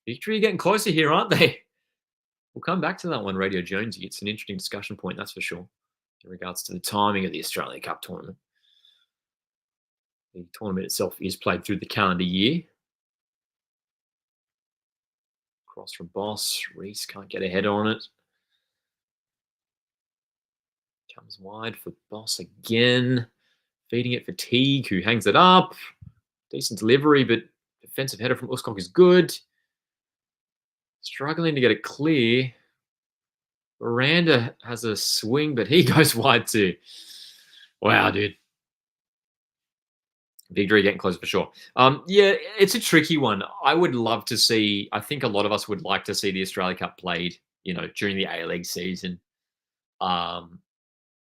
Speaker 1: Victory getting closer here, aren't they? We'll come back to that one, Radio Jonesy. It's an interesting discussion point, that's for sure, in regards to the timing of the Australia Cup tournament. The tournament itself is played through the calendar year. Cross from Boss. Reese can't get a header on it. Comes wide for Boss again. Feeding it for Teague, who hangs it up. Decent delivery, but defensive header from Uskok is good. Struggling to get it clear. Miranda has a swing, but he goes wide too. Wow, dude. Victory getting close for sure. Yeah, it's a tricky one. I would love to see, I think a lot of us would like to see the Australia Cup played, during the A-League season.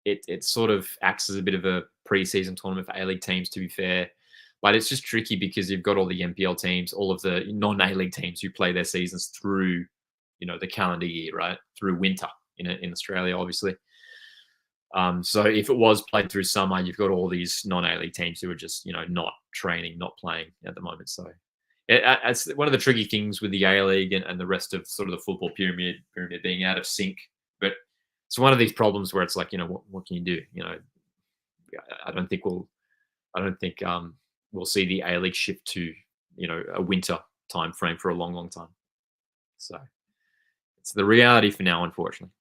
Speaker 1: It sort of acts as a bit of a pre-season tournament for A-League teams, to be fair. But it's just tricky because you've got all the NPL teams, all of the non-A-League teams who play their seasons through, the calendar year, right? Through winter in Australia, obviously. So if it was played through summer, you've got all these non-A-League teams who are just, not training, not playing at the moment. So it's one of the tricky things with the A-League and the rest of sort of the football pyramid being out of sync. But it's one of these problems where it's like, what can you do? I don't think we'll see the A-League shift to, a winter time frame for a long, long time. So it's the reality for now, unfortunately.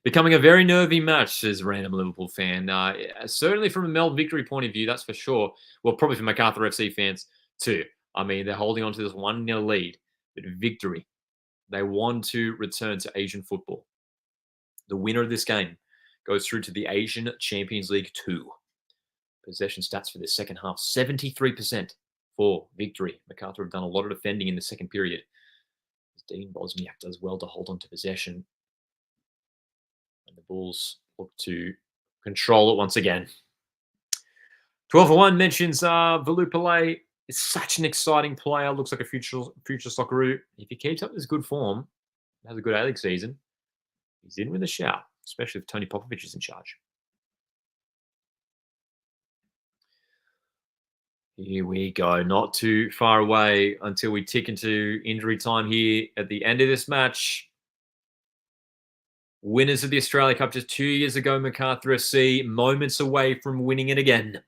Speaker 1: Becoming a very nervy match, says random Liverpool fan. Certainly from a Melbourne victory point of view, that's for sure. Well, probably for Macarthur FC fans too. I mean, they're holding on to this 1-0 lead, but victory. They want to return to Asian football. The winner of this game goes through to the Asian Champions League 2. Possession stats for the second half, 73% for victory. Macarthur have done a lot of defending in the second period. Dean Bosniak does well to hold on to possession. And the Bulls look to control it once again. 12-1 mentions Velupale is such an exciting player. Looks like a future Socceroo. If he keeps up this good form, has a good A-League season, he's in with a shout, especially if Tony Popovich is in charge. Here we go. Not too far away until we tick into injury time here at the end of this match. Winners of the Australia Cup just 2 years ago, Macarthur FC, moments away from winning it again.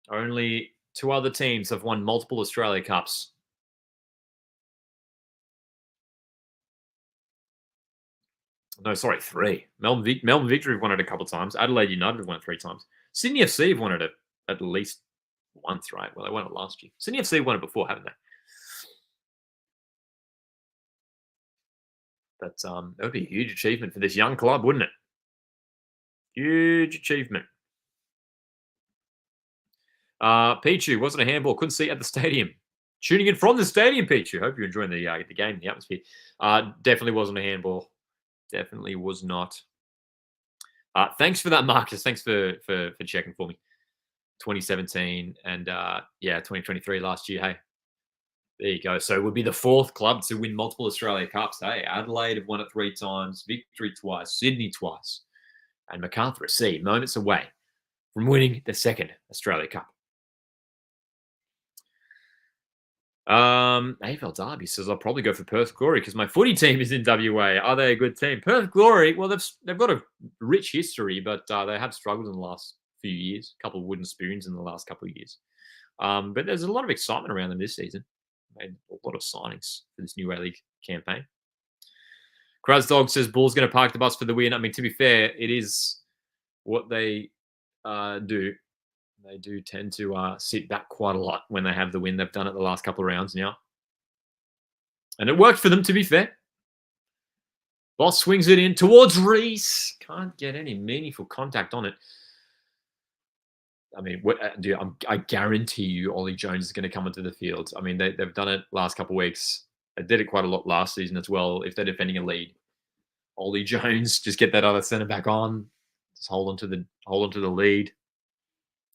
Speaker 1: Only 2 other teams have won multiple Australia Cups. No, sorry, 3. Melbourne Victory have won it a couple of times. Adelaide United have won it 3 times. Sydney FC have won it at least once, right? Well, they won it last year. Sydney FC won it before, haven't they? But that would be a huge achievement for this young club, wouldn't it? Huge achievement. Pichu, wasn't a handball. Couldn't see it at the stadium. Tuning in from the stadium, Pichu. Hope you're enjoying the game, the atmosphere. Definitely wasn't a handball. Definitely was not. Thanks for that, Marcus. Thanks for checking for me. 2017 and 2023 last year. Hey, there you go. So it would be the 4th club to win multiple Australia Cups. Hey, Adelaide have won it 3 times, Victory twice, Sydney twice, and Macarthur FC moments away from winning the 2nd Australia Cup. AFL Derby says I'll probably go for Perth Glory because my footy team is in WA. Are they a good team? Perth Glory, well, they've got a rich history, but they have struggled in the last few years. A couple of wooden spoons in the last couple of years. But there's a lot of excitement around them this season. Made a lot of signings for this new A-League campaign. Krasdog says Bull's going to park the bus for the win. I mean, to be fair, it is what they do. They do tend to sit back quite a lot when they have the win. They've done it the last couple of rounds now. And it worked for them, to be fair. Boss swings it in towards Reese. Can't get any meaningful contact on it. I mean, I guarantee you Ollie Jones is going to come into the field. I mean, they've done it last couple of weeks. They did it quite a lot last season as well. If they're defending a lead, Ollie Jones, just get that other centre back on. Just hold on to the lead.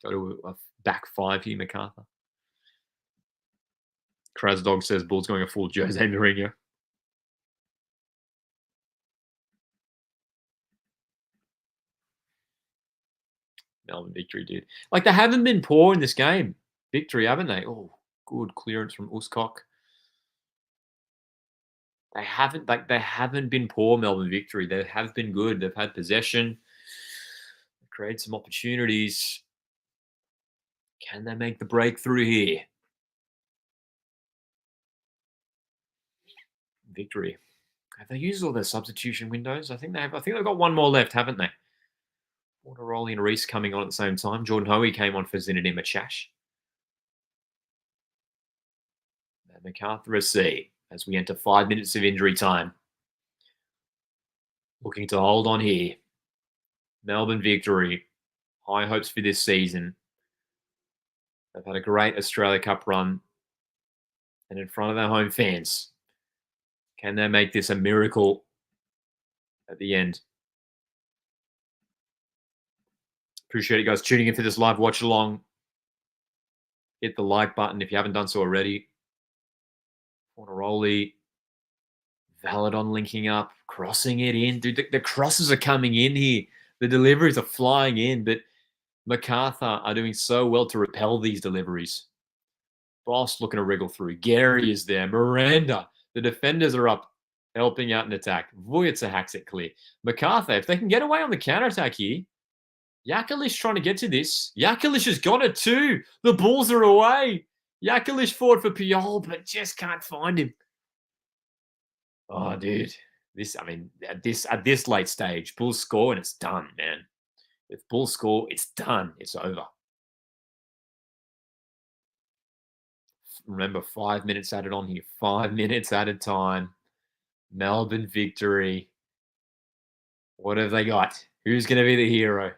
Speaker 1: Go to a back 5 here, Macarthur. Krasdog says Bull's going a full Jose Mourinho. Melbourne Victory, dude. Like, they haven't been poor in this game. Victory, haven't they? Oh, good clearance from Uskok. They haven't been poor, Melbourne Victory. They have been good. They've had possession. They've created some opportunities. Can they make the breakthrough here? Victory. Have they used all their substitution windows? I think they have. I think they've got one more left, haven't they? Wateroli and Reese coming on at the same time. Jordan Hoey came on for Zinedine Machash. And Macarthur FC as we enter 5 minutes of injury time. Looking to hold on here. Melbourne Victory. High hopes for this season. They've had a great Australia Cup run. And in front of their home fans. Can they make this a miracle at the end? Appreciate you guys tuning in for this live watch along. Hit the like button if you haven't done so already. Wateroli. Valadon linking up. Crossing it in. Dude, the crosses are coming in here. The deliveries are flying in. But Macarthur are doing so well to repel these deliveries. Boss looking to wriggle through. Gary is there. Miranda. The defenders are up, helping out in attack. Vujicic hacks it clear. Macarthur, if they can get away on the counter-attack here, Yakalish trying to get to this. Yakalish has got it too. The Bulls are away. Yakalish forward for Puyol, but just can't find him. Oh, dude. I mean, at this late stage, Bulls score and it's done, man. If Bulls score, it's done. It's over. Remember, 5 minutes added on here. 5 minutes added time. Melbourne victory. What have they got? Who's going to be the hero?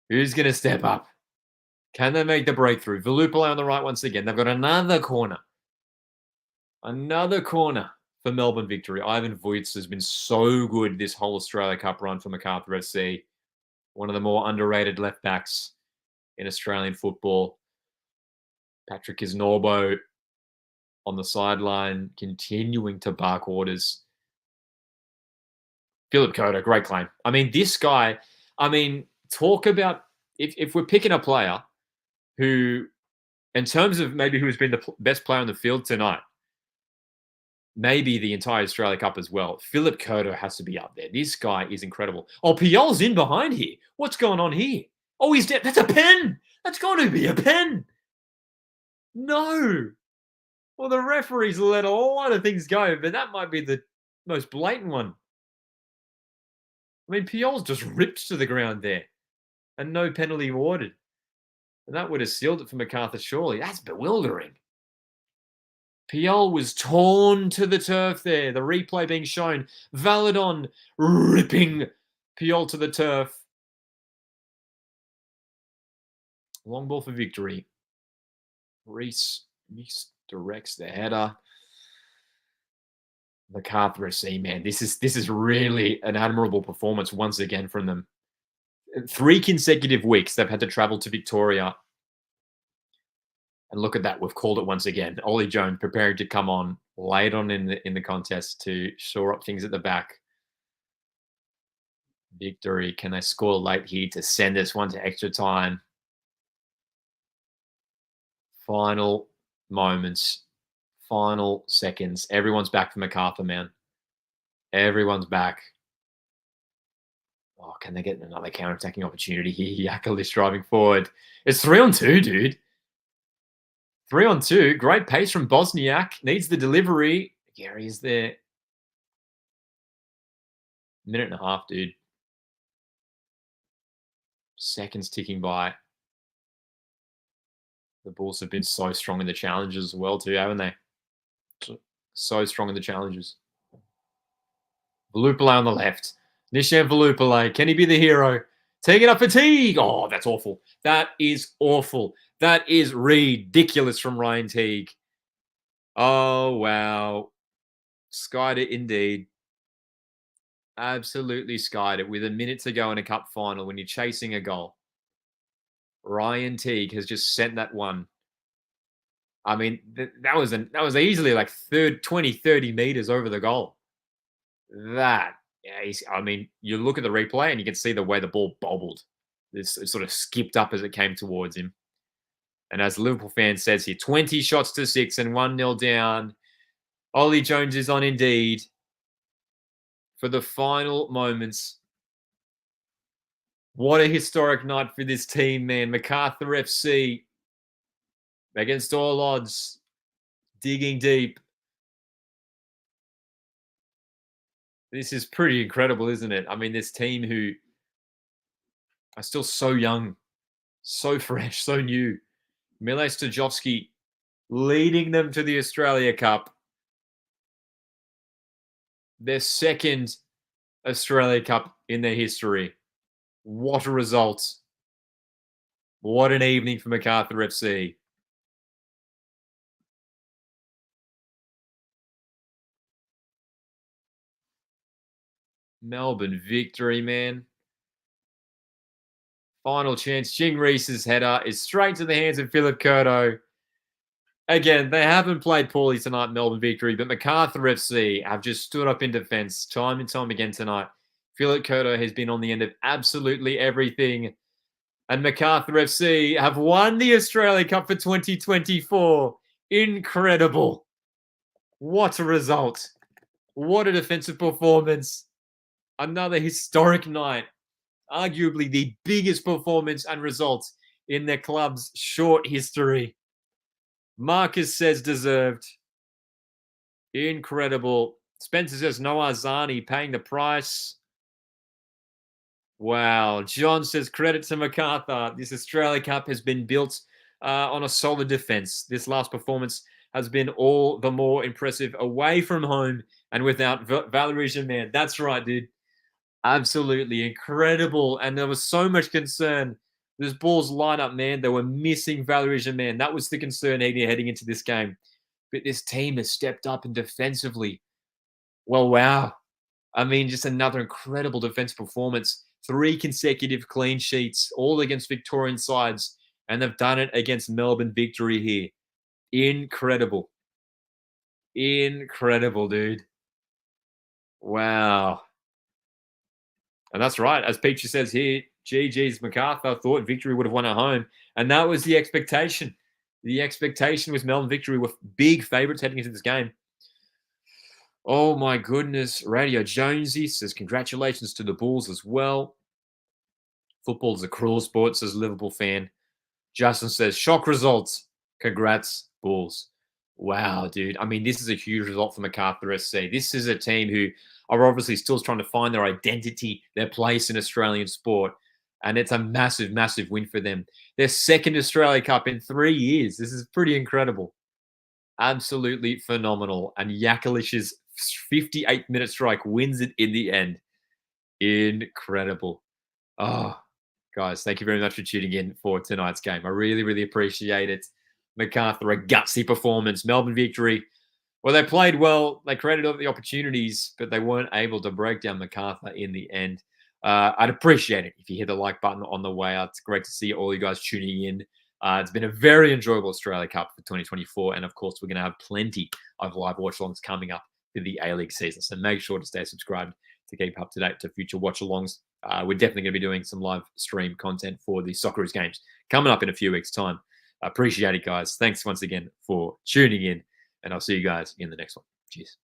Speaker 1: Who's going to step up? Can they make the breakthrough? Velupillay on the right once again. They've got another corner. Another corner for Melbourne victory. Ivan Voits has been so good this whole Australia Cup run for Macarthur FC. One of the more underrated left backs in Australian football. Patrick Isnorbo on the sideline, continuing to bark orders. Philip Coda, great claim. I mean, this guy, talk about if we're picking a player who, in terms of maybe who's been the best player on the field tonight, maybe the entire Australia Cup as well, Philip Coda has to be up there. This guy is incredible. Oh, Puyol's in behind here. What's going on here? Oh, he's dead. That's a pen. That's got to be a pen. No. Well, the referees let a lot of things go, but that might be the most blatant one. I mean, Puyol's just ripped to the ground there and no penalty awarded. And that would have sealed it for Macarthur, surely. That's bewildering. Puyol was torn to the turf there. The replay being shown. Valadon ripping Puyol to the turf. Long ball for victory. Reese misdirects the header. Macarthur FC, man, this is really an admirable performance once again from them. 3 consecutive weeks they've had to travel to Victoria. And look at that, we've called it once again. Ollie Jones preparing to come on late on in the contest to shore up things at the back. Victory, can they score late here to send this one to extra time? Final moments, final seconds. Everyone's back for Macarthur, man. Everyone's back. Oh, can they get another counter-attacking opportunity here? Yakalish driving forward. It's 3-on-2, dude. 3-on-2. Great pace from Bosniak. Needs the delivery. Gary is there. Minute and a half, dude. Seconds ticking by. The Bulls have been so strong in the challenges as well, too, haven't they? So strong in the challenges. Velupillay on the left. Nishan Velupillay. Can he be the hero? Taking up fatigue. Oh, that's awful. That is awful. That is ridiculous from Ryan Teague. Oh, wow. Skied it indeed. Absolutely skied it with a minute to go in a cup final when you're chasing a goal. Ryan Teague has just sent that one. I mean, that was easily like 20, 30 meters over the goal. That, yeah, you look at the replay and you can see the way the ball bobbled. It sort of skipped up as it came towards him. And as Liverpool fan says here, 20 shots to 6 and 1-0 down. Ollie Jones is on indeed for the final moments. What a historic night for this team, man. Macarthur FC, against all odds, digging deep. This is pretty incredible, isn't it? I mean, this team who are still so young, so fresh, so new. Mile Stojovski leading them to the Australia Cup. Their second Australia Cup in their history. What a result. What an evening for Macarthur FC. Melbourne victory, man. Final chance. Jing Reese's header is straight to the hands of Philip Curto. Again, they haven't played poorly tonight, Melbourne victory, but Macarthur FC have just stood up in defence time and time again tonight. Philip Curto has been on the end of absolutely everything. And Macarthur FC have won the Australia Cup for 2024. Incredible. What a result. What a defensive performance. Another historic night. Arguably the biggest performance and result in their club's short history. Marcus says deserved. Incredible. Spencer says no Arzani paying the price. Wow. John says credit to Macarthur. This Australia Cup has been built on a solid defence. This last performance has been all the more impressive away from home and without Valerie Germain. That's right, dude. Absolutely incredible. And there was so much concern. This Bulls lineup, man, they were missing Valerie Germain. That was the concern heading into this game. But this team has stepped up and defensively. Well, wow. I mean, just another incredible defense performance. 3 consecutive clean sheets, all against Victorian sides. And they've done it against Melbourne Victory here. Incredible. Incredible, dude. Wow. And that's right. As Peachy says here, GG's Macarthur thought Victory would have won at home. And that was the expectation. The expectation was Melbourne Victory were big favourites heading into this game. Oh my goodness. Radio Jonesy says congratulations to the Bulls as well. Football is a cruel sport, says Liverpool fan. Justin says shock results. Congrats, Bulls. Wow, dude. I mean, this is a huge result for Macarthur SC. This is a team who are obviously still trying to find their identity, their place in Australian sport. And it's a massive, massive win for them. Their second Australia Cup in 3 years. This is pretty incredible. Absolutely phenomenal. And Yakelish's 58-minute strike wins it in the end. Incredible. Oh, guys, thank you very much for tuning in for tonight's game. I really, really appreciate it. Macarthur, a gutsy performance. Melbourne Victory. Well, they played well. They created all the opportunities, but they weren't able to break down Macarthur in the end. I'd appreciate it if you hit the like button on the way out. It's great to see all you guys tuning in. It's been a very enjoyable Australia Cup for 2024. And of course, we're going to have plenty of live watch-alongs coming up for the A-League season. So make sure to stay subscribed to keep up to date to future watch-alongs. We're definitely going to be doing some live stream content for the Socceroos games coming up in a few weeks' time. I appreciate it, guys. Thanks once again for tuning in, and I'll see you guys in the next one. Cheers.